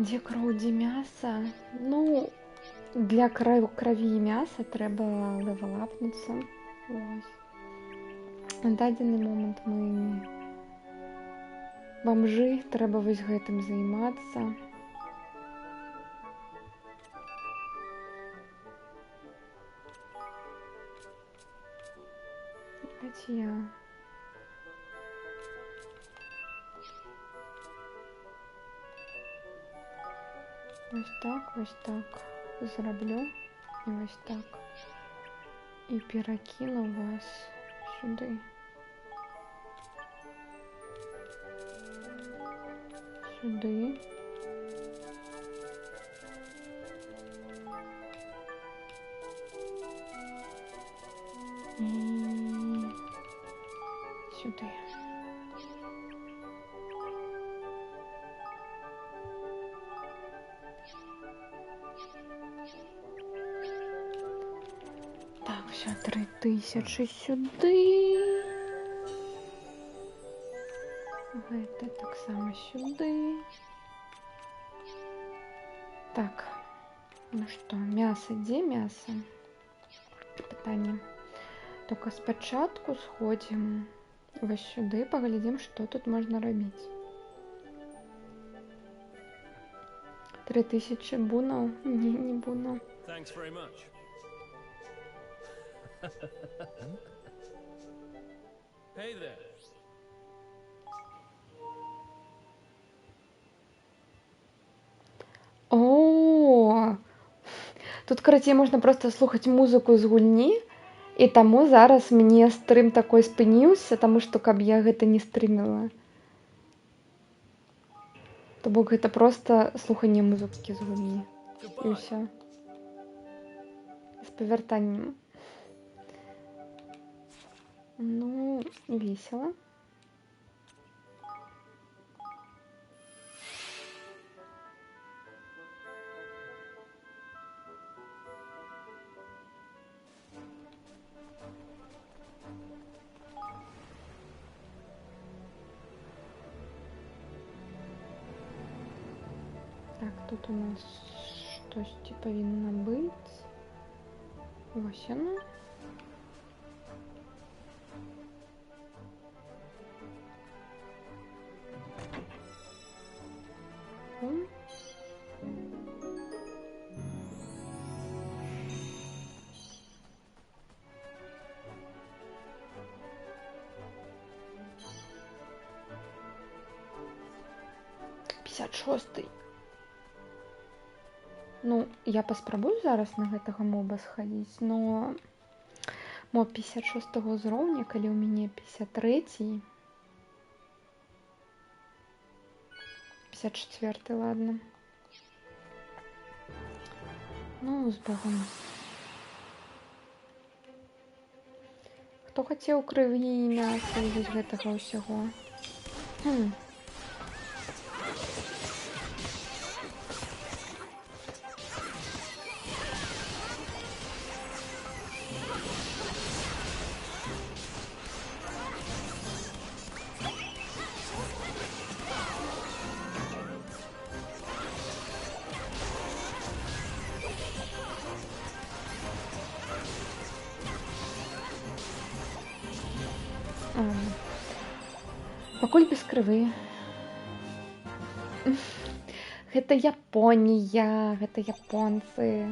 Дзе кроў, дзе мяса? Ну, для краві і мяса трэба левелапнуцца. Вось. На дадзены момант мы бамжы, трэба вось гэтым займацца. Давайте я вось так зраблю і вось так. І перакіну вас сюди. Сюди. І сюди. Так, все, 3000 сюди. Гэта так само сюди. Так, ну что, мясо, дзе мясо? Пытанне. Только спачатку сходим вось сюды, поглядим, что тут можно рабіць. 3000 бунаў? Не бунаў. Thanks very much. Hey there. О, тут, карацей, можна просто слухаць музыку з гульні, і таму зараз мне стрым такой спыніўся, таму што каб я гэта не стрыміла. То бок гэта просто слуханне музыкі з гульні. І Goodbye. ўсё. З павяртаннем. Ну, весело. Так, тут у нас штосьці павінна быць. Вось яно. Бум. 56. Ну, я паспрабую зараз на гэтага моба схадзіць, но моб 56 ўзроўня, калі ў мяне 53, 54, ладно. Ну, з Богом. Хто хацеў крыві і мяса з гэтага ўсяго? Пакуль без крывы. Гэта Японія, гэта японцы.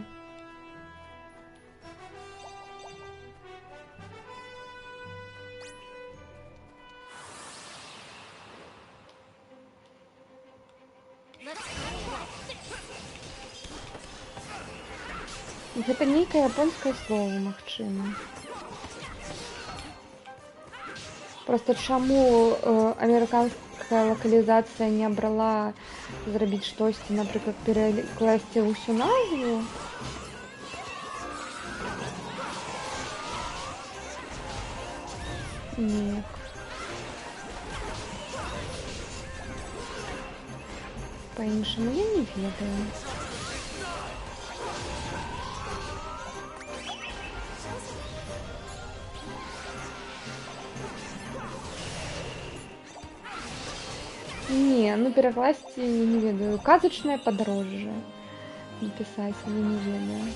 Гэта нейкае японскае слово, магчыма. Просто чаму амерыканская лакалізацыя не брала зрабіць штосьці, напрыклад, перакласці ўсю назву? Неяк. Па-іншаму я не ведаю. Не, ну перакласці, не ведаю, казачнае падарожжа напісаць, я не ведаю.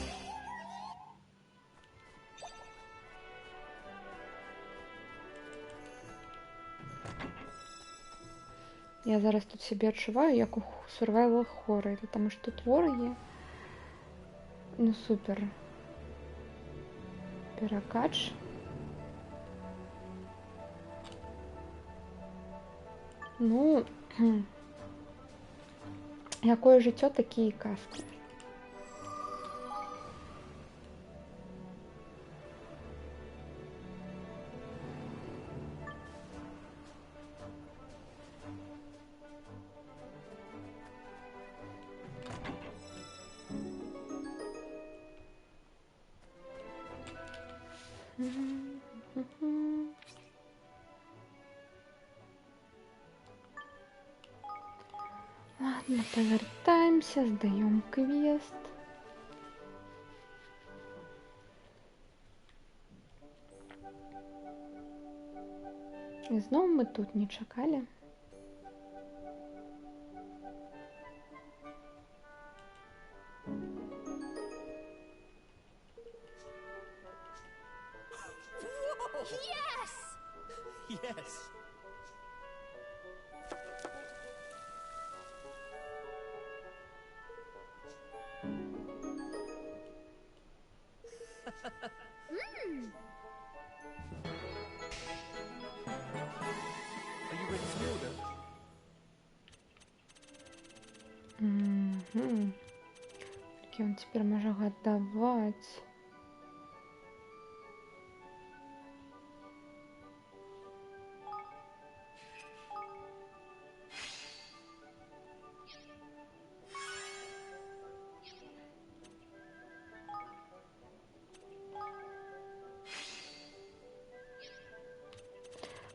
Я зараз тут сябе адчуваю, як у survival хоррорі, потому што творы, ну супер. Перакач. Ну, якое жыццё, такія і казкі. Ладно, повертаемся, сдаем квест. І зноў мы тут не чакалі. Yes! Yes. Are you ready to order? Толькі он цяпер можа гадаваць.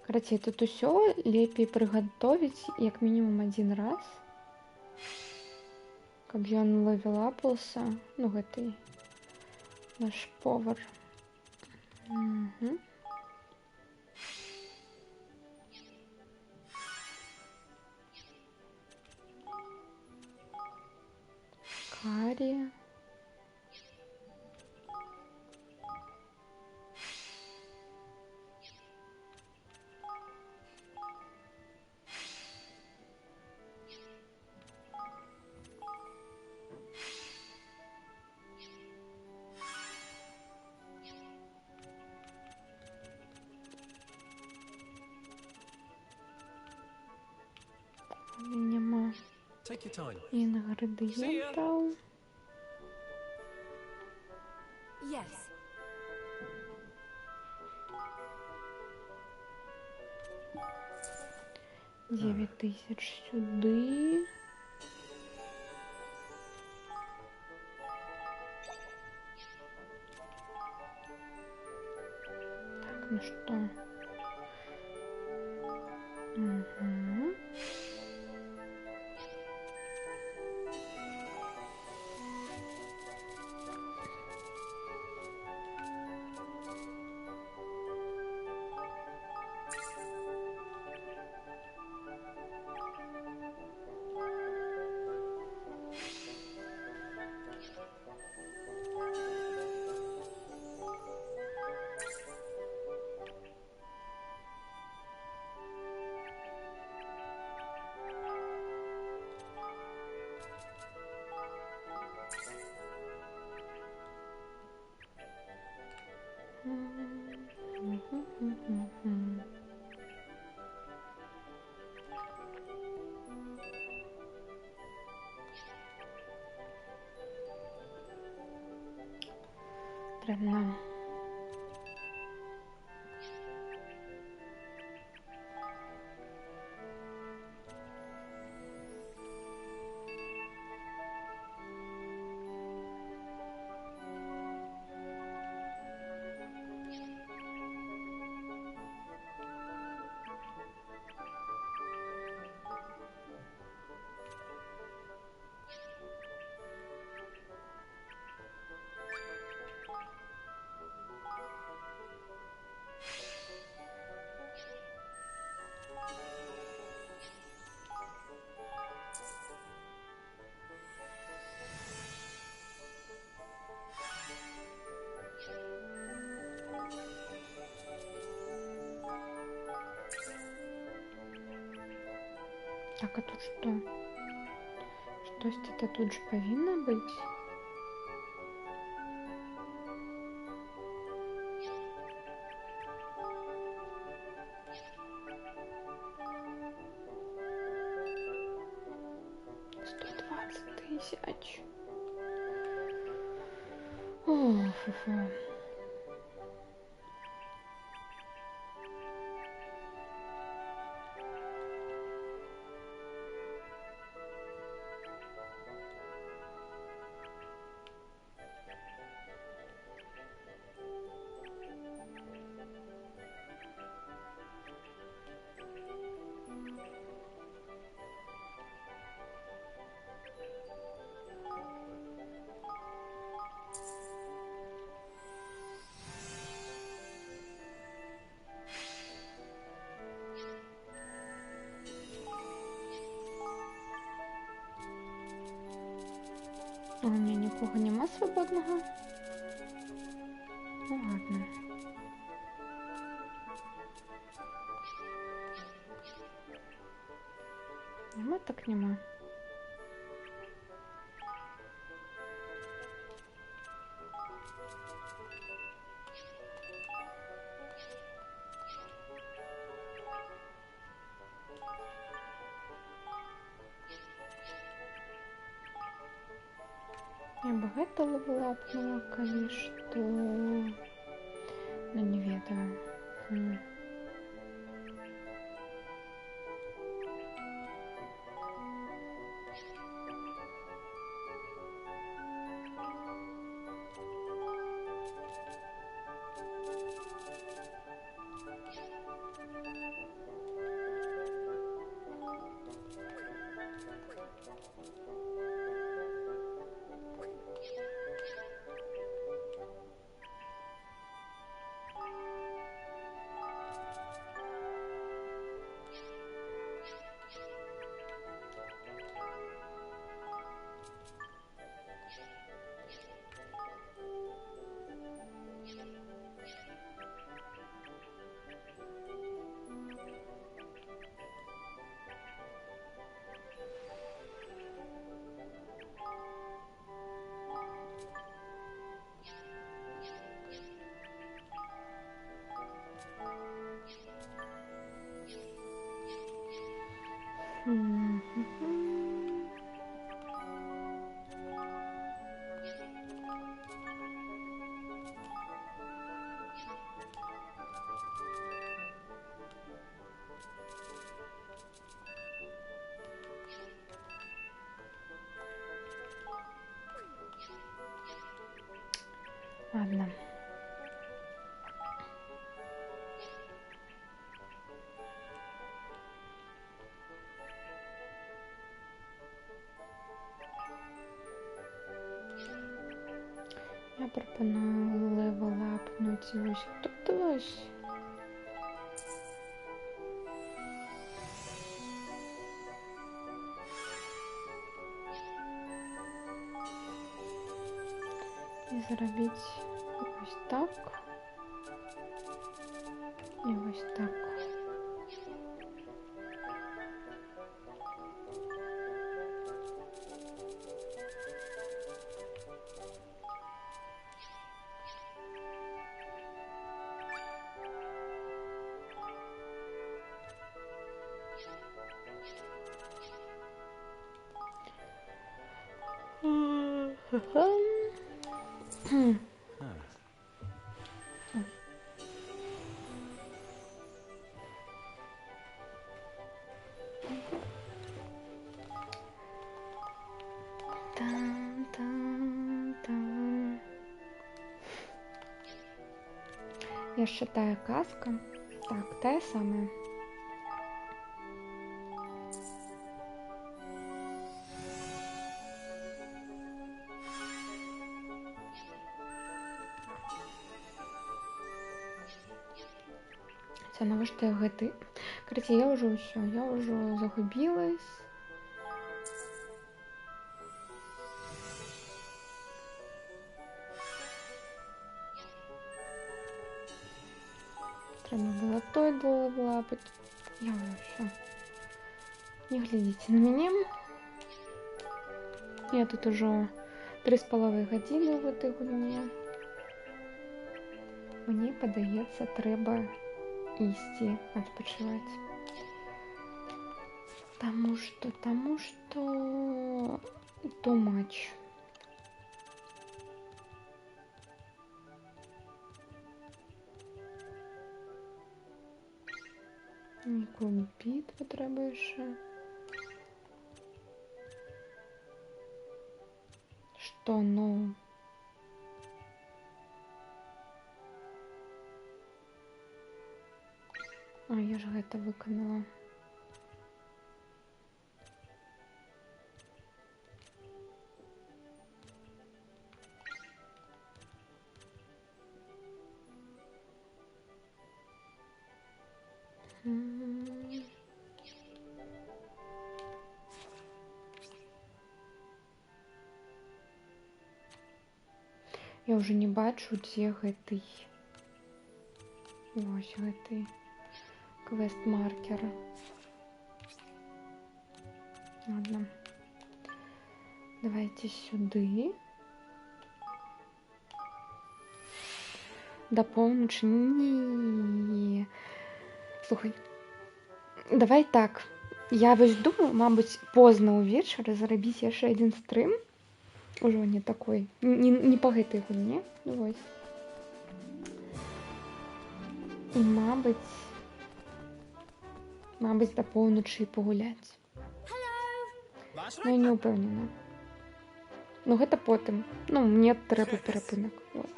Карацей, тут усё лепей прыгатовіць як мінімум адзін раз, каб ён левелапаўся, ну гэты наш повар. Карі. Нема. Take your time. Інгредієнтів. Yes. Дев'ять тисяч сюди. Так, ну что? Угу. Древно. Так, а тут что? То есть это тут же повинно быть? $120 000. О, фу-фу. А у меня нікого нема свободного? Ну ладно. Нема так нема. Я бы это лапнула, конечно. Ну, не ведаю. Я пропоную левелапнуть ось тут ось. І зробити ось так. І ось так. Там. Я считаю каска. Так, та самая. Це навіщо гэты? Короче, я уже все, я уже загубилась. Треба было той лапать. Я уже все. Не глядите на меня. Я тут уже 3,5 години в этой гульні. Мені подається, треба істи відпочивати. Тому що too much. Яку битву треба ще. Що, ну? А, я ж гэта виконала. Я уже не бачу, дзе гэты. Ось гэты квест-маркер. Ладно. Давайте сюды. До поўначы. Ні. Слухай. Давай так. Я вось думаю, мабуть, позна ўвечары зрабіць яшчэ один стрим. Ужо не такой. Не по гэтай гульне. Вось. І мабуть, до поўначы пагуляць. Ну, я не ўпэўнена. Ну, гэта потым. Ну, мне трэба перапынак. Вот.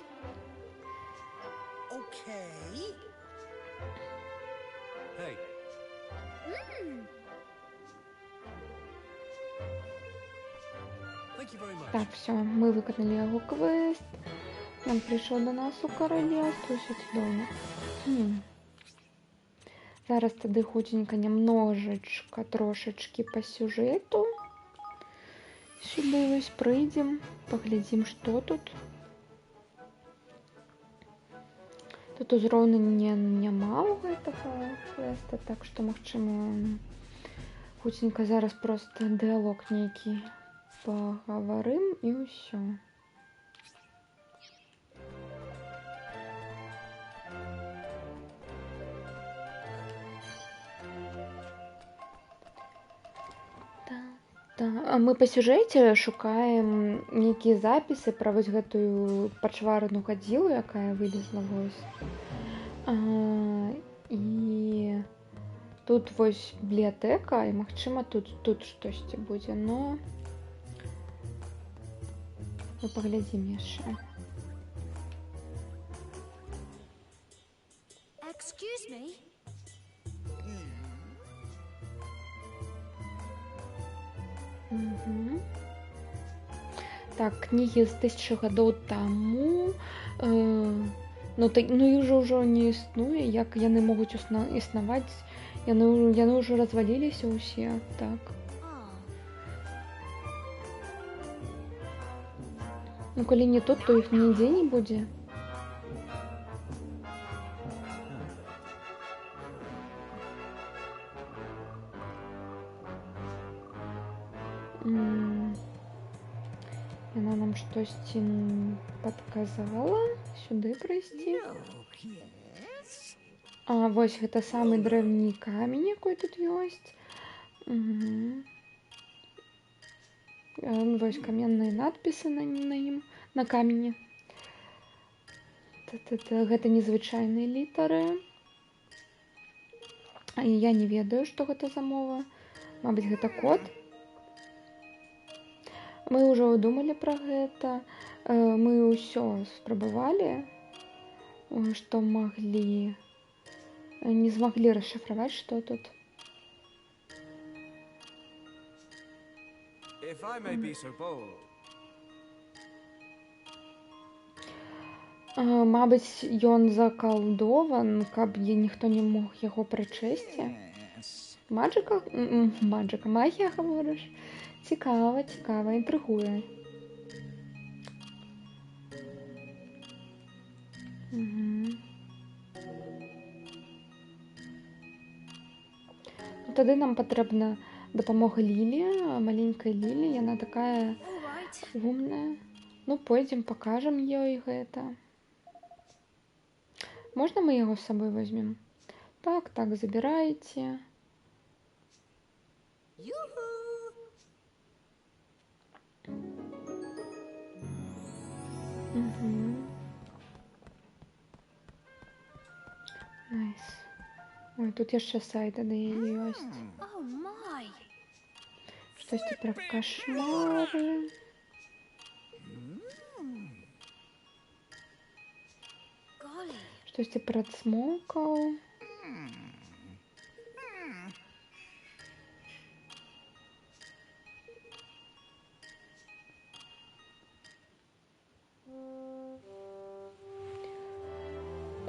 Hey, thank you very much. Так, все, мы выканали яго квест. Ён прыйшоў до нас у каралевство, ўсё цудоўна. Зараз тады хутенька немножечко, трошечки по сюжету. Сюды вось прыйдзем, паглядзім, што тут. Тут узроўнення няма ў гэтага квеста, так што, магчыма, хутенька зараз просто дыалог нейкі пагаварым і ўсё. А мы па сюжэце шукаем нейкія запісы пра вось гэтую пачвараную гадзілу, якая вылезла вось. І тут вось бібліятэка, і магчыма тут штосьці будзе, но мы паглядзім яшчэ. Excuse me? Так, кнігі з 1000 гадоў таму, ну іх жа ўжо не існуе, як яны могуць існаваць, яны ўжо разваліліся ўсе, так. Ah. Ну калі не тут, то іх нідзе не будзе. Яна нам штосьці падказала сюды прыйсці. Yes. А вось гэта самы дрэвні камень, якой тут ёсць. Вось каменныя надпісы на ім, на камені. Гэта незвычайныя літары. Я не ведаю, што гэта за мова. Мабыць, гэта код. Мы ўжо думалі пра гэта. Мы ўсё спрабавалі, што маглі. Не змаглі расшифраваць, што тут. If I may be so bold. Мабыць, ён закалдован, каб ніхто не мог яго прачэсці. Yes. Маджыка? Маджыка, магія, гаворыш? Цікава, інтрыгуе. Тады нам патрэбна дапамога Лілі, маленькай Лілі, яна такая All right. умная. Ну, пойдзем, пакажам ёй гэта. Можна мы яго з сабой возьмем? Так, забірайце. Yoo-hoo! Найс. Ой, тут яшчэ сайты да яе ёсць. Oh my! Штосьці пра кашмары. Golly! Штосьці пра цмокаў.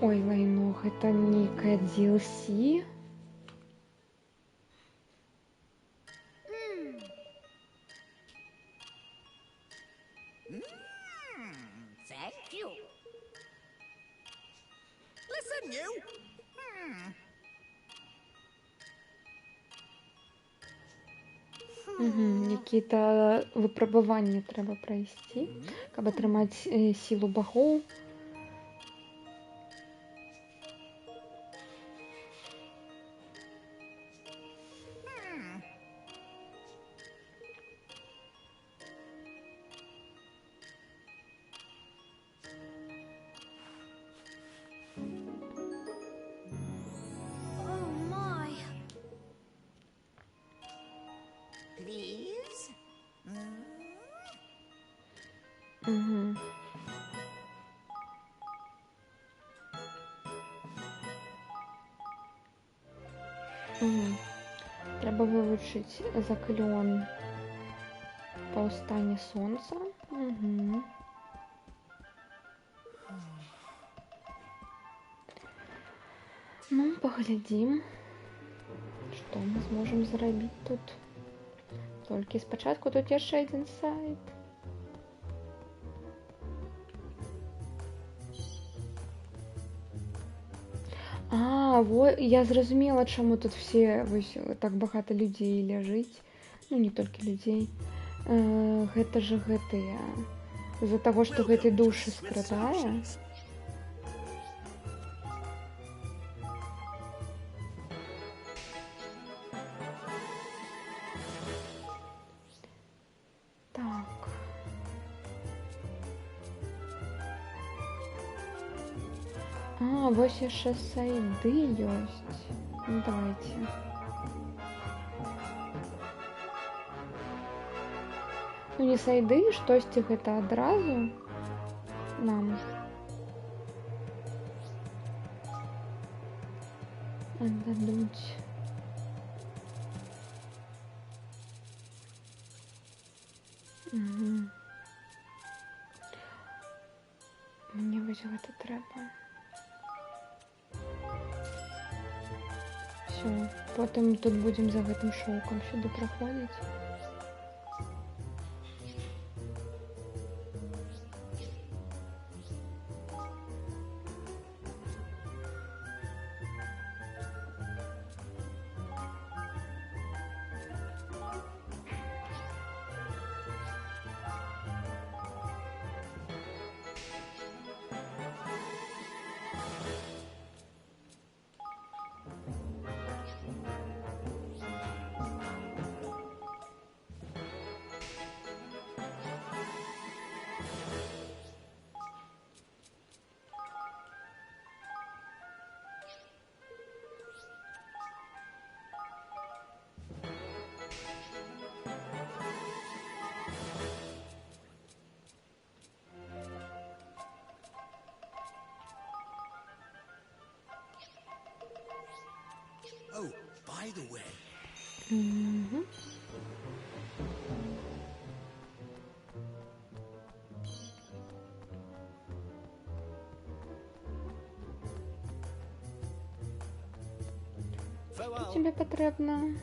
Ой, лайно, гэта нейкая DLC. Thank you. Listen, you. Якія-то выпрабаванні трэба прайсці, каб атрымаць сілу багоў. Oh my! Please. Трэба вывучыць заклён паўстання сонца. Ну, паглядзім, што мы зможам зрабіць тут. Толькі спачатку тут яшчэ адзін сайт. Я зразумела, чаму тут все так багата людзей ляжыць. Ну, не толькі людзей. Гэта ж гэтыя. З-за таго, што гэтай душы скрадае. Вось яшчэ сайды ёсць. Ну, давайте. Ну, не сайды, штосьці гэта адразу нам. Аддадуць. Ось гэта трэба. Все, потым тут будзем за гэтым шоўкам сюды праходзіць. Oh, by the way, Угу. farewell. Тебе патрэбна.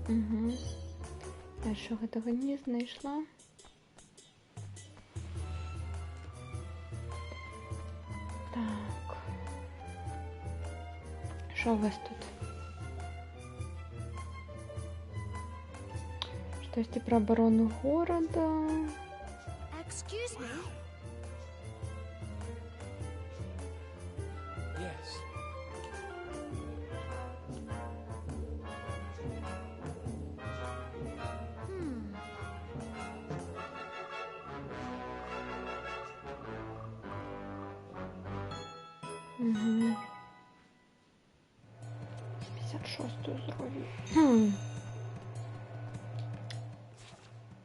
Угу. Я що гэтага не знайшла. Так. Що у вас тут? Штосьці про оборону города. Excuse me. Yes. Угу. 56 уровень.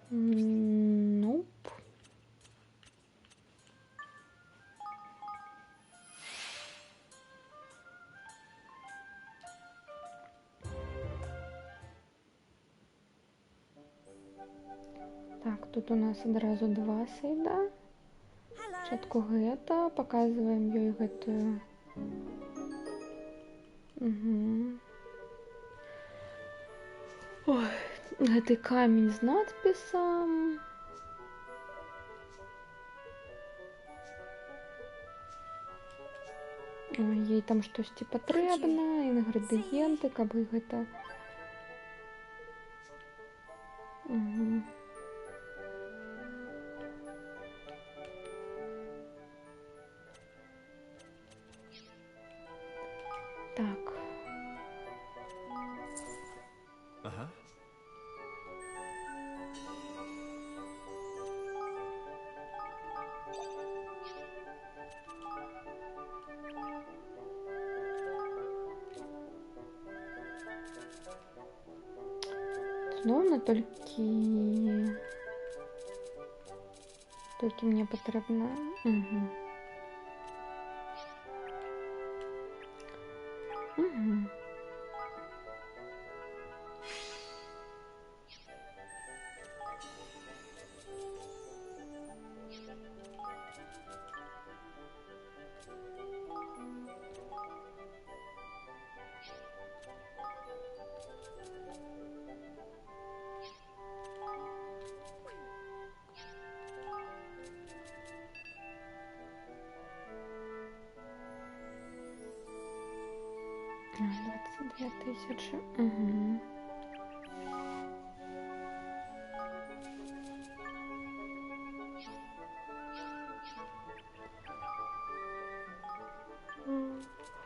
Nope. Так, тут у нас одразу два сейда. Hello. Спачатку гэта, паказваем ёй гэтую. Угу. Ой, гэты камень з надпісам. Ой, ей там штосьці патрэбна, інгрэдыенты, каб і гэта. Угу. Так. Uh-huh. Знову толькі мне патрэбна. Угу. Угу. А, 22 тысячи. Угу.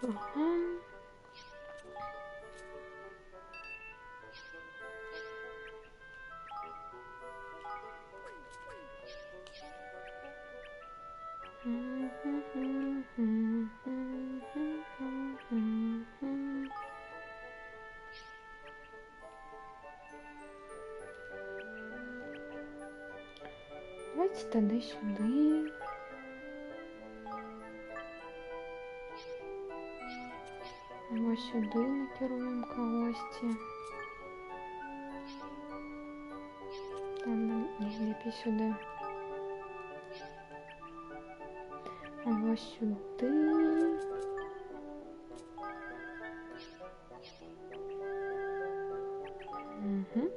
Ага. Давайте тогда сюда. Ось сюди накеруємо когось. Там нам ліпі сюди. Вот вось сюды. Угу.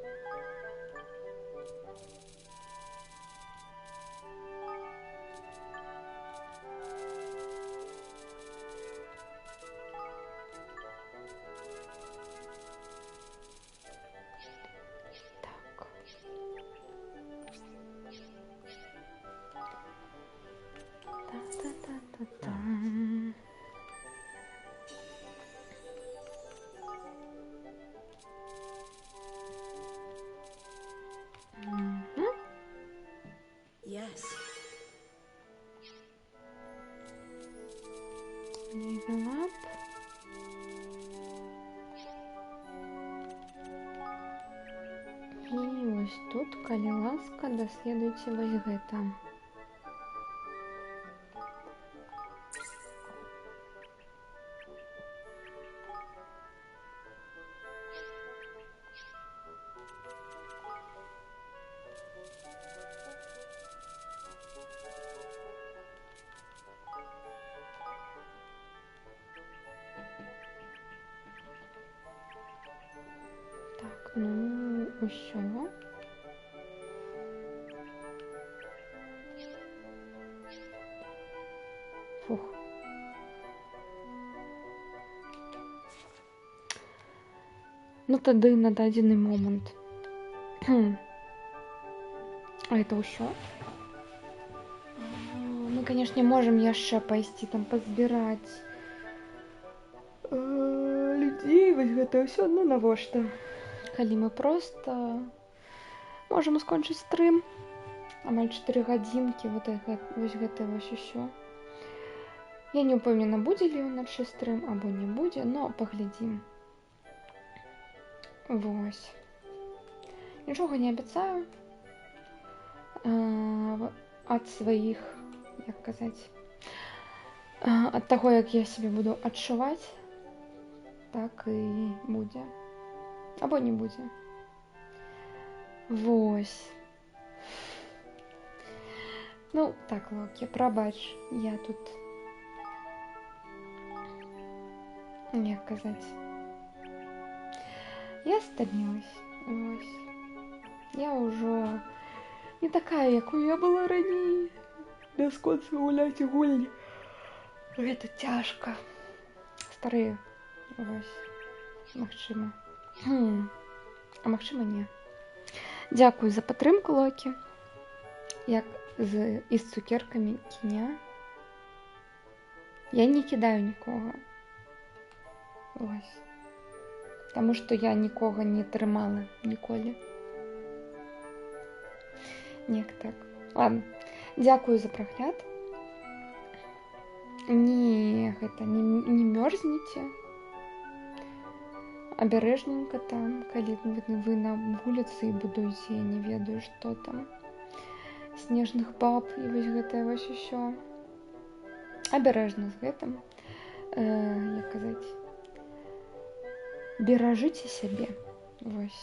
Так. Та-та-та-та-та. Мгм. Yes. Level up. І ось тут, калі ласка, даследуйце вось гэта. Так, ну, усё. Фух. Ну, тады на дадзены момант. А это ўсё? Мы, канешне, можам яшчэ пайсці там пазбіраць людзей, вось гэта ўсё адно навошта. Калі мы проста можам скончыць стрым, амаль 4 гадзінкі, вось гэта вось усё. Я не ўпэўнена, будзе ли ўначы стрым або не будзе, но паглядзім. Вось. Нічога не абяцаю. Ад сваіх, як казаць, ад таго, як я сябе буду адчуваць, так і будзе. Або не будзе. Вось. Ну, так, Локі, прабач, я тут, як казаць, я стамілась. Вось. Я ўжо не такая, якую я была раней. Бясконца гуляць у гульні. Гэта цяжка. Старыя. Вось. Магчыма. А магчыма, не. Дзякую за падтрымку, Локі. Як і з цукеркамі кіня. Я не кідаю нікога. Вось. Таму што я нікога не трымала ніколі. Неяк так. Ладно. Дзякую за прагляд. Не мёрзніце. Абярэжненька там, калі вы на вуліцы і будуеце, я не ведаю, што там. Снежных баб і вось гэтае вось усё. Абярэжна з гэтым. Як казаць, беражыце сябе. Вось.